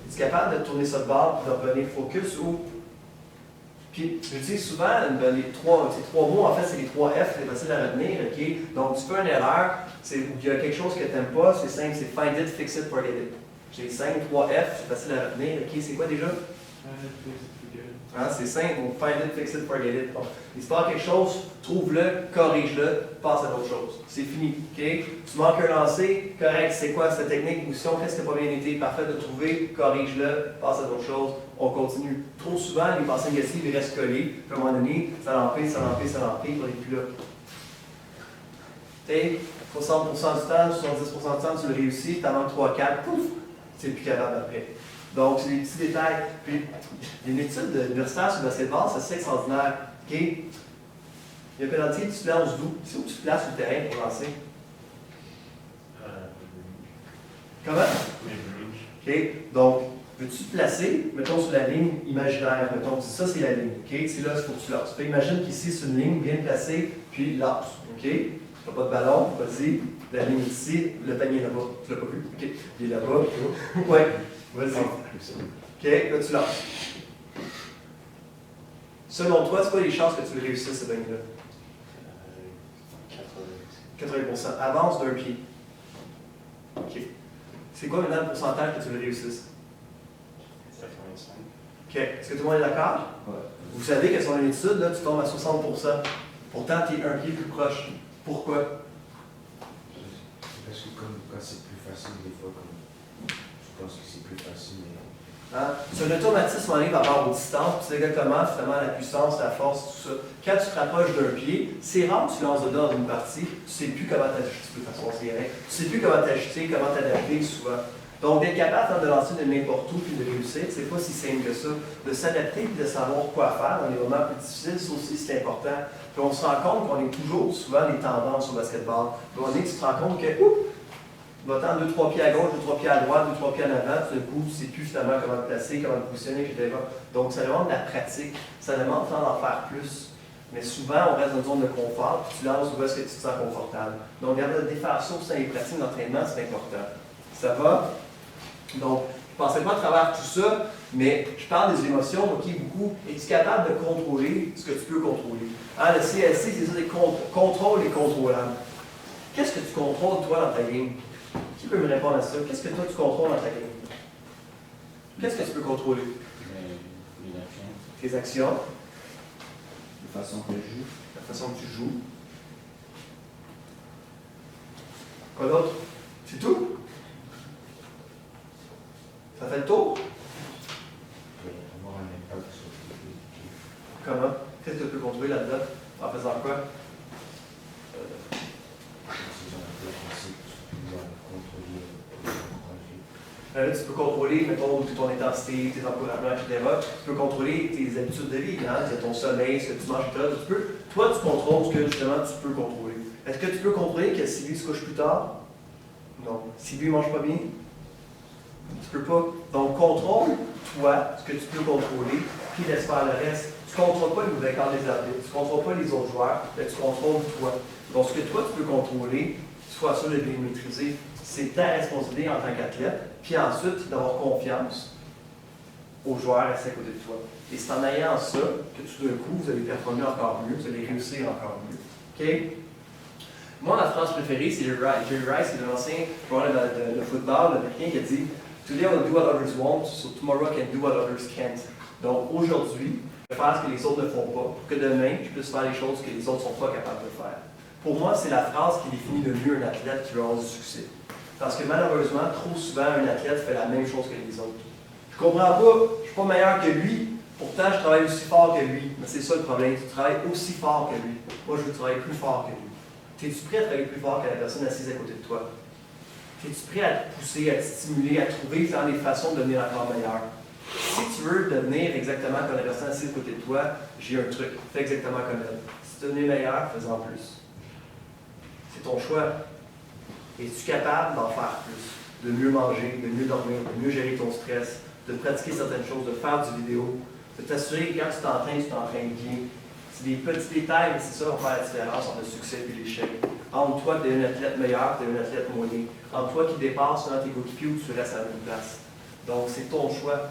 Speaker 1: Es-tu capable de tourner ça de bord et de revenir focus ou. Puis, j'utilise souvent ces trois mots, en fait, c'est les 3 F, c'est facile à retenir, OK? Donc, tu fais une erreur, il y a quelque chose que tu n'aimes pas, c'est simple, c'est find it, fix it, forget it. J'ai 5, 3 F, c'est facile à retenir, OK? C'est quoi déjà? Hein, c'est simple, donc find it, fix it, forget it. Bon. Il se passe quelque chose, trouve-le, corrige-le, passe à d'autres choses. C'est fini, OK? Tu manques un lancer, correct, c'est quoi cette technique, position, qu'est-ce qui n'a pas bien été, parfait de trouver, corrige-le, passe à d'autres choses, on continue. Trop souvent, les pensées négatives, ils restent collés, puis à un moment donné, ça l'empire, il n'est plus là. Tu sais, 60% du temps, 70% du temps, tu le réussis, tu en manques 3-4, pouf, tu n'es plus capable après. Donc, c'est des petits détails. Puis, il y a une étude universitaire sur le basketball, c'est assez extraordinaire. OK? Il y a un pénalty, tu te lances d'où? C'est où tu te places sur le terrain pour lancer? Comment? OK? Donc, veux-tu te placer, mettons, sur la ligne imaginaire? Mettons, ça, c'est la ligne. OK? C'est là qu'il faut que tu lances. Imagine qu'ici, c'est une ligne bien placée, puis lance. OK? Tu n'as pas de ballon, vas-y. La ligne ici, le panier est là-bas. Tu ne l'as pas vu? OK? Il est là-bas. Ouais. Vas-y. OK, là tu lances. Selon toi, c'est quoi les chances que tu le réussisses, ce bain-là? 80%. Avance d'un pied. OK. C'est quoi maintenant le pourcentage que tu le réussisses?
Speaker 2: 85.
Speaker 1: OK. Est-ce que tout le monde est d'accord?
Speaker 3: Ouais.
Speaker 1: Vous savez que sur une étude, là, tu tombes à 60%. Pourtant, tu es un pied plus proche. Pourquoi?
Speaker 4: Parce que quand c'est plus facile, des fois, je pense que c'est plus facile.
Speaker 1: Hein? C'est un automatisme en lien par rapport aux distances, c'est exactement finalement la puissance, la force, tout ça. Quand tu te rapproches d'un pied, c'est rare que tu lances dedans dans une partie, tu ne sais plus comment t'ajuster, de toute façon, c'est vrai. Tu ne sais plus comment t'ajuster, comment t'adapter souvent. Donc, d'être capable de lancer de n'importe où puis de réussir, c'est pas si simple que ça. De s'adapter et de savoir quoi faire dans les moments plus difficiles, ça aussi c'est important. Puis on se rend compte qu'on est toujours souvent des tendances au basketball. Puis on est que tu te rends compte que, va-t'en 2-3 pieds à gauche, 2-3 pieds à droite, 2-3 pieds en avant, tout d'un coup, tu ne sais plus finalement comment te placer, comment te positionner, etc. Donc, ça demande de la pratique, ça demande d'en faire plus. Mais souvent, on reste dans une zone de confort, puis tu lances où est-ce que tu te sens confortable. Donc, regarde, défaire ça aussi dans les pratiques d'entraînement, c'est important. Ça va? Donc, je ne pensais pas à travers tout ça, mais je parle des émotions, donc beaucoup. Es-tu capable de contrôler ce que tu peux contrôler? Hein, le CLC, c'est ça, des contrôles et contrôlables. Qu'est-ce que tu contrôles, toi, dans ta game? Qui peut me répondre à ça? Qu'est-ce que toi, tu contrôles dans ta game? Qu'est-ce que tu peux contrôler?
Speaker 2: Les actions.
Speaker 1: Tes actions,
Speaker 3: La façon que je joue.
Speaker 1: la façon que tu joues. Quoi d'autre? C'est tout? Ça fait le tour?
Speaker 4: Il peut avoir un impact sur l'équipe.
Speaker 1: Comment? Qu'est-ce que tu peux contrôler là-dedans? En faisant quoi?
Speaker 4: Si j'en ai pas pensé, tu peux pouvoir contrôler, encourager.
Speaker 1: Là, tu peux contrôler, mettons, ton intensité, tes encouragements, etc. Tu peux contrôler tes habitudes de vie, hein, ton sommeil, ce que tu manges, etc. Toi, tu contrôles ce que justement tu peux contrôler. Est-ce que tu peux contrôler que si lui se couche plus tard? Non. Si lui ne mange pas bien? Tu peux pas. Donc, contrôle, toi, ce que tu peux contrôler, puis laisse faire le reste. Tu ne contrôles pas le mauvais quart des arbitres, tu ne contrôles pas les autres joueurs, mais tu contrôles toi. Donc, ce que toi, tu peux contrôler, tu sois sûr de bien le maîtriser. C'est ta responsabilité en tant qu'athlète, puis ensuite d'avoir confiance aux joueurs assis à côté de toi. Et c'est en ayant ça que tout d'un coup, vous allez performer encore mieux, vous allez réussir encore mieux. OK? Moi, ma phrase préférée, c'est Jerry Rice. Jerry Rice, c'est l'ancien joueur de football américain qui a dit « Today I will do what others won't, so tomorrow I can do what others can't. » Donc, aujourd'hui, je vais faire ce que les autres ne font pas, pour que demain, je puisse faire les choses que les autres ne sont pas capables de faire. Pour moi, c'est la phrase qui définit le mieux un athlète qui veut avoir du succès. Parce que malheureusement, trop souvent, un athlète fait la même chose que les autres. Je comprends pas, je suis pas meilleur que lui, pourtant je travaille aussi fort que lui. Mais c'est ça le problème, tu travailles aussi fort que lui. Moi, je veux travailler plus fort que lui. Es-tu prêt à travailler plus fort que la personne assise à côté de toi? Es-tu prêt à te pousser, à te stimuler, à trouver des façons de devenir encore meilleur? Si tu veux devenir exactement comme la personne assise à côté de toi, j'ai un truc, fais exactement comme elle. Si tu veux devenir meilleur, fais-en plus. C'est ton choix. Es-tu capable d'en faire plus? De mieux manger, de mieux dormir, de mieux gérer ton stress, de pratiquer certaines choses, de faire du vidéo, de t'assurer que quand tu t'entraînes bien. C'est des petits détails, mais c'est ça qui va faire la différence entre le succès et l'échec. Entre toi, tu es un athlète meilleur, tu es un athlète moyen. Entre toi qui dépasse dans tes coéquipiers ou tu restes à la même place. Donc, c'est ton choix.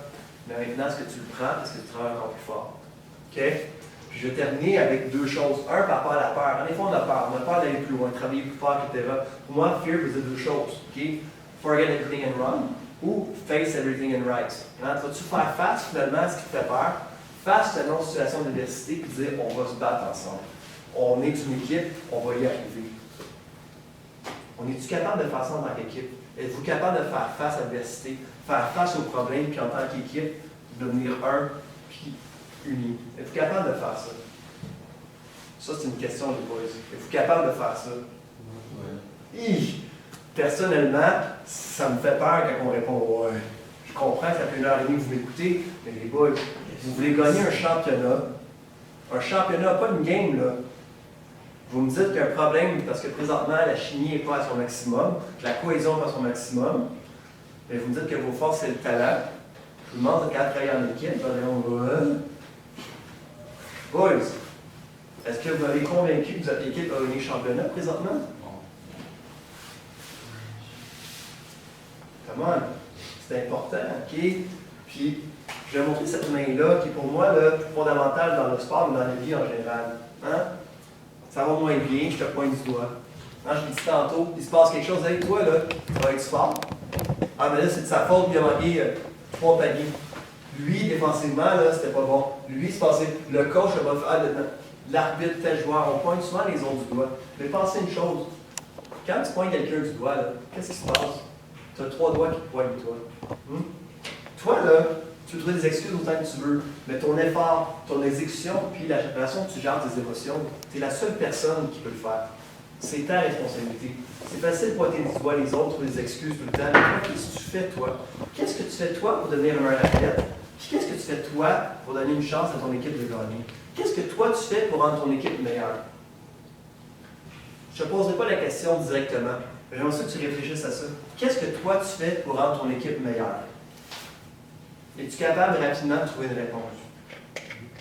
Speaker 1: Mais maintenant, est-ce que tu le prends? Est-ce que tu travailles encore plus fort? OK? Puis je vais terminer avec deux choses. Un, par rapport à la peur. En effet, on a peur. On a peur d'aller plus loin, travailler plus fort, etc. Pour moi, fear faisait deux choses. OK? Forget everything and run ou face everything and rise. Vas-tu faire face finalement à ce qui te fait peur? Face à une situation d'adversité et dire on va se battre ensemble. On est une équipe, on va y arriver. On est-tu capable de faire ça en tant qu'équipe? Êtes-vous capable de faire face à l'adversité, faire face aux problèmes, puis en tant qu'équipe, devenir un, puis uni? Êtes-vous capable de faire ça? Ça, c'est une question, les boys. Êtes-vous capable de faire ça? Oui. Personnellement, ça me fait peur quand on répond ouais. Je comprends que ça fait 1h30 que vous m'écoutez, mais les boys, vous voulez gagner un championnat, pas une game, là. Vous me dites qu'il y a un problème parce que présentement, la chimie n'est pas à son maximum, que la cohésion n'est pas à son maximum, mais vous me dites que vos forces, c'est le talent. Je vous demande de travailler en équipe, boys, est-ce que vous m'avez convaincu que votre équipe va gagner le championnat présentement? Come on, c'est important, OK? Puis, je vais montrer cette main-là, qui est pour moi là, fondamentale dans le sport, mais dans la vie en général. Hein? Ça va moins bien, je te pointe du doigt. Hein, je l'ai dit tantôt, il se passe quelque chose avec toi, là, tu vas être fort. Ah, mais là, c'est de sa faute, il a manqué 3 paniers. Lui, défensivement, là, c'était pas bon. Lui, c'est passé, le coach va faire l'arbitre, tel joueur. On pointe souvent les autres du doigt. Mais pensez une chose, quand tu pointes quelqu'un du doigt, qu'est-ce qui se passe? Tu as 3 doigts qui te pointent, toi. Toi, là, tu peux trouver des excuses autant que tu veux, mais ton effort, ton exécution, puis la façon dont tu gères tes émotions, tu es la seule personne qui peut le faire. C'est ta responsabilité. C'est facile de pointer du doigt les autres, trouver des excuses tout le temps, mais toi, qu'est-ce que tu fais, toi? Qu'est-ce que tu fais, toi, pour devenir un athlète? Puis qu'est-ce que tu fais, toi, pour donner une chance à ton équipe de gagner? Qu'est-ce que toi, tu fais pour rendre ton équipe meilleure? Je ne te poserai pas la question directement, mais j'aimerais ça que tu réfléchisses à ça. Qu'est-ce que toi, tu fais pour rendre ton équipe meilleure? Es-tu capable rapidement de trouver une réponse?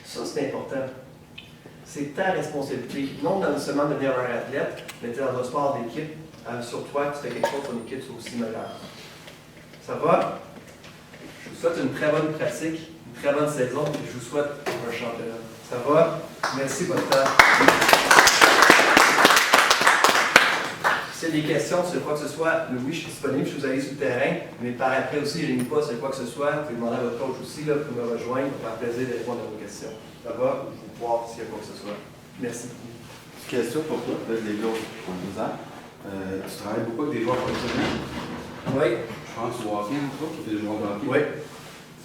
Speaker 1: Ça, c'est important. C'est ta responsabilité. Non seulement de devenir un athlète, mais tu es dans un sport d'équipe. Sur toi, tu fais quelque chose, ton équipe soit aussi meilleure. Ça va? Je vous souhaite une très bonne pratique, une très bonne saison, et je vous souhaite un championnat. Ça va? Merci de votre temps. S'il y a des questions sur quoi que ce soit, oui, je suis disponible, je vous allez sur le terrain, mais par après aussi, je n'ai pas sur quoi que ce soit. Vous pouvez demander à votre coach aussi là, pour me rejoindre, pour faire plaisir de répondre à vos questions. Ça va? Je vais voir s'il y a quoi que ce soit. Merci beaucoup.
Speaker 7: Question pour toi, peut-être les gars en disant. Tu travailles beaucoup avec des joueurs professionnels?
Speaker 1: Oui.
Speaker 7: Je pense au hockey, entre autres, qui fait des joueurs de hockey.
Speaker 1: Oui.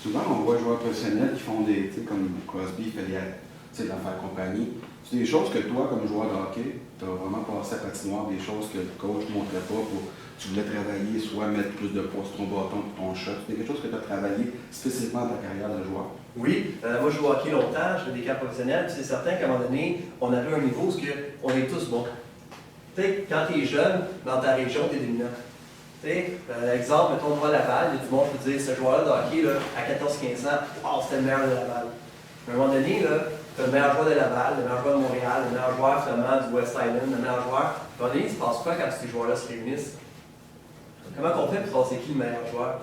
Speaker 7: Souvent, on voit des joueurs professionnels qui font des, tu sais, comme Crosby fait de la faire compagnie. C'est des choses que toi, comme joueur de hockey, tu as vraiment passé à patinoire, des choses que le coach ne montrait pas pour tu voulais travailler, soit mettre plus de poids sur ton bâton pour ton shot. C'est quelque chose que tu as travaillé spécifiquement dans ta carrière de joueur.
Speaker 1: Oui, moi je joue au hockey longtemps, je fais des camps professionnels, puis c'est certain qu'à un moment donné, on avait un niveau où on est tous bons. Tu sais, quand tu es jeune, dans ta région, tu es dominant. Tu sais, exemple, mettons, on voit Laval, il y a du monde qui peut dire, ce joueur-là de hockey, là, à 14-15 ans, wow, c'était le meilleur de Laval. À un moment donné, tu as le meilleur joueur de Laval, le meilleur joueur de Montréal, le meilleur joueur finalement du West Island, le meilleur joueur. À un moment donné, il se passe quoi quand ces joueurs-là se réunissent? Comment on fait pour savoir c'est qui le meilleur joueur?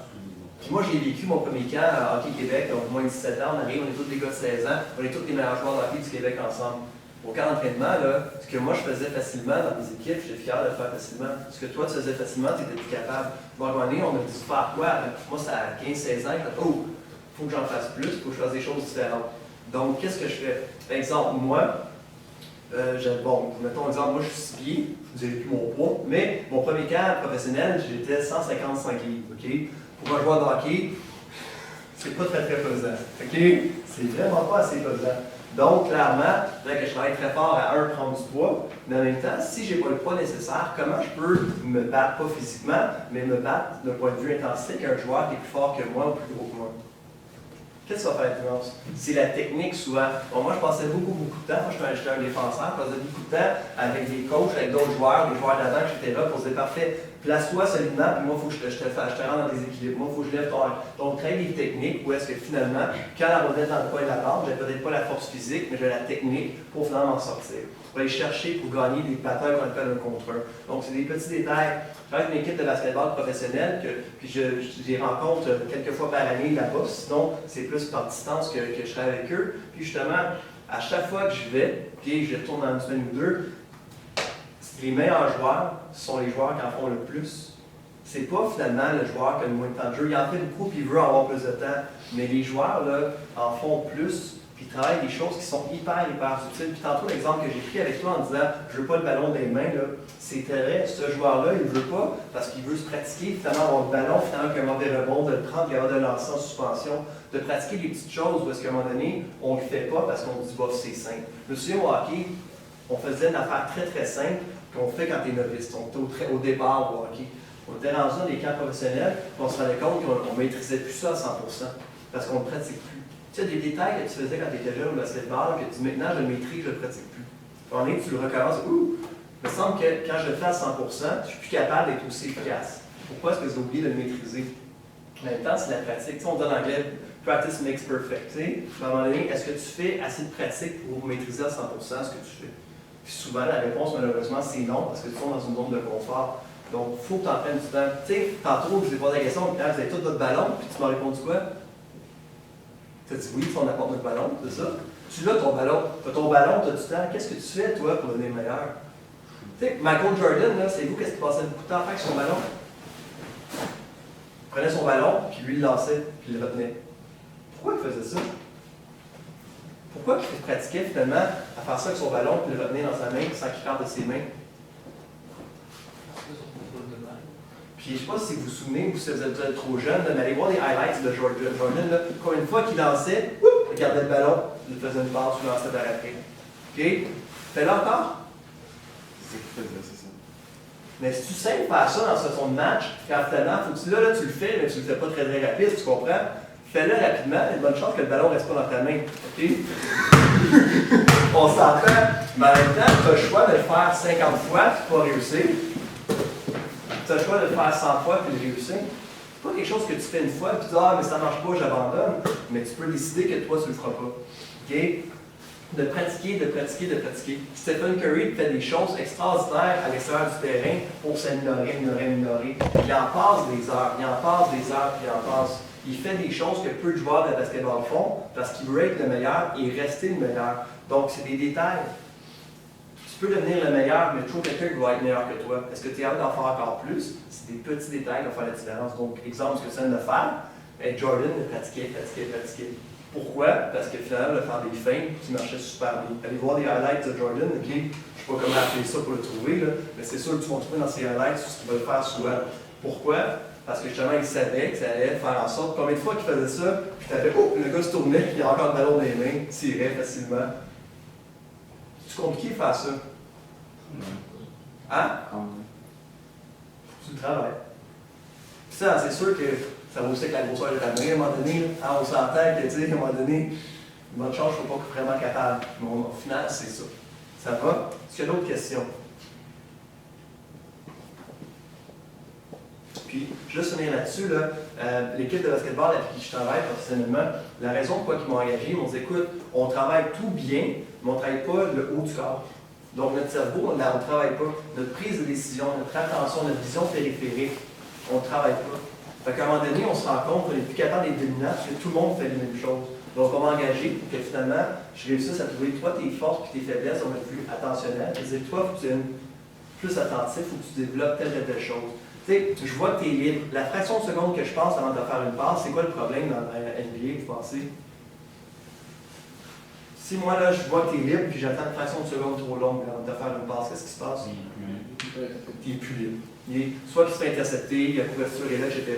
Speaker 1: Puis moi, j'ai vécu mon premier camp à Hockey Québec, donc moins de 17 ans, on arrive, on est tous des gars de 16 ans, on est tous les meilleurs joueurs de hockey du Québec ensemble. Au camp d'entraînement, ce que moi je faisais facilement dans mes équipes, j'étais fier de le faire facilement. Ce que toi tu faisais facilement, tu étais plus capable. Bon, à un moment donné, on a dit faire quoi? Moi, c'est à 15-16 ans, je me oh, il faut que j'en fasse plus, il faut que je fasse des choses différentes. Donc, qu'est-ce que je fais? Par exemple, moi, mettons exemple, moi je suis 6 pieds, je vous ai plus mon poids, mais mon premier camp professionnel, j'étais 155 livres, OK? Pour un joueur de hockey, c'est pas très pesant, OK? C'est vraiment pas assez pesant. Donc, clairement, il faudrait que je travaille très fort à prendre du poids, mais en même temps, si je n'ai pas le poids nécessaire, comment je peux me battre, pas physiquement, mais me battre d'un point de vue intensité qu'un joueur qui est plus fort que moi ou plus gros que moi? Qu'est-ce que ça fait la différence? C'est la technique souvent. Bon, moi, je passais beaucoup de temps. Moi, j'étais un défenseur. Je passais beaucoup de temps avec des coachs, avec d'autres joueurs, des joueurs d'avant que j'étais là pour se dire parfait, place-toi solidement, puis moi, il faut que je te rende dans des équilibres. Moi, il faut que je lève ton. Donc, créer des techniques où est-ce que finalement, quand la rondelle dans le coin de la barre, j'ai peut-être pas la force physique, mais j'ai la technique pour finalement m'en sortir. Pour aller chercher, pour gagner des batailles qu'on appelle un contre un. Donc, c'est des petits détails. J'ai une équipe de basketball professionnelle puis je les rencontre quelques fois par année là-bas. Sinon, c'est plus par distance que je travaille avec eux. Puis justement, à chaque fois que je vais, puis je retourne dans une semaine ou deux, les meilleurs joueurs sont les joueurs qui en font le plus. C'est pas finalement le joueur qui a le moins de temps de jeu. Il en fait beaucoup puis il veut avoir plus de temps. Mais les joueurs là, en font plus. Puis ils travaillent des choses qui sont hyper utiles. Puis tantôt, l'exemple que j'ai pris avec toi en disant « je veux pas le ballon des mains », c'est vrai, ce joueur-là, il ne veut pas parce qu'il veut se pratiquer, finalement avoir le ballon, finalement qu'il y a un mauvais rebond, de le prendre, puis avoir de lancer en suspension, de pratiquer des petites choses où est-ce qu'à un moment donné, on ne le fait pas parce qu'on dit « bof, c'est simple ». Je me souviens au hockey, on faisait une affaire très simple qu'on fait quand tu es novice, on était au départ au hockey. On était rendu dans des camps professionnels, puis on se rendait compte qu'on ne maîtrisait plus ça à 100% parce qu'on ne le pratique plus. Tu sais, des détails que tu faisais quand tu étais jeune au basketball, que tu dis maintenant je le maîtrise, je ne le pratique plus. Quand tu le recommences, il me semble que quand je le fais à 100%, je ne suis plus capable d'être aussi efficace. Pourquoi est-ce que j'ai oublié de le maîtriser? En même temps, c'est la pratique. Tu sais, on dit en anglais, practice makes perfect. Tu sais, à un moment donné, est-ce que tu fais assez de pratique pour maîtriser à 100% ce que tu fais? Puis souvent, la réponse, malheureusement, c'est non, parce que tu es dans une zone de confort. Donc, il faut que tu en prennes du temps. Tu sais, tantôt, je vous ai posé la question, vous avez tout votre ballon, puis tu m'as répondu quoi? Tu as dit oui, on apporte notre ballon, c'est ça? Tu l'as ton ballon. Tu as ton ballon, tu as du temps. Qu'est-ce que tu fais, toi, pour devenir meilleur? Tu sais, Michael Jordan, là, c'est vous, qu'est-ce qu'il passait beaucoup de temps à faire avec son ballon? Il prenait son ballon, puis lui, il le lançait, puis il le retenait. Pourquoi il faisait ça? Pourquoi il pratiquait finalement à faire ça avec son ballon, puis le retenir dans sa main, sans qu'il parte de ses mains? Puis je ne sais pas si vous vous souvenez, ou si vous êtes trop jeune, mais allez voir les highlights de Jordan. Quand une fois qu'il lançait, il gardait le ballon, il faisait une passe, il lançait vers après. OK? Fais-le encore?
Speaker 7: C'est ça.
Speaker 1: Mais si tu sais faire ça dans son match, quand finalement, faut que tu, là, tu le fais, mais tu ne le fais pas très rapide, tu comprends? Fais-le rapidement, il y a de bonnes chances que le ballon ne reste pas dans ta main. OK? On s'entend, mais en même temps, tu as le choix de le faire 50 fois, tu vas réussir. Tu as le choix de le faire 100 fois puis de réussir. C'est pas quelque chose que tu fais une fois et tu dis « Ah, mais ça ne marche pas, j'abandonne ». Mais tu peux décider que toi, tu ne le feras pas. OK? De pratiquer. Stephen Curry fait des choses extraordinaires à l'extérieur du terrain pour s'améliorer. Il en passe des heures, puis il en passe. Il fait des choses que peu de joueurs de basketball font parce qu'il veut être le meilleur et rester le meilleur. Donc, c'est des détails. Tu peux devenir le meilleur, mais toujours quelqu'un qui va être meilleur que toi. Est-ce que tu es capable d'en faire encore plus? C'est des petits détails qui vont faire la différence. Donc, exemple, ce que ça vient de faire, Jordan pratiquait. Pourquoi? Parce que finalement, de faire des feintes, qui marchait super bien. Allez voir les highlights de Jordan, ok? Je ne sais pas comment appeler ça pour le trouver, là, mais c'est sûr que tu vas trouver dans ses highlights ce qu'il va le faire souvent. Pourquoi? Parce que justement, il savait que ça allait faire en sorte, combien de fois qu'il faisait ça, puis tu avais, le gars se tournait, puis il a encore le ballon dans les mains, tirait facilement. Tu C'est compliqué de faire ça. Hein?
Speaker 3: Quand même.
Speaker 1: Faut que tu le travailles. Puis ça, c'est sûr que ça va aussi avec la grosseur de ta main, à un moment donné, là, on s'entend que, tu sais, à un moment donné, une bonne chance, je ne suis pas vraiment capable. Mais au final, c'est ça. Ça va? Est-ce qu'il y a d'autres questions? Puis, juste finir là-dessus, là, l'équipe de basketball avec qui je travaille professionnellement, la raison pourquoi ils m'ont engagé, ils m'ont dit, écoute, on travaille tout bien, mais on ne travaille pas le haut du corps. Donc, notre cerveau, on ne travaille pas. Notre prise de décision, notre attention, notre vision périphérique, on ne travaille pas. Fait qu'à un moment donné, on se rend compte qu'on n'est plus capable d'être dominant parce que tout le monde fait les mêmes choses. Donc, on m'a engagé pour que finalement, je réussisse à trouver toi tes forces et tes faiblesses, on va être plus attentionnel. C'est-à-dire, toi, il faut que tu sois plus attentif, il faut que tu développes telle et telle chose. Tu sais, je vois que tu es libre. La fraction de seconde que je passe avant de faire une passe, c'est quoi le problème dans la NBA, vous pensez? Si moi, là, je vois que tu es libre puis j'attends une fraction de seconde trop longue avant de faire une passe, qu'est-ce qui se passe? Tu n'es plus libre. Soit qu'il se fait intercepter, la couverture est là, etc.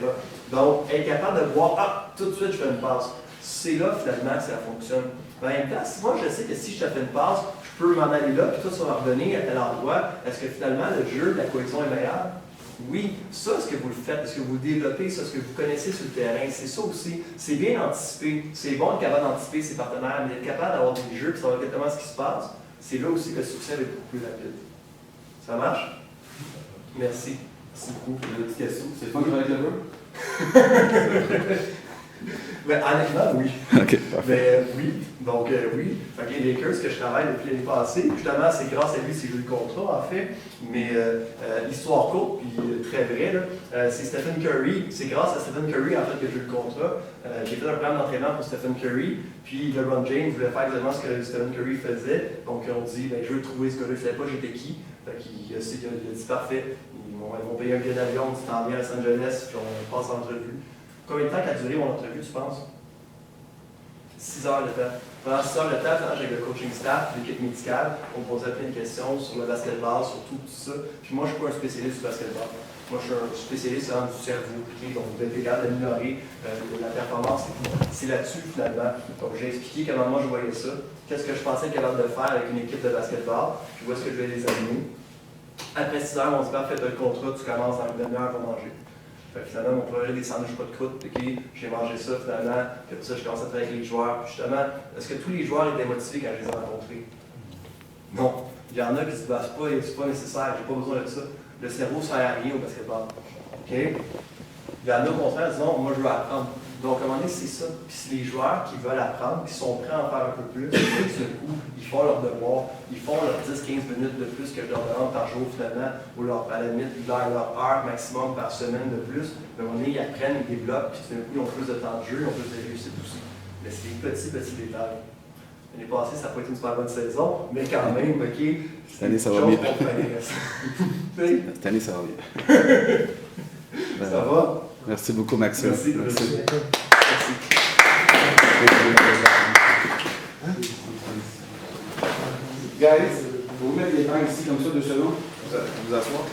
Speaker 1: Donc, être capable de voir, tout de suite, je fais une passe. C'est là, finalement, que ça fonctionne. Mais en même temps, si moi, je sais que si je te fais une passe, je peux m'en aller là, puis toi, ça va revenir à tel endroit. Est-ce que finalement, le jeu, la cohésion est meilleure? Oui, ça, ce que vous le faites, ce que vous développez, ça, ce que vous connaissez sur le terrain, c'est ça aussi. C'est bien anticipé. C'est bon d'être capable d'anticiper ses partenaires, mais être capable d'avoir des jeux, puis savoir exactement ce qui se passe, c'est là aussi que le succès va être beaucoup plus rapide. Ça marche? Merci.
Speaker 7: Merci beaucoup. Une petite question. C'est le fun de travailler avec le jeu?
Speaker 1: Ben, honnêtement, oui.
Speaker 7: OK, parfait.
Speaker 1: Ben, oui. Donc, oui. Fait que les Lakers que je travaille depuis l'année passée, justement, c'est grâce à lui si j'ai eu le contrat, en fait. Mais histoire courte, puis très vraie, là, c'est Stephen Curry. C'est grâce à Stephen Curry, en fait, que j'ai eu le contrat. J'ai fait un programme d'entraînement pour Stephen Curry, puis LeBron James voulait faire exactement ce que Stephen Curry faisait. Donc, on dit, ben, je veux trouver ce gars-là. Je ne savais pas j'étais qui. Fait qu'il a dit, parfait. Ils vont payer un billet d'avion, tu t'en viens à Los Angeles, puis on passe en entrevue. Combien de temps qu'a duré mon entrevue, tu penses? 6 heures de temps. Pendant 6 heures de temps, avec le coaching staff, l'équipe médicale, on posait plein de questions sur le basketball, sur tout ça. Puis moi, je ne suis pas un spécialiste du basketball. Moi, je suis un spécialiste du cerveau, donc d'être capable d'améliorer la performance et tout. C'est là-dessus, finalement. Donc, j'ai expliqué comment moi je voyais ça, qu'est-ce que je pensais être capable de faire avec une équipe de basketball, puis où est-ce que je vais les amener. Après 6 heures, on se dit, parfait, tu as le contrat, tu commences dans une demi-heure pour manger. Fait que finalement, mon projet des sandwichs pas de croûte, ok, j'ai mangé ça finalement, puis après ça, je commence à travailler avec les joueurs. Puis justement, est-ce que tous les joueurs étaient motivés quand je les ai rencontrés? Non. Il y en a qui se disent, c'est pas nécessaire, j'ai pas besoin de ça. Le cerveau ne sert à rien au basketball. OK? Il y en a au contraire qui disent, non, moi je veux apprendre. Donc, à un moment donné, c'est ça. Puis c'est les joueurs qui veulent apprendre, qui sont prêts à en faire un peu plus, et d'un seul coup, ils font leur devoir, ils font leurs 10-15 minutes de plus que je leur demande par jour finalement, ou leur, à la limite, leur heure maximum par semaine de plus. Mais à un moment donné, ils apprennent, ils développent, puis d'un coup, ils ont plus de temps de jeu, ils ont plus de réussite aussi. Mais c'est des petits détails. L'année passée, ça n'a pas été une super bonne saison, mais quand même, OK.
Speaker 7: Cette année, ça va bien.
Speaker 1: Cette
Speaker 7: année, ça va bien.
Speaker 1: Ça va?
Speaker 7: Merci beaucoup, Maxime.
Speaker 1: Merci.
Speaker 7: Guys, vous mettre les temps ici comme ça, 2 secondes. Vous asseoir.